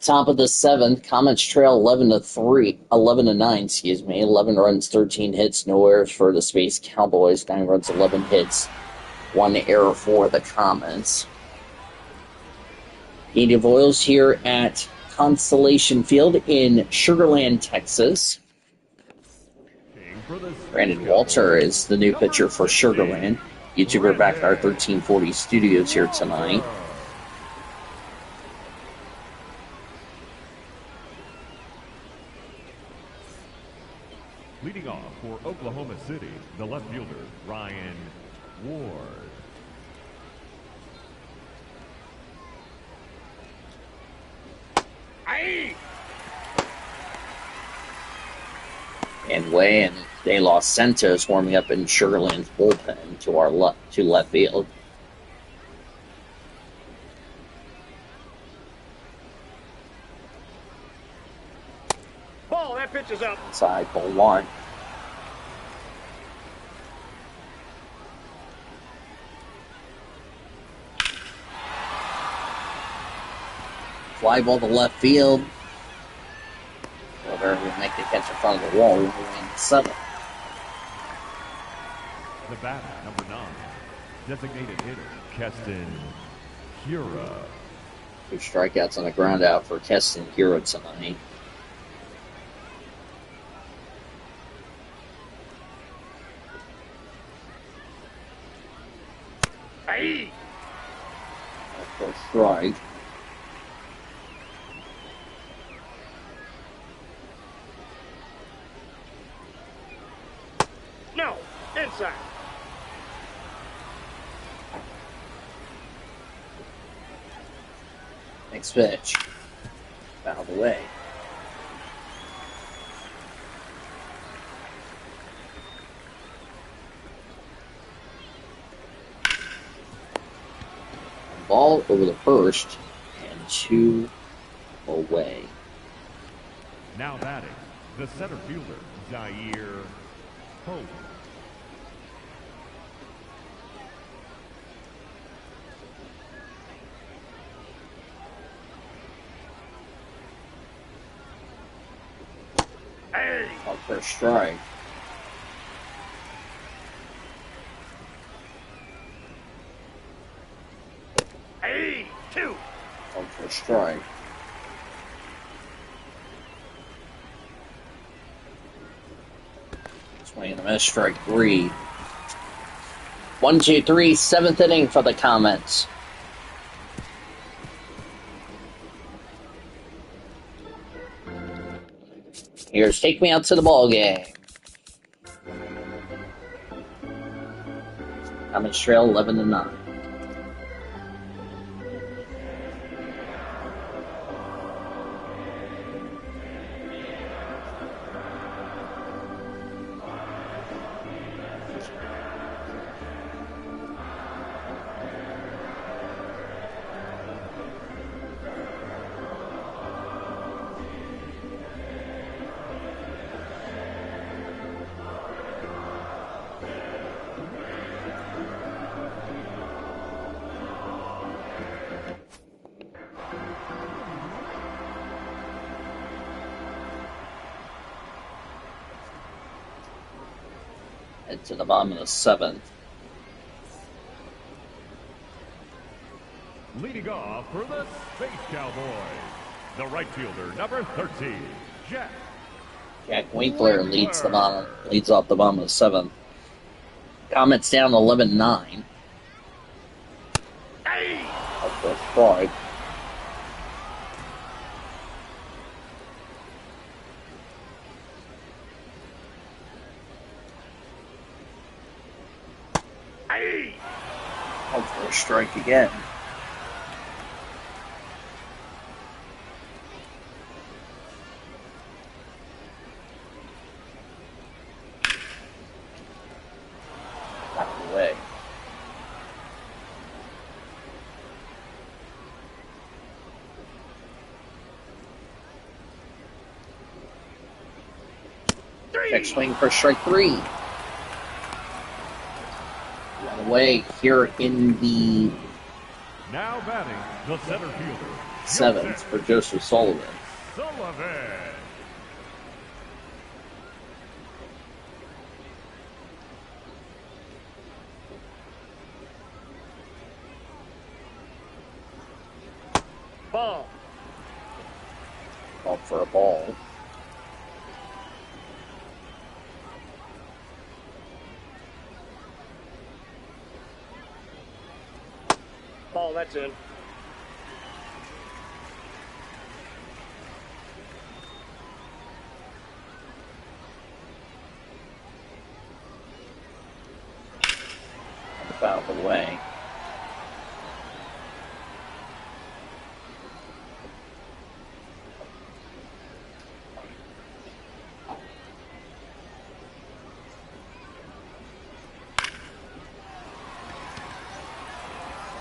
Top of the seventh, Comets trail 11-9, excuse me. 11 runs, 13 hits, no errors for the Space Cowboys. 9 runs, 11 hits, 1 error for the Comets. Native Oils here at Constellation Field in Sugar Land, Texas. Brandon Walter is the new pitcher for Sugar Land. YouTuber back in our 1340 studios here tonight. Leading off for Oklahoma City, the left fielder, Ryan Ward. Aye. And Way and De Los Santos warming up in Sugarland's bullpen to our left field. Ball, that pitch is up. Inside, ball 1. Fly ball to left field. Whoever will make the catch in front of the wall will win the 7th. The batter, number 9, designated hitter, Keston Hura. 2 strikeouts on the ground out for Keston Hura tonight. Aye. First strike. No, inside. Next pitch. Fouled away. Ball over the first and 2 away. Now batting, the center fielder, Zaire Hope. Aye. On first strike. Aye. 2. On first strike. Swing and a miss, strike 3. 1, 2, 3, 7th inning for the Comets. Here's Take Me Out to the Ball Game. Comets trail 11-9. Head to the bottom of the 7th. Leading off for the Space Cowboys, the right fielder, number 13, Jack Winkler leads off the bottom of the 7th. Comets down 11-9. Up for a strike. Up for a strike again. Out of the way. Check swing for strike 3. Away here in the Now batting, the center fielder. 7th for Joseph Sullivan. Sullivan. Ball. Called for a ball. Ball, that's in. Out of the way.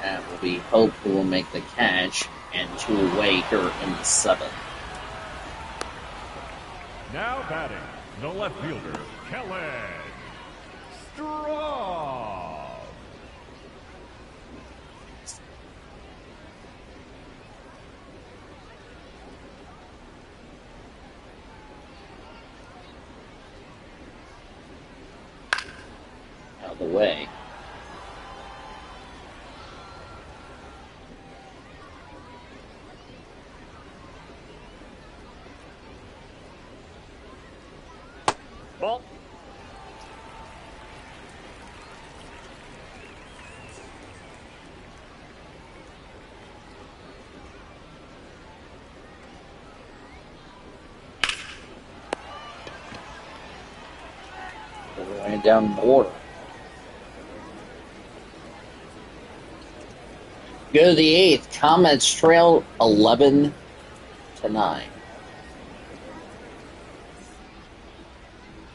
And we hope we will make the catch and 2 away here in the 7th. Now batting, the left fielder, Kelly Straw. Out of the way. Ball. We're running down the order. Go to the 8th. Comets trail 11-9.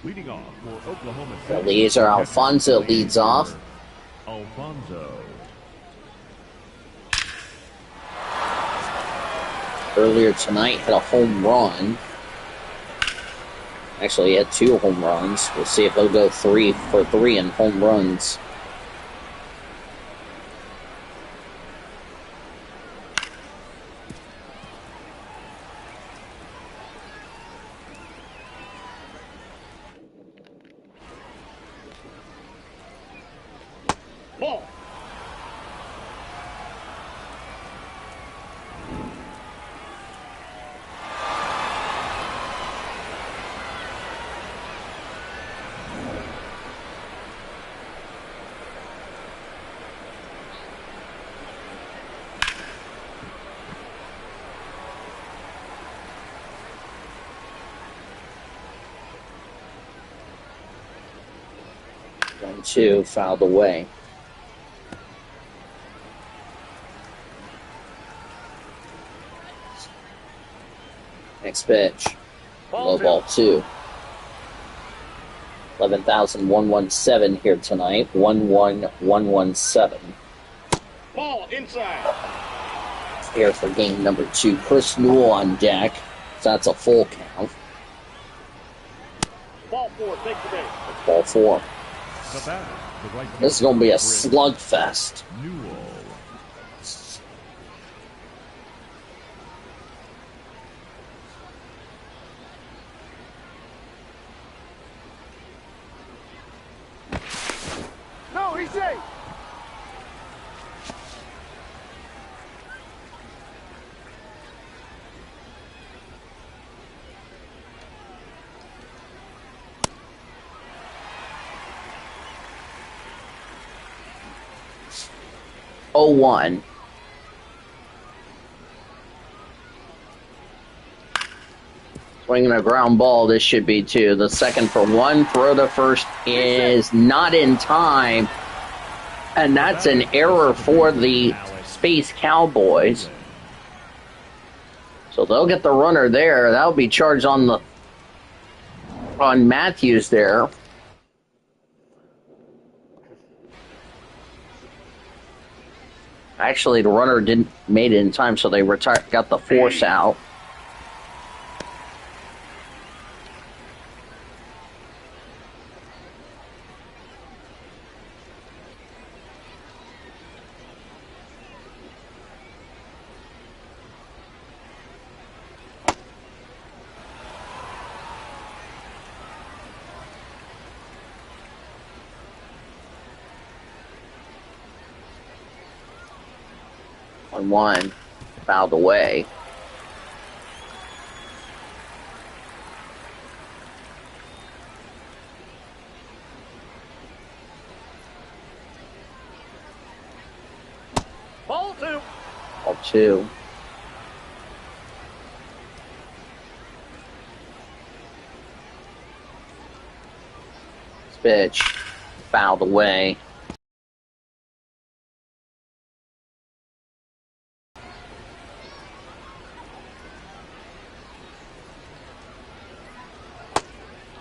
Leading off for Oklahoma The City. leads are Alfonso leads off. Alfonso. Earlier tonight had a home run. Actually, he had 2 home runs. We'll see if he'll go 3 for 3 in home runs. Ball. One, 2, fouled away. Next pitch. Low ball 2. 11,117 here tonight. 11117 Ball inside. here for game number 2. Chris Newell on deck. So that's a full count. Ball 4, take the base. Ball 4. The batter, the right This is going to be a fielder, slugfest. Newell. No, he's safe. Oh one. Swinging a ground ball, this should be 2. The second for 1. Throw to first is not in time. And that's an error for the Space Cowboys. So they'll get the runner there. That'll be charged on Matthews there. Actually, the runner didn't made it in time, so they got the force out. 1-1. Fouled away. Ball 2. Ball 2. Pitch. Fouled away.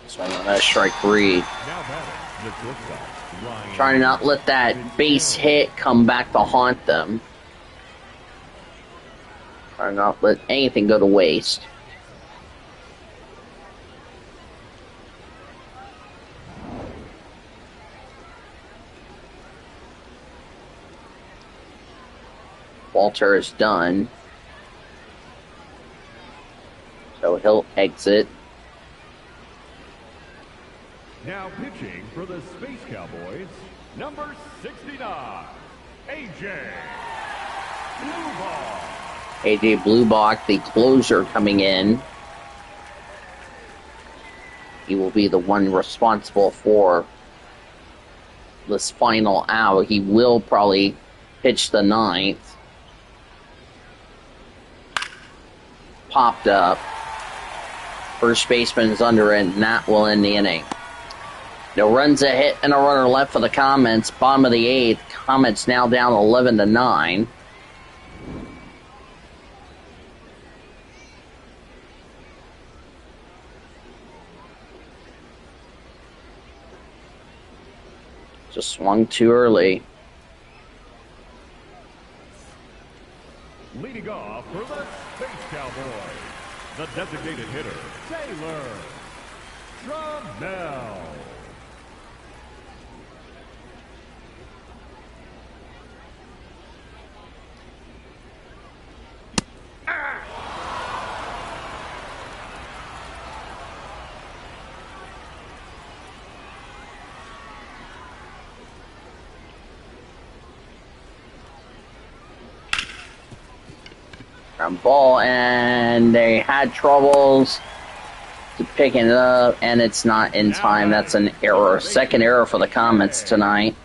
Swing on that strike 3. Now batting, the shortstop, Ryan. Trying to not let that base hit come back to haunt them. Trying to not let anything go to waste. Walter is done. So he'll exit. Now pitching for the Space Cowboys, number 69, AJ Blueball. AJ Bluebach, the closer, coming in. He will be the one responsible for this final out. He will probably pitch the 9th. Popped up. First baseman is under it, and that will end the inning. No runs, a hit, and a runner left for the Comets. Bottom of the 8th. Comets now down 11-9. Just swung too early. Leading off for the Space Cowboys, the designated hitter, Taylor Trammell. Ball, and they had troubles to picking it up, and it's not in time. That's an error. Second error for the Comets tonight.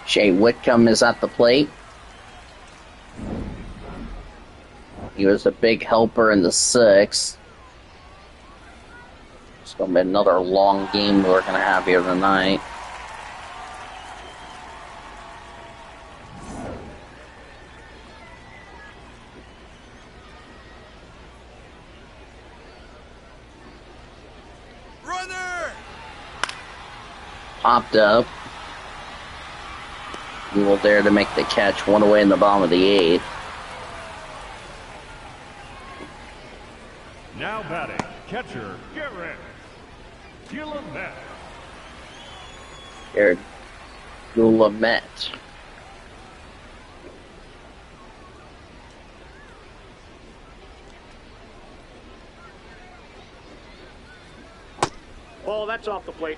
Shea Whitcomb is at the plate. He was a big helper in the 6th. It's going to be another long game we're going to have here tonight. Popped up. He will dare to make the catch. One away in the bottom of the 8th. Now batting, catcher Garrett Guillemette. Garrett Guillemette. Ball, that's off the plate.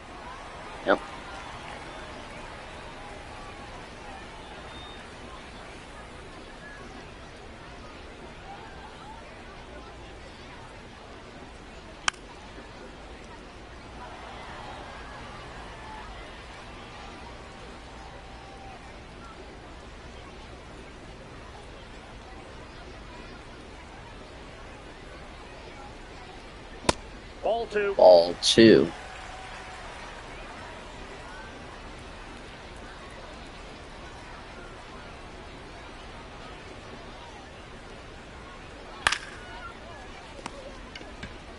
Yep. Ball 2. Ball 2.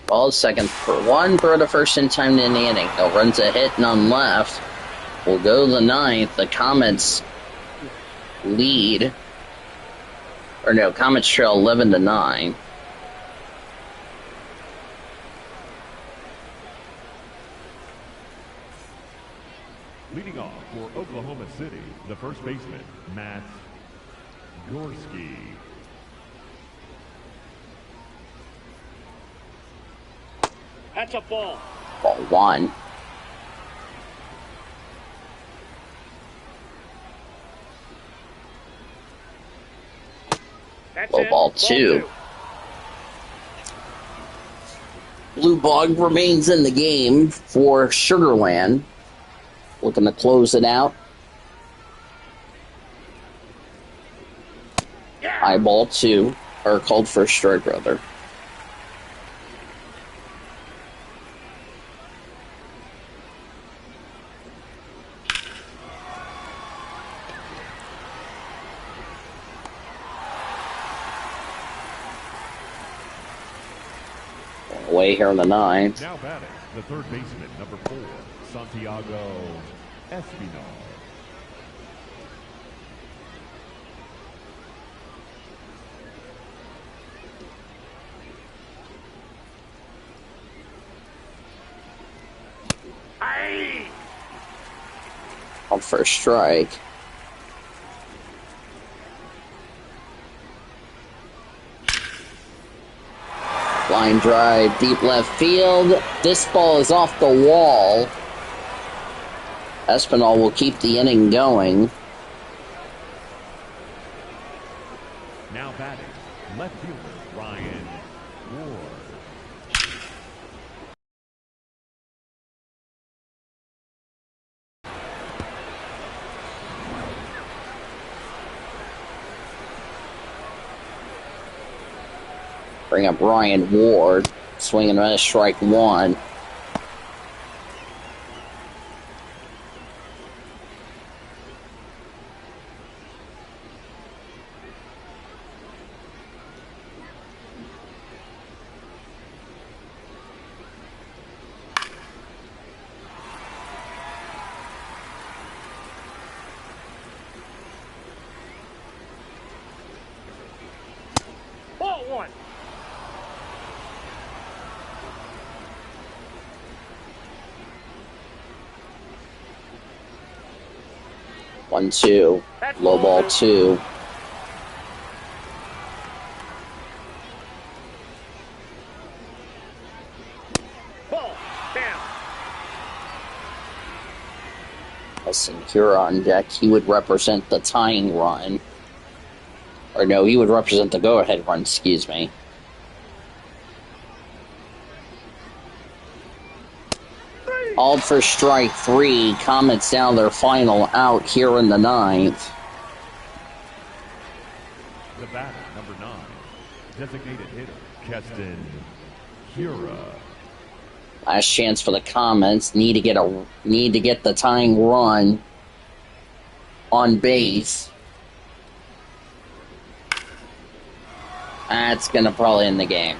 Ball second for 1 for the first in time in the inning. No runs, a hit, none left. We'll go to the 9th. The Comets lead. Or no, Comets trail 11-9. Leading off for Oklahoma City, the first baseman, Matt Gorski. That's a ball. Ball 1. That's Low it. ball 2. Blue Bog remains in the game for Sugarland. Looking to close it out. High ball 2. Or called for a strike, rather. Away here in the 9th. Now batting, the third baseman, number 4, Santiago Espinal. Called for a strike. Line drive, deep left field. This ball is off the wall. Espinal will keep the inning going. Now batting, left fielder Ryan Ward. Bring up Ryan Ward. Swinging on a strike 1. Ball 1. One, 2. Low ball 2. Ball down. Secura on deck. He would represent the tying run. Or no, he would represent the go-ahead run, excuse me. Called for strike 3. Comets down their final out here in the 9th. The batter, number 9, designated hitter Keston Hura. Last chance for the Comets. Need to get the tying run on base. That's gonna probably end the game.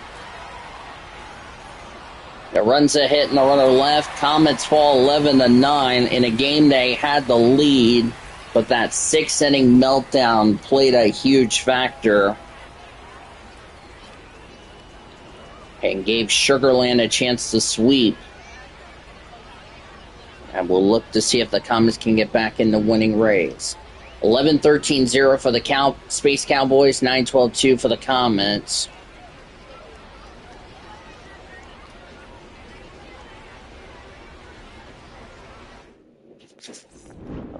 The run's a hit and a runner left. Comets fall 11-9 in a game they had the lead, but that 6-inning meltdown played a huge factor and gave Sugarland a chance to sweep. And we'll look to see if the Comets can get back in the winning race. 11-13-0 for the Space Cowboys, 9-12-2 for the Comets.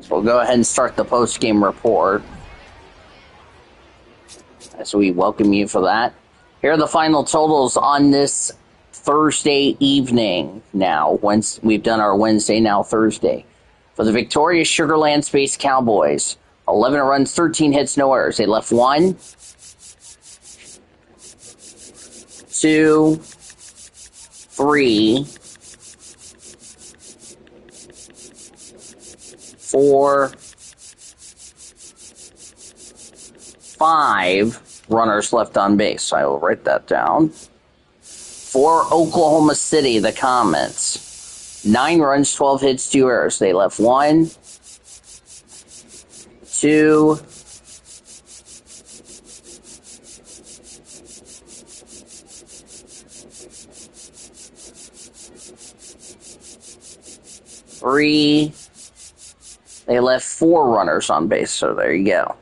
So we'll go ahead and start the post-game report as we welcome you for that. Here are the final totals on this Thursday evening now. We've done our Wednesday, now Thursday. For the victorious Sugarland Space Cowboys, 11 runs, 13 hits, no errors. They left 1, 2, 3, 4, 5 runners left on base. I will write that down. For Oklahoma City, the Comets, 9 runs, 12 hits, 2 errors. They left 1, 2, 3. They left 4 runners on base, so there you go.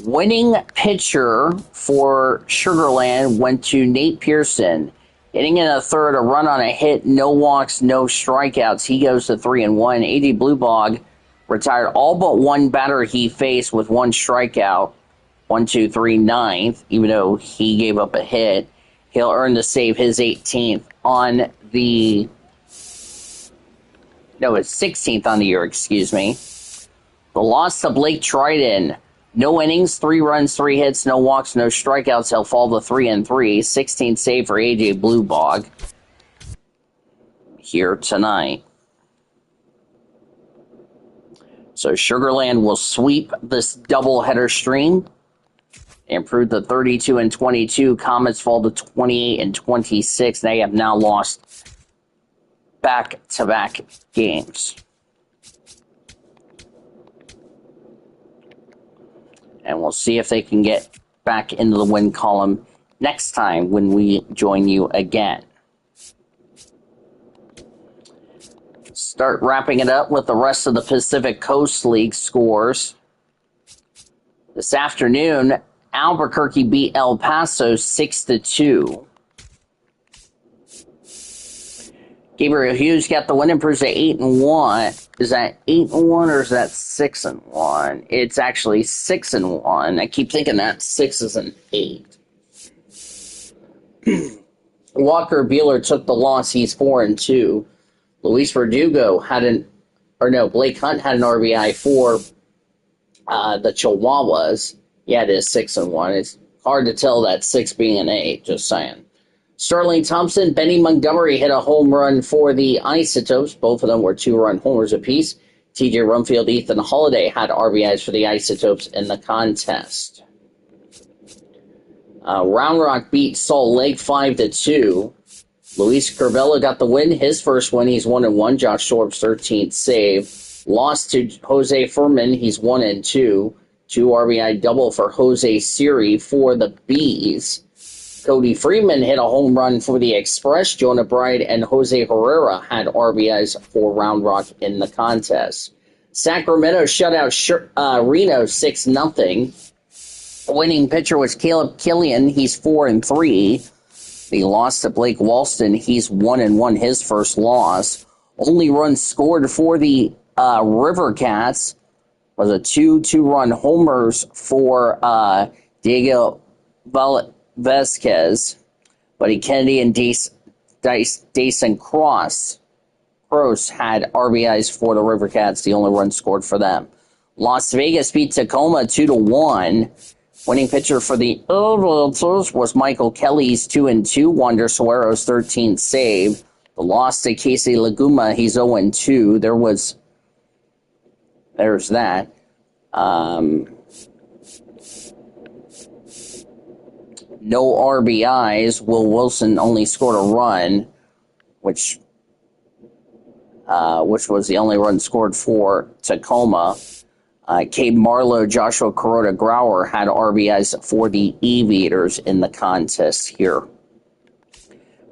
Winning pitcher for Sugarland went to Nate Pearson. Hitting in the third, a run on a hit, no walks, no strikeouts. He goes to 3-1. A.D. Bluebog retired all but one batter he faced with 1 strikeout. ninth, even though he gave up a hit. He'll earn the save, his 18th on the... No, it's 16th on the year, excuse me. The loss to Blake Triton. No innings, 3 runs, 3 hits, no walks, no strikeouts. He'll fall to 3-3. 16th save for AJ Bluebog here tonight. So Sugarland will sweep this doubleheader stream. Improve to 32-22. Comets fall to 28-26. They have now lost back-to-back games. And we'll see if they can get back into the win column next time when we join you again. Start wrapping it up with the rest of the Pacific Coast League scores. This afternoon, Albuquerque beat El Paso 6-2. Gabriel Hughes got the win, improves to 8-1. Is that 8-1 or is that 6-1? It's actually 6-1. I keep thinking that 6 is an 8. Walker Buehler took the loss. He's 4-2. Luis Verdugo Blake Hunt had an RBI for the Chihuahuas. Yeah, it is 6-1. It's hard to tell that 6 being an 8, just saying. Sterling Thompson, Benny Montgomery hit a home run for the Isotopes. Both of them were 2-run homers apiece. TJ Rumfield, Ethan Holiday had RBIs for the Isotopes in the contest. Round Rock beat Salt Lake 5-2. Luis Curvelo got the win, his first win. He's 1-1. Josh Thorpe's 13th save. Lost to Jose Furman. He's 1-2. 2 RBI double for Jose Siri for the Bees. Cody Freeman hit a home run for the Express. Jonah Bride and Jose Herrera had RBIs for Round Rock in the contest. Sacramento shut out Reno 6-0. The winning pitcher was Caleb Killian. He's 4-3. He lost to Blake Walston. He's 1-1, his first loss. Only run scored for the River Cats was a 2-run homers for Diego Vasquez, Buddy Kennedy and Dason Cross had RBIs for the River Cats, the only run scored for them. Las Vegas beat Tacoma 2-1. Winning pitcher for the Overalls was Michael Kelly's 2-2. Wander Suero's 13th save. The loss to Casey Laguma, he's 0-2. There's that. No RBIs. Will Wilson only scored a run, which was the only run scored for Tacoma. Cabe Marlowe, Joshua Kuroda Grauer had RBIs for the Aviators in the contest here.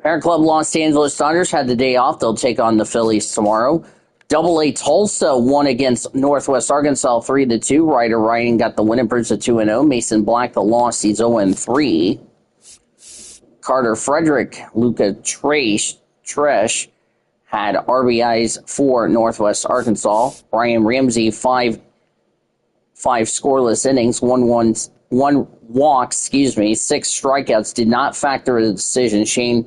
Parent Club Los Angeles Dodgers had the day off. They'll take on the Phillies tomorrow. Double-A Tulsa won against Northwest Arkansas 3-2. Ryder Ryan got the win, improves to 2-0. Mason Black, the loss, he's 0-3. Carter Frederick, Luca Tresh had RBIs for Northwest Arkansas. Brian Ramsey, five scoreless innings, one walk, 6 strikeouts, did not factor the decision. Shane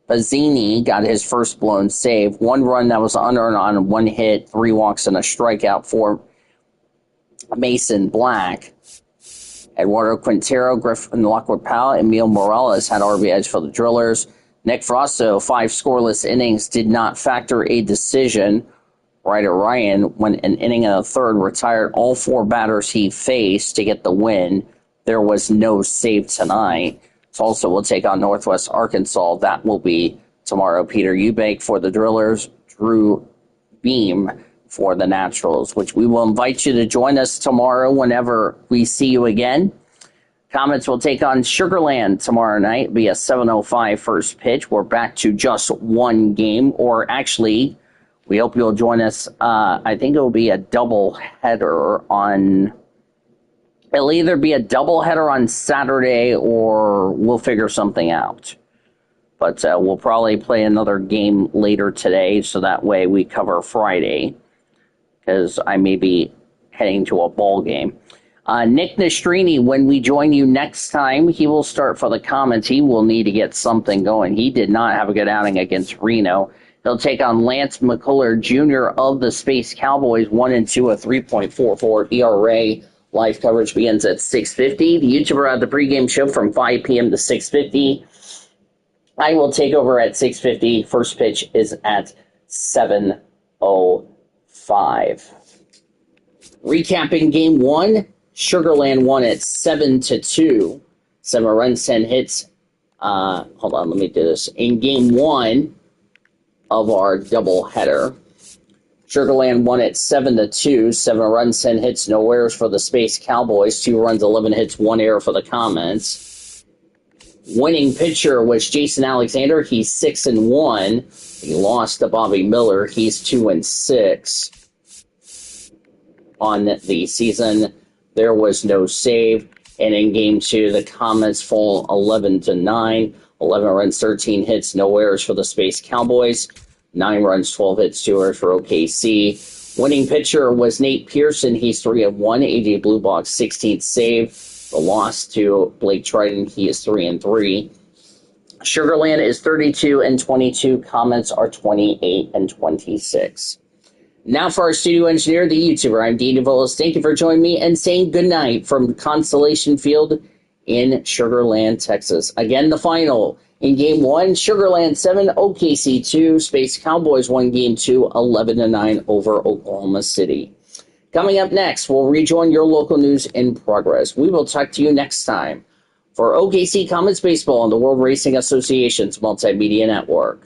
Bazzini got his first blown save. 1 run that was unearned on 1 hit, 3 walks and a strikeout for Mason Black. Eduardo Quintero, Griffin Lockwood Powell, Emil Morales had RBIs for the Drillers. Nick Frosto, 5 scoreless innings, did not factor a decision. Ryder Ryan went an inning and a third, retired all 4 batters he faced to get the win. There was no save tonight. Tulsa will take on Northwest Arkansas. That will be tomorrow. Peter Eubank for the Drillers, Drew Beam for the Naturals, which we will invite you to join us tomorrow whenever we see you again. Comets will take on Sugarland tomorrow night. It'll be a 7:05 first pitch. We're back to just 1 game, or actually, we hope you'll join us. I think it will be a double header on... It'll either be a double header on Saturday or we'll figure something out. But we'll probably play another game later today, so that way we cover Friday, because I may be heading to a ball game. Nick Nastrini, when we join you next time, he will start for the Comets. He will need to get something going. He did not have a good outing against Reno. He'll take on Lance McCullers Jr. of the Space Cowboys, 1-2, a 3.44 ERA. Live coverage begins at 6:50. The YouTuber at the pregame show from 5 p.m. to 6:50. I will take over at 6:50. First pitch is at 7:05. Recapping game one, Sugarland won at 7-2. 7 runs, 10 hits. Hold on, let me do this. In game one of our doubleheader, Sugarland won at 7-2. 7 runs, 10 hits, no errors for the Space Cowboys. 2 runs, 11 hits, 1 error for the Comets. Winning pitcher was Jason Alexander. He's 6-1. He lost to Bobby Miller. He's 2-6 on the season. There was no save. And in game two, the Comets fall 11-9. 11 runs, 13 hits, no errors for the Space Cowboys. 9 runs, 12 hits, 2 errors for OKC. Winning pitcher was Nate Pearson. He's 3-1. AJ Bluebox, 16th save. The loss to Blake Triton, he is 3-3. Sugarland is 32-22. Comets are 28-26. Now for our studio engineer, the YouTuber, I'm Dean DeVolis. Thank you for joining me and saying goodnight from Constellation Field in Sugarland, Texas. Again, the final. In Game 1, Sugarland 7, OKC 2. Space Cowboys won Game 2, 11-9 over Oklahoma City. Coming up next, we'll rejoin your local news in progress. We will talk to you next time for OKC Comets Baseball on the World Racing Association's Multimedia Network.